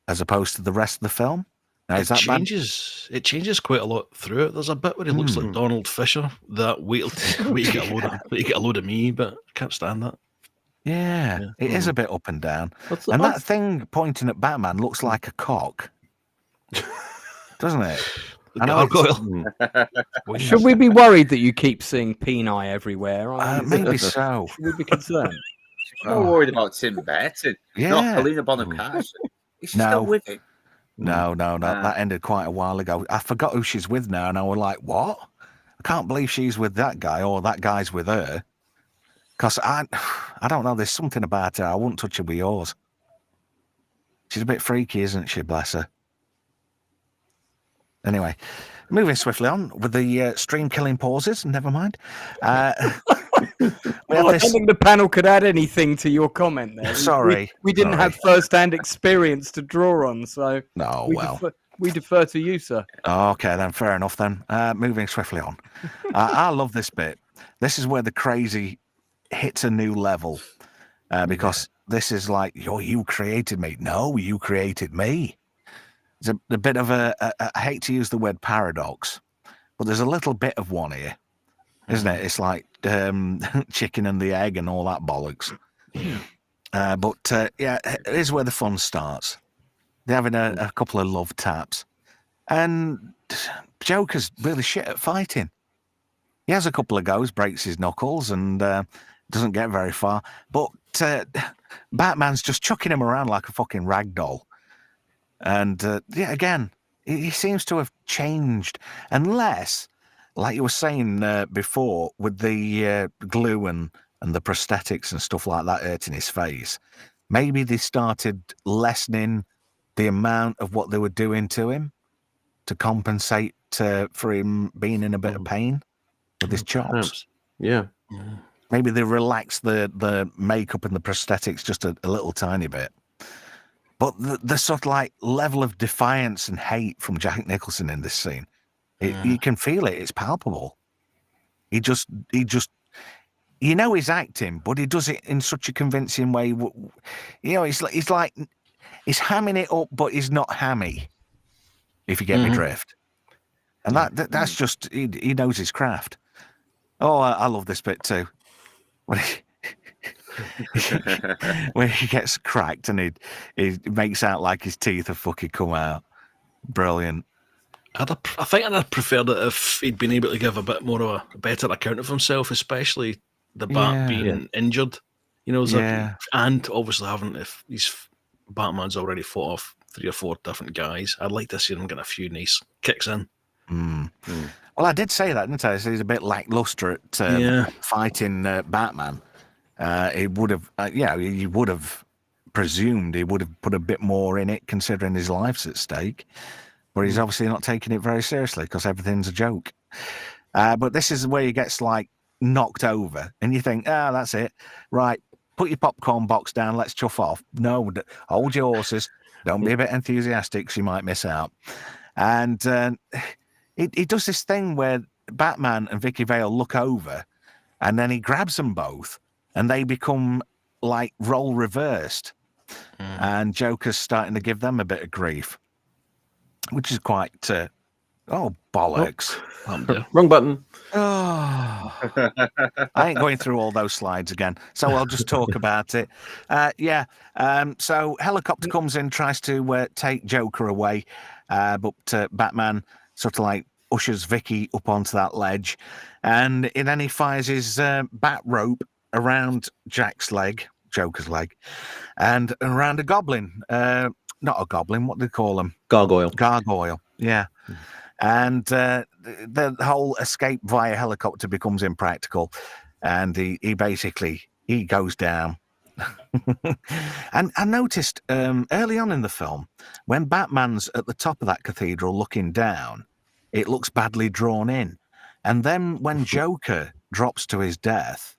as opposed to the rest of the film. Now, is that changes? It changes quite a lot through it. There's a bit where he looks like Donald Fisher. That wait till you get a load of me, but I can't stand that. Yeah, it is a bit up and down. And that thing pointing at Batman looks like a cock, doesn't it? I know. Should we be worried that you keep seeing peni everywhere? Maybe so. Should we be concerned? I'm not worried about Tim Burton. Yeah. Not Helena Bonham Carter. Is she still with him? No. That ended quite a while ago. I forgot who she's with now, and I was like, what? I can't believe she's with that guy or that guy's with her. Because I don't know, there's something about her. I wouldn't touch her with yours. She's a bit freaky, isn't she, bless her? Anyway, moving swiftly on with the stream-killing pauses, never mind. I don't think the panel could add anything to your comment there. Sorry. We didn't have first-hand experience to draw on, so we defer to you, sir. Okay, then, fair enough then. Moving swiftly on. I love this bit. This is where the crazy hits a new level because this is like, you created me. No, you created me. It's a bit of I hate to use the word paradox, but there's a little bit of one here, isn't it? It's like chicken and the egg and all that bollocks. But here's where the fun starts. They're having a couple of love taps, and Joker's really shit at fighting. He has a couple of goes, breaks his knuckles, and doesn't get very far. But Batman's just chucking him around like a fucking rag doll. And again, he seems to have changed, unless, like you were saying before, with the glue and the prosthetics and stuff like that hurting his face, maybe they started lessening the amount of what they were doing to him to compensate for him being in a bit of pain with his chops. Perhaps. Yeah. Maybe they relaxed the makeup and the prosthetics just a little tiny bit. But the sort of level of defiance and hate from Jack Nicholson in this scene, you can feel it. It's palpable. He just, he's acting, but he does it in such a convincing way. He's hamming it up, but he's not hammy. If you get me drift, and that's just he knows his craft. Oh, I love this bit too. When he gets cracked and he makes out like his teeth have fucking come out. Brilliant. I think I'd have preferred it if he'd been able to give a bit more of a better account of himself, especially the Bat being injured. And obviously if Batman's already fought off 3 or 4 different guys, I'd like to see him get a few nice kicks in. Well, I did say that, didn't I? So he's a bit lackluster at fighting Batman. He would have, you would have presumed he would have put a bit more in it, considering his life's at stake. But he's obviously not taking it very seriously because everything's a joke. But this is where he gets like knocked over, and you think, that's it, right? Put your popcorn box down. Let's chuff off. No, hold your horses. Don't be a bit enthusiastic, because you might miss out. And he does this thing where Batman and Vicky Vale look over, and then he grabs them both, and they become like role reversed. And Joker's starting to give them a bit of grief, which is quite bollocks. Wrong button. Oh, I ain't going through all those slides again, so I'll just talk about it. So helicopter comes in, tries to take Joker away, but Batman sort of like ushers Vicky up onto that ledge, and then he fires his bat rope around Joker's leg, and around a goblin. Not a goblin, what do they call them? Gargoyle, yeah. And the whole escape via helicopter becomes impractical, and he basically goes down. And I noticed early on in the film, when Batman's at the top of that cathedral looking down, it looks badly drawn in. And then when Joker drops to his death,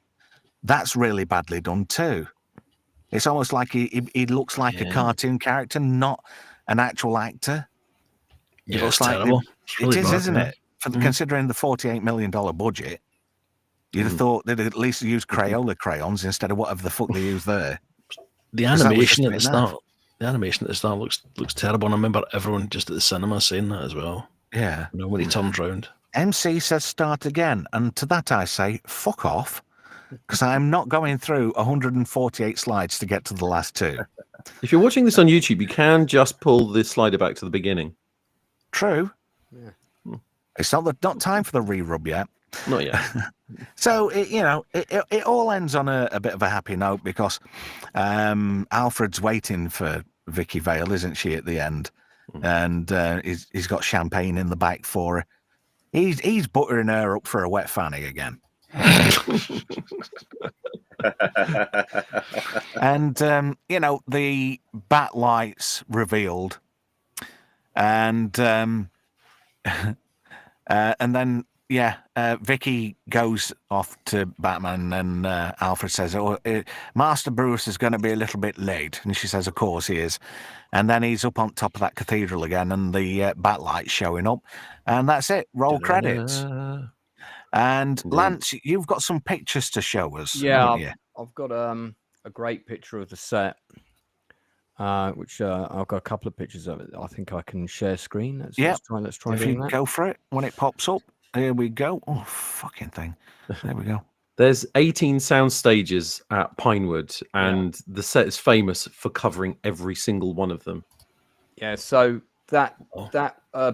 that's really badly done too. It's almost like he looks like a cartoon character, not an actual actor. Yeah, it's terrible. It is, isn't it? Considering the $48 million budget, you'd have thought they'd at least use Crayola crayons instead of whatever the fuck they use there. The animation at the start looks terrible. And I remember everyone just at the cinema saying that as well. Yeah. You know, when he turns round. MC says start again. And to that I say, fuck off. Because I'm not going through 148 slides to get to the last two. If you're watching this on YouTube, you can just pull the slider back to the beginning. True. Yeah. It's not time for the re-rub yet. Not yet. So, it all ends on a bit of a happy note, because Alfred's waiting for Vicky Vale, isn't she, at the end? And he's got champagne in the back for her. He's buttering her up for a wet fanny again. And the bat lights revealed, and then Vicky goes off to Batman, and Alfred says, Master Bruce is going to be a little bit late, and she says, of course he is. And then he's up on top of that cathedral again, and the bat lights showing up, and that's it. Roll credits. And Lance, you've got some pictures to show us. Yeah, I've got a great picture of the set, which I've got a couple of pictures of it. I think I can share screen. Let's try. If you go for it when it pops up. Here we go. Oh, fucking thing. There we go. There's 18 sound stages at Pinewood, and the set is famous for covering every single one of them. Yeah, so that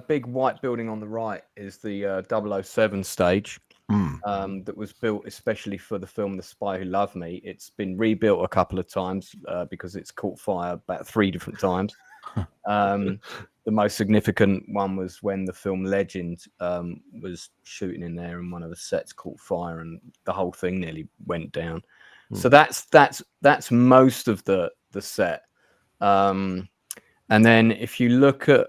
big white building on the right is the 007 stage. That was built especially for the film The Spy Who Loved Me. It's been rebuilt a couple of times because it's caught fire about 3 different times. The most significant one was when the film Legend was shooting in there, and one of the sets caught fire, and the whole thing nearly went down. So that's most of the set. And then if you look at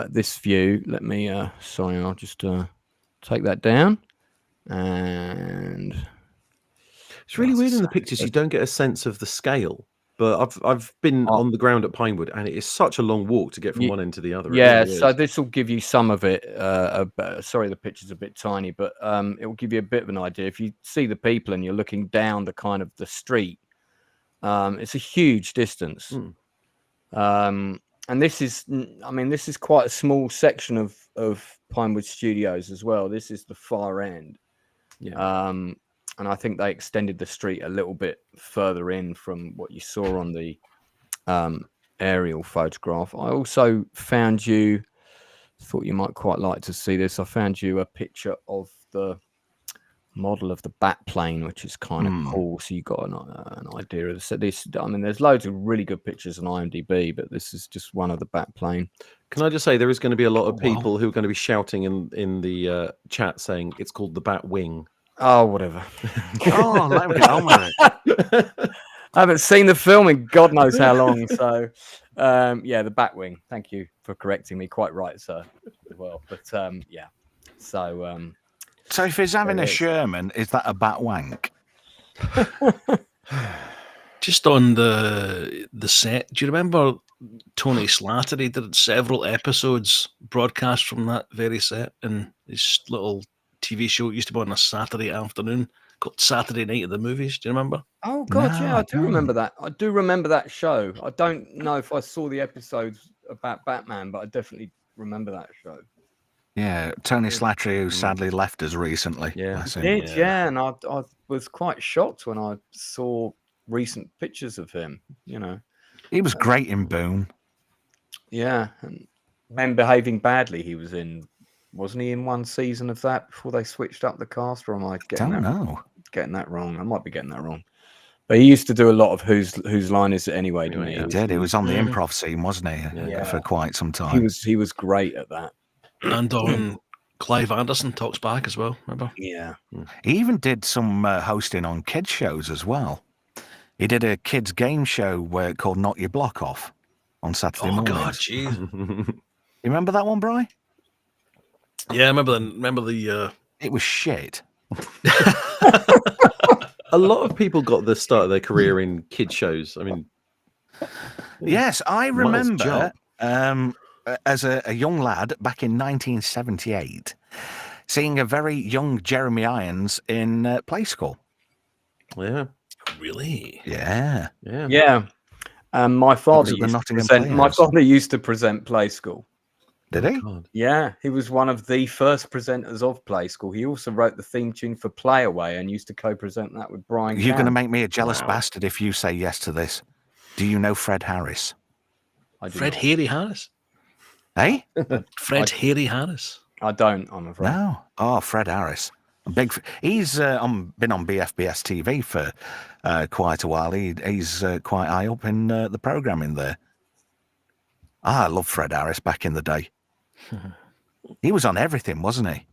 this view, let me I'll just take that down. And it's really weird in the pictures. You don't get a sense of the scale. But I've been on the ground at Pinewood, and it is such a long walk to get from one end to the other. Yeah, really so this will give you some of it. Sorry, the picture's a bit tiny, but it will give you a bit of an idea. If you see the people and you're looking down the kind of the street, it's a huge distance. And this is quite a small section of Pinewood Studios as well. This is the far end. Yeah. And I think they extended the street a little bit further in from what you saw on the aerial photograph. I also found you, thought you might quite like to see this. I found you a picture of the model of the bat plane, which is kind of cool. So you got an idea of this. There's loads of really good pictures on IMDb, but this is just one of the bat plane. Can I just say there is going to be a lot of people who are going to be shouting in the chat saying it's called the bat wing. Oh, whatever. Oh, let me get on with it. I haven't seen the film in God knows how long. So, yeah, the Batwing. Thank you for correcting me. Quite right, sir. As well, but yeah. So, So if he's having a Sherman, is that a bat wank? Just on the set, do you remember Tony Slattery did several episodes broadcast from that very set in his little TV show? It used to be on a Saturday afternoon called Saturday Night at the Movies. Do you remember? oh God, No, yeah, I I do remember that. I do remember that show. I don't know if I saw the episodes about Batman, but I definitely remember that show. Yeah, Tony Slattery, who sadly left us recently. Yeah. Bless him. Did and I was quite shocked when I saw recent pictures of him. You know, He was great in Boone. yeah, and Men Behaving Badly. He was in, wasn't he, in one season of that before they switched up the cast? Or am I getting Don't that know. getting that wrong? I might be getting that wrong. But he used to do a lot of whose line is it anyway, didn't he? He did. He was on the improv scene, wasn't he, Yeah. for quite some time. He was great at that. And on Clive Anderson Talks Back as well, remember? Yeah. He even did some hosting on kids shows as well. He did a kids game show called Knock Your Block Off on Saturday mornings. God, jeez. You remember that one, Bri? Yeah, I remember the It was shit. A lot of people got the start of their career in kid shows. I mean, Yes, I Miles remember Jupp. as a young lad back in 1978 seeing a very young Jeremy Irons in Play School. yeah, really. Yeah. yeah, Yeah. My father at the used to Nottingham present, my Playhouse. father used to present Play School. Did he? God. Yeah, he was one of the first presenters of Play School. He also wrote the theme tune for Play Away and used to co-present that with Brian. You're going to Cam. make me a jealous Wow. bastard if you say yes to this. Do you know Fred Harris? I do Fred not. Harry Harris. Eh? Fred Harry Harris. I don't. I'm afraid. No. Oh, Fred Harris. He's been on BFBS TV for quite a while. He's quite high up in the programming there. I love Fred Harris back in the day. He was on everything, wasn't he?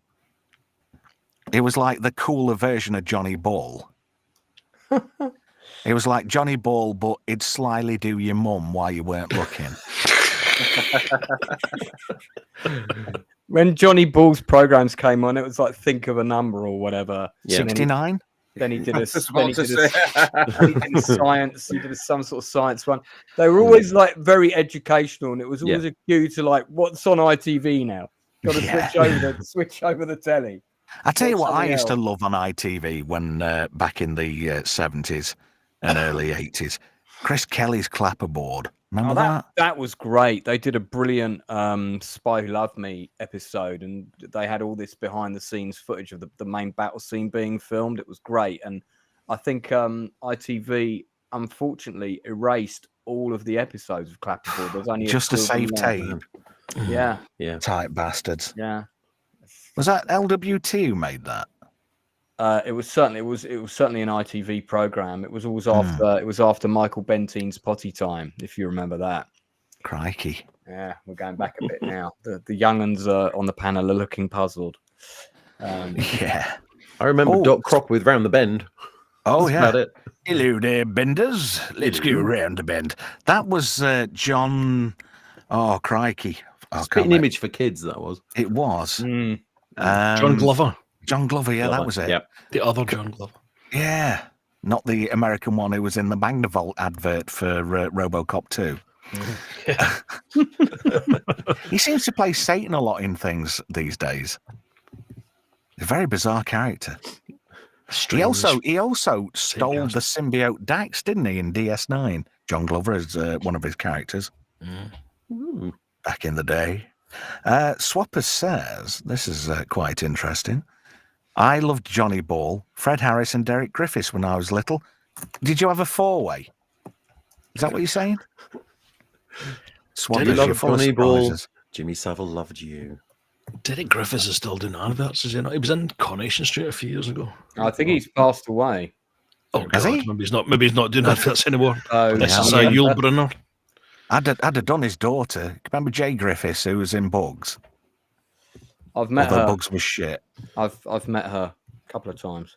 It was like the cooler version of Johnny Ball. It was like Johnny Ball, but he'd slyly do your mum while you weren't looking. When Johnny Ball's programs came on, it was like Think of a Number or whatever. Yeah. And then he- 69? Then he did a, Just then he about to did a, say. he did a science. He did some sort of science one. They were always like very educational, and it was always a cue to like, what's on ITV now? Got to switch over the telly. I tell you What's what, I something used to else? love on ITV when back in the 70s and early 80s. Chris Kelly's Clapperboard. Remember that? That was great. They did a brilliant Spy Who Loved Me episode, and they had all this behind the scenes footage of the main battle scene being filmed. It was great, and I think ITV unfortunately erased all of the episodes of Clapperboard. There's only Just to a few of save them tape. now. Yeah, yeah. Type bastards. yeah. Was that LWT who made that? It was certainly an ITV program. It was always after Michael Bentine's Potty Time, if you remember that. Crikey. Yeah, we're going back a bit now. The young uns on the panel are looking puzzled. Yeah. I remember Oh. Doc Croc with Round the Bend. Oh, That's yeah. about it. Hello there, Benders. Let's go round the bend. That was John. Oh, crikey. Oh, Spitting image for kids, that was. It was. John Glover. John Glover, yeah, that was it. Yep. The other John Glover. Yeah. Not the American one who was in the Magnavolt advert for RoboCop 2. He seems to play Satan a lot in things these days. A very bizarre character. He also stole the symbiote Dax, didn't he, in DS9? John Glover is one of his characters back in the day. Swapper says, this is quite interesting. I loved Johnny Ball, Fred Harris and Derek Griffiths when I was little. Did you have a four-way? Is that what you're saying? Swapper, Johnny you're loved full of Johnny Ball. surprises. Jimmy Savile loved you. Derek Griffiths is still doing adverts, is he not? He was in Coronation Street a few years ago. I think he's passed away. Oh, Has God. he? Maybe he's not doing adverts anymore. Oh, This is yeah. Yul Brynner. I'd have done his daughter. Remember Jay Griffiths, who was in Bugs? I've met Although her. Bugs was shit. I've met her couple of times.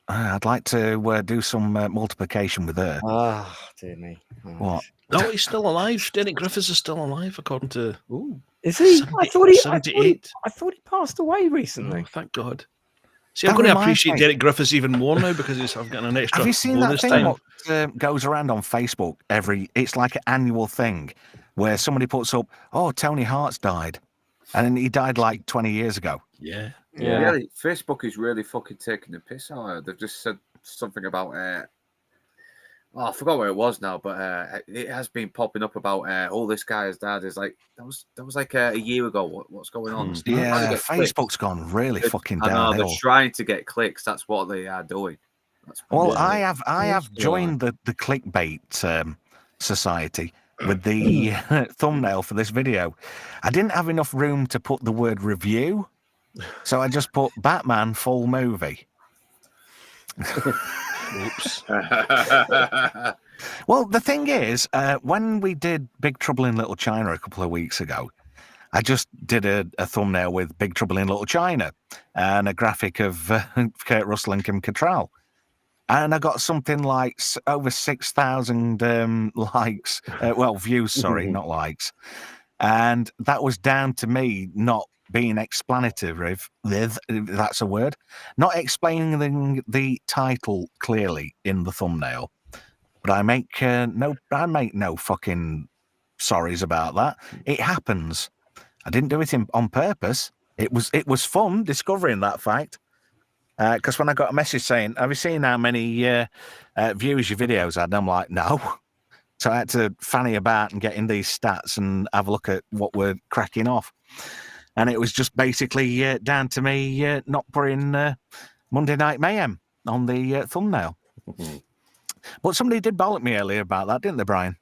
I'd like to do some multiplication with her. Ah, dear me. Oh. What? No, he's still alive. Derek Griffiths is still alive, according to. Ooh. Is he? 78. I thought he passed away recently. Oh, thank God. See, I'm going to appreciate Derek Griffiths even more now because I've got an extra. Have you seen that thing what goes around on Facebook it's like an annual thing where somebody puts up, oh, Tony Hart's died. And then he died like 20 years ago. Yeah. Really, Facebook is really fucking taking the piss out of it. They've just said something about I forgot where it was now, but it has been popping up about this guy has died. Is like that was like a year ago. What's going on? Yeah, Facebook's gone really fucking downhill. They're trying to get clicks. That's what they are doing. Well, I have joined the clickbait society with the thumbnail for this video. I didn't have enough room to put the word review, so I just put Batman full movie. Oops. Well, the thing is, when we did Big Trouble in Little China a couple of weeks ago, I just did a thumbnail with Big Trouble in Little China and a graphic of Kurt Russell and Kim Cattrall. And I got something like over 6,000 likes. Views, sorry, not likes. And that was down to me not being explanatory, if that's a word, not explaining the title clearly in the thumbnail. But I make no fucking sorries about that. It happens. I didn't do it on purpose. It was fun discovering that fact. Because when I got a message saying, have you seen how many views your videos had? And I'm like, no. So I had to fanny about and get in these stats and have a look at what we're cracking off. And it was just basically down to me not putting Monday Night Mayhem on the thumbnail. But somebody did bollock me earlier about that, didn't they, Brian?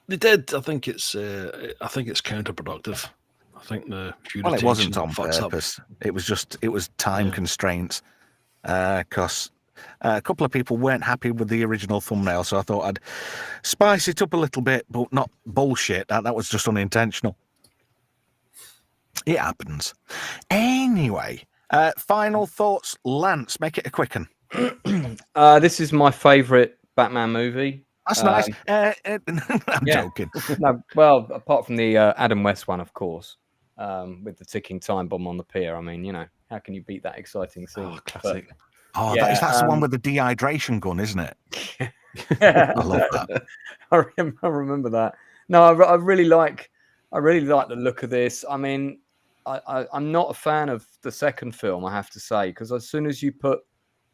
They did. I think it's counterproductive. I think it wasn't on purpose. It was time constraints. Because a couple of people weren't happy with the original thumbnail, so I thought I'd spice it up a little bit, but not bullshit. That was just unintentional. It happens. Anyway, final thoughts, Lance. Make it a quick one. This is my favourite Batman movie. That's nice. I'm joking. No, well, apart from the Adam West one, of course, with the ticking time bomb on the pier. I mean, how can you beat that exciting scene? Oh, classic. That's the one with the dehydration gun, isn't it? I love that. I remember that. No, I really like the look of this. I mean, I'm not a fan of the second film, I have to say, because as soon as you put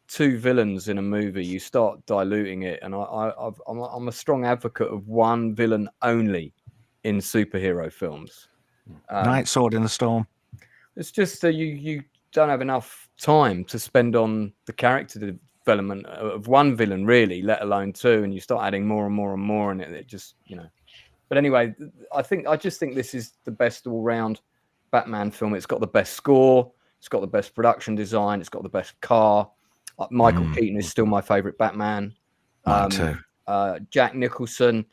two villains in a movie, you start diluting it. And I'm a strong advocate of one villain only in superhero films. Night Sword in the Storm. It's just that you don't have enough time to spend on the character development of one villain, really, let alone two, and you start adding more and more and more, and it just, But anyway, I just think this is the best all-round Batman film. It's got the best score, it's got the best production design, it's got the best car. Michael Keaton is still my favorite Batman. Mine too. Jack Nicholson,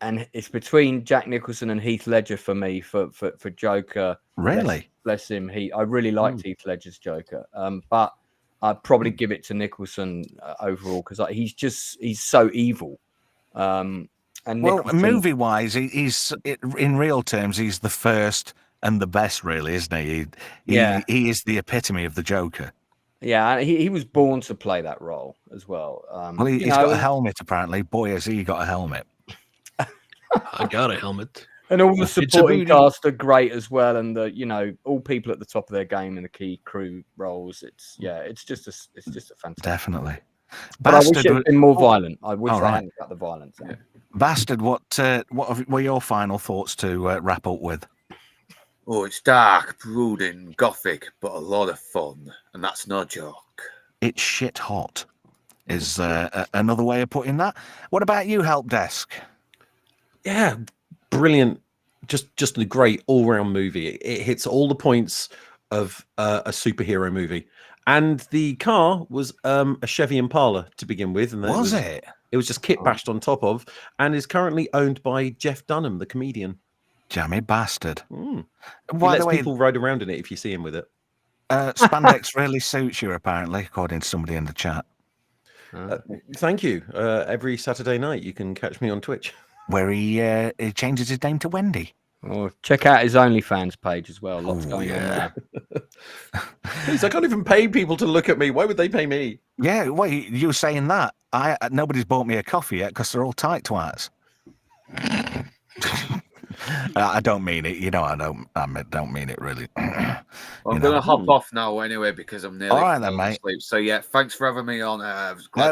and it's between Jack Nicholson and Heath Ledger for me for Joker. Really? Bless him. I really liked Heath Ledger's Joker, but I'd probably give it to Nicholson overall because he's so evil. And Nicholson, movie-wise, he's in real terms, he's the first and the best, really, isn't he? He is the epitome of the Joker. Yeah, he was born to play that role as well. He's got a helmet, apparently. Boy, has he got a helmet. I got a helmet. And all the supporting cast are great as well, and all people at the top of their game in the key crew roles. It's just a fantastic. Definitely. But Bastard, I wish it had been more violent. I wish I hadn't cut the violence out. Bastard, what were your final thoughts to wrap up with? Oh, it's dark, brooding, gothic, but a lot of fun, and that's no joke. It's shit hot, is another way of putting that. What about you, Help Desk? Yeah, brilliant. Just a great all-round movie. It hits all the points of a superhero movie. And the car was a Chevy Impala to begin with. And was it? It was just kit bashed on top of, and is currently owned by Jeff Dunham, the comedian. Jammy bastard. He lets people ride around in it if you see him with it. Spandex really suits you, apparently, according to somebody in the chat. Thank you. Every Saturday night, you can catch me on Twitch, where he changes his name to Wendy. Or check out his OnlyFans page as well. Lots going on there. Please, I can't even pay people to look at me. Why would they pay me? Yeah, well, you were saying that. Nobody's bought me a coffee yet because they're all tight twats. I don't mean it. I don't mean it really. I'm going to hop off now anyway because I'm nearly all right then, mate. asleep. So yeah, thanks for having me on.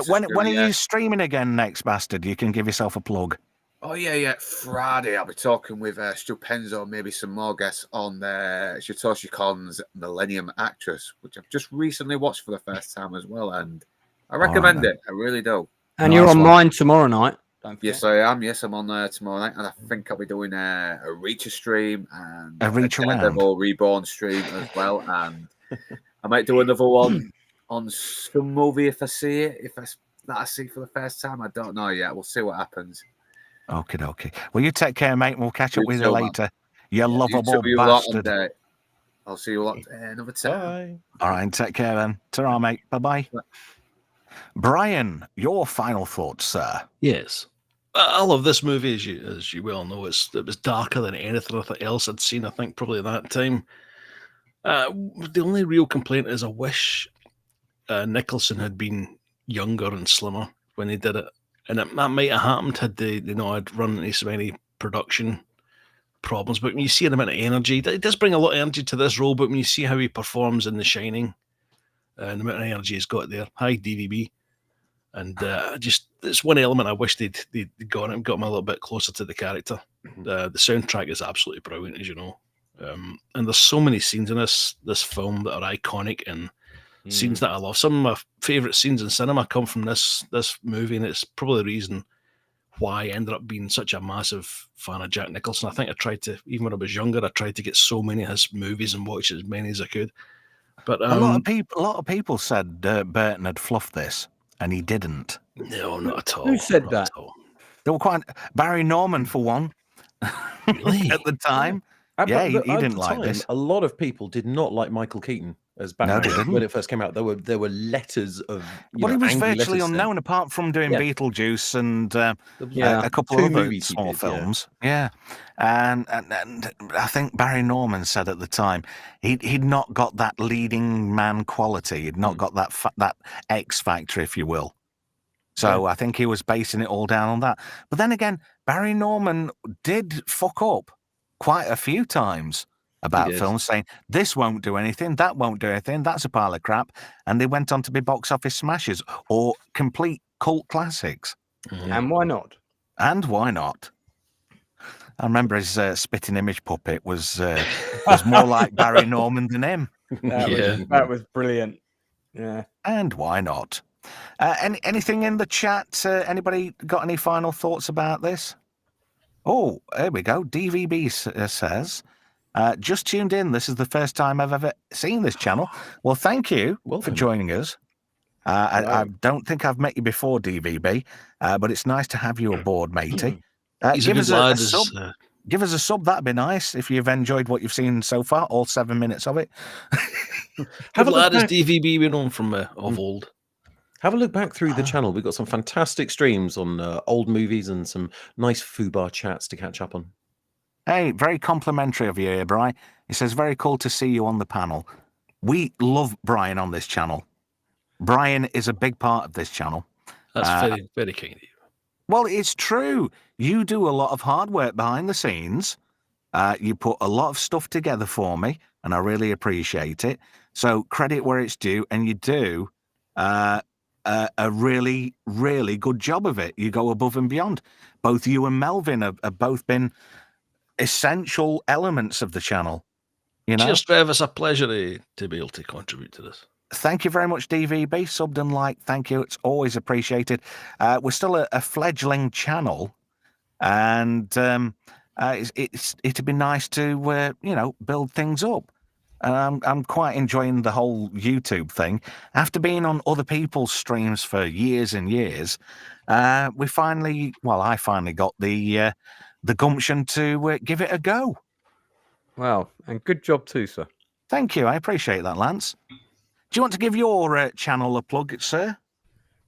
When are you streaming again next, bastard? You can give yourself a plug. Oh yeah. Friday, I'll be talking with Stu Penzo, maybe some more guests on Satoshi Kon's Millennium Actress, which I've just recently watched for the first time as well, and I recommend it. I really do. And you're on mine tomorrow night. Yes, I am. Yes, I'm on tomorrow night, and I think I'll be doing a Reacher stream and a Reach Around Devil Reborn stream as well, and I might do another one on some movie if I see it. That I see for the first time, I don't know yet. We'll see what happens. Okay. Well, you take care, mate. We'll catch up with you later. You lovable bastard. I'll see you a lot another time. Bye. All right, take care then. Ta-ra, mate. Bye-bye. Brian, your final thoughts, sir. Yes. I love this movie, as you well know. It was darker than anything else I'd seen, I think, probably at that time. The only real complaint is I wish Nicholson had been younger and slimmer when he did it. And that might have happened had they I'd run into so many production problems. But when you see the amount of energy, it does bring a lot of energy to this role, but when you see how he performs in The Shining, and the amount of energy he's got there, hi, DVB. And it's one element I wish they'd got him a little bit closer to the character. The soundtrack is absolutely brilliant, as you know. And there's so many scenes in this film that are iconic and scenes that I love. Some of my favourite scenes in cinema come from this movie, and it's probably the reason why I ended up being such a massive fan of Jack Nicholson. I think I tried to, even when I was younger, I tried to get so many of his movies and watch as many as I could. But a lot of people said Burton had fluffed this, and he didn't. No, not at all. Who said that? They were quite Barry Norman for one. Really? At the time. Yeah, he didn't like this. A lot of people did not like Michael Keaton as Batman. No, they didn't. When it first came out. There were letters of he was virtually unknown apart from doing Beetlejuice and a couple of other small films. Yeah. And I think Barry Norman said at the time he'd not got that leading man quality. He'd not got that X factor, if you will. So I think he was basing it all down on that. But then again, Barry Norman did fuck up quite a few times about films, saying this won't do anything, that won't do anything, that's a pile of crap, and they went on to be box office smashes or complete cult classics. And why not? And why not? I remember his spitting image puppet was more like Barry Norman than him. That was brilliant. Yeah. And why not? Anything in the chat? Anybody got any final thoughts about this? Oh, there we go. DVB says, just tuned in. This is the first time I've ever seen this channel. Well, thank you for joining us. I don't think I've met you before, DVB, but it's nice to have you aboard, matey. Give us a sub. Give us a sub. That'd be nice if you've enjoyed what you've seen so far, all 7 minutes of it. Have a lad as DVB been on from of old. Have a look back through the channel. We've got some fantastic streams on old movies and some nice foobar chats to catch up on. Hey, very complimentary of you here, Brian. He says, very cool to see you on the panel. We love Brian on this channel. Brian is a big part of this channel. That's very, very kind of you. Well, it's true. You do a lot of hard work behind the scenes. You put a lot of stuff together for me, and I really appreciate it. So credit where it's due, and you do a really, really good job of it. You go above and beyond. Both you and Melvin have both been essential elements of the channel. You know? Cheers, Trev. It's a pleasure to be able to contribute to this. Thank you very much, DVB. Subbed and liked. Thank you. It's always appreciated. We're still a fledgling channel, and it'd be nice to build things up. And I'm quite enjoying the whole YouTube thing. After being on other people's streams for years and years, I finally got the gumption to give it a go. Wow, and good job too, sir. Thank you. I appreciate that, Lance. Do you want to give your channel a plug, sir?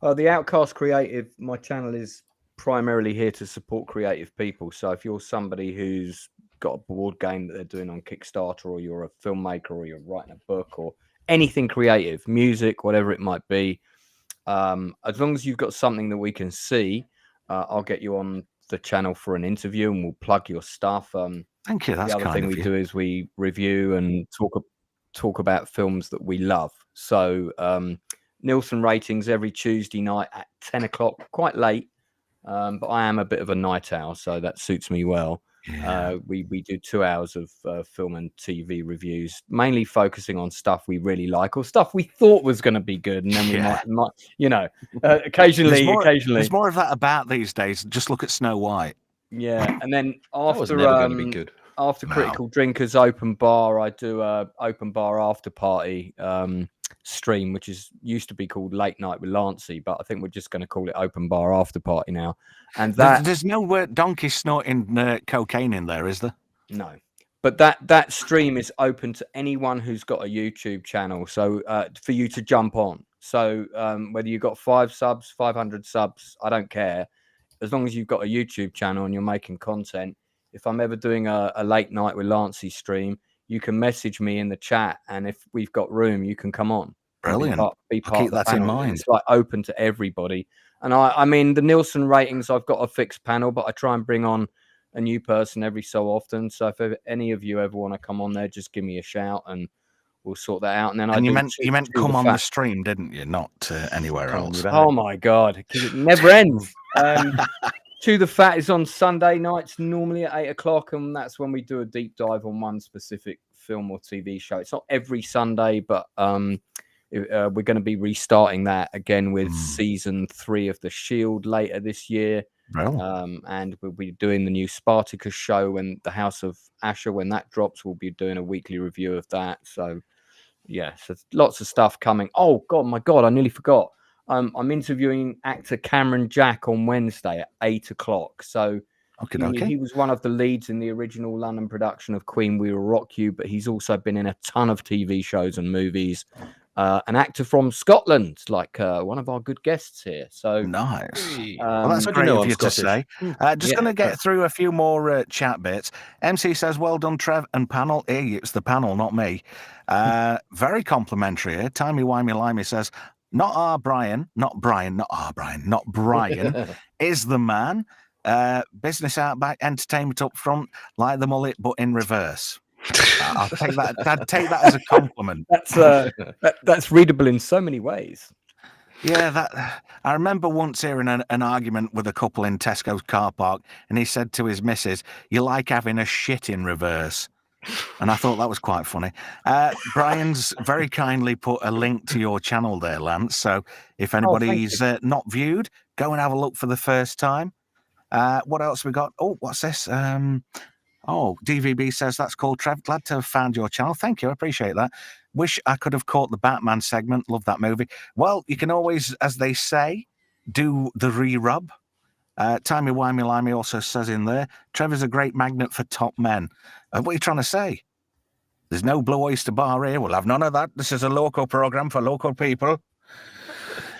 The Outcast Creative, my channel is primarily here to support creative people. So if you're somebody who's got a board game that they're doing on Kickstarter, or you're a filmmaker, or you're writing a book, or anything creative, music, whatever it might be, as long as you've got something that we can see, I'll get you on the channel for an interview and we'll plug your stuff. Thank you. That's the other kind thing of we you. do is we review and talk about films that we love. So Nielsen ratings every Tuesday night at 10 o'clock, quite late, but I am a bit of a night owl, so that suits me well. Yeah. We do 2 hours of film and TV reviews, mainly focusing on stuff we really like or stuff we thought was going to be good, and then we might occasionally. There's more of that about these days. Just look at Snow White. Yeah, and then That was after never going to be good. after Critical Drinkers Open Bar, I do a open bar after party stream, which used to be called Late Night with Lancey, but I think we're just going to call it Open Bar After Party now. And there's no donkey snorting cocaine in there, is there? No, but that stream is open to anyone who's got a YouTube channel, so for you to jump on. So whether you've got 5 subs, 500 subs, I don't care, as long as you've got a YouTube channel and you're making content. If I'm ever doing a Late Night with Lancey stream, you can message me in the chat, and if we've got room, you can come on. Brilliant. Be part I'll keep of the that in panel. mind. It's like open to everybody. And I mean, the Nielsen ratings, I've got a fixed panel, but I try and bring on a new person every so often. So if any of you ever want to come on there, just give me a shout and we'll sort that out. And then you meant come on the stream, didn't you? Not anywhere else. Oh my God, it never ends. Chew the Fat is on Sunday nights, normally at 8 o'clock, and that's when we do a deep dive on one specific film or TV show. It's not every Sunday, but we're going to be restarting that again with season 3 of The Shield later this year. And we'll be doing the new Spartacus show when the House of Asher, when that drops, we'll be doing a weekly review of that. So yeah, so lots of stuff coming. Oh God, my God, I nearly forgot. I'm interviewing actor Cameron Jack on Wednesday at 8 o'clock. So he was one of the leads in the original London production of Queen We Will Rock You, but he's also been in a ton of TV shows and movies. An actor from Scotland, like one of our good guests here. So nice. Well, that's great of you to say. Just going to get through a few more chat bits. MC says, "Well done, Trev and panel." Hey, it's the panel, not me. Very complimentary here. Timey-wimey-limey says, not Brian, is the man. Business outback, entertainment up front, like the mullet, but in reverse. I'll take that. I'd take that as a compliment. That's readable in so many ways. Yeah, I remember once hearing an argument with a couple in Tesco's car park, and he said to his missus, "You like having a shit in reverse." And I thought that was quite funny. Brian's very kindly put a link to your channel there, Lance. So if anybody's not viewed, go and have a look for the first time. What else we got? Oh, what's this? DVB says, "That's cool, Trev. Glad to have found your channel." Thank you. I appreciate that. Wish I could have caught the Batman segment. Love that movie. Well, you can always, as they say, do the re-rub. Timey-wimey-limey also says in there, "Trevor's a great magnet for top men." What are you trying to say? There's no Blue Oyster Bar here. We'll have none of that. This is a local program for local people.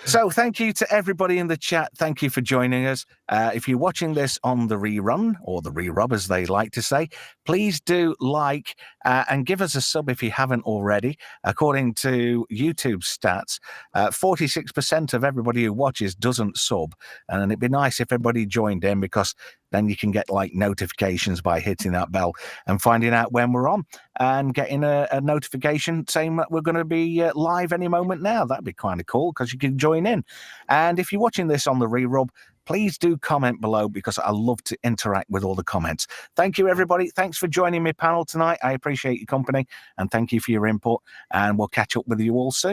So thank you to everybody in the chat. Thank you for joining us. If you're watching this on the rerun, or the re-rub as they like to say, please do like and give us a sub if you haven't already. According to YouTube stats, 46% of everybody who watches doesn't sub. And it'd be nice if everybody joined in, because then you can get like notifications by hitting that bell and finding out when we're on, and getting a notification saying that we're going to be live any moment now. That'd be kind of cool, because you can join in. And if you're watching this on the re-rub, please do comment below, because I love to interact with all the comments. Thank you, everybody. Thanks for joining me panel tonight. I appreciate your company, and thank you for your input, and we'll catch up with you all soon.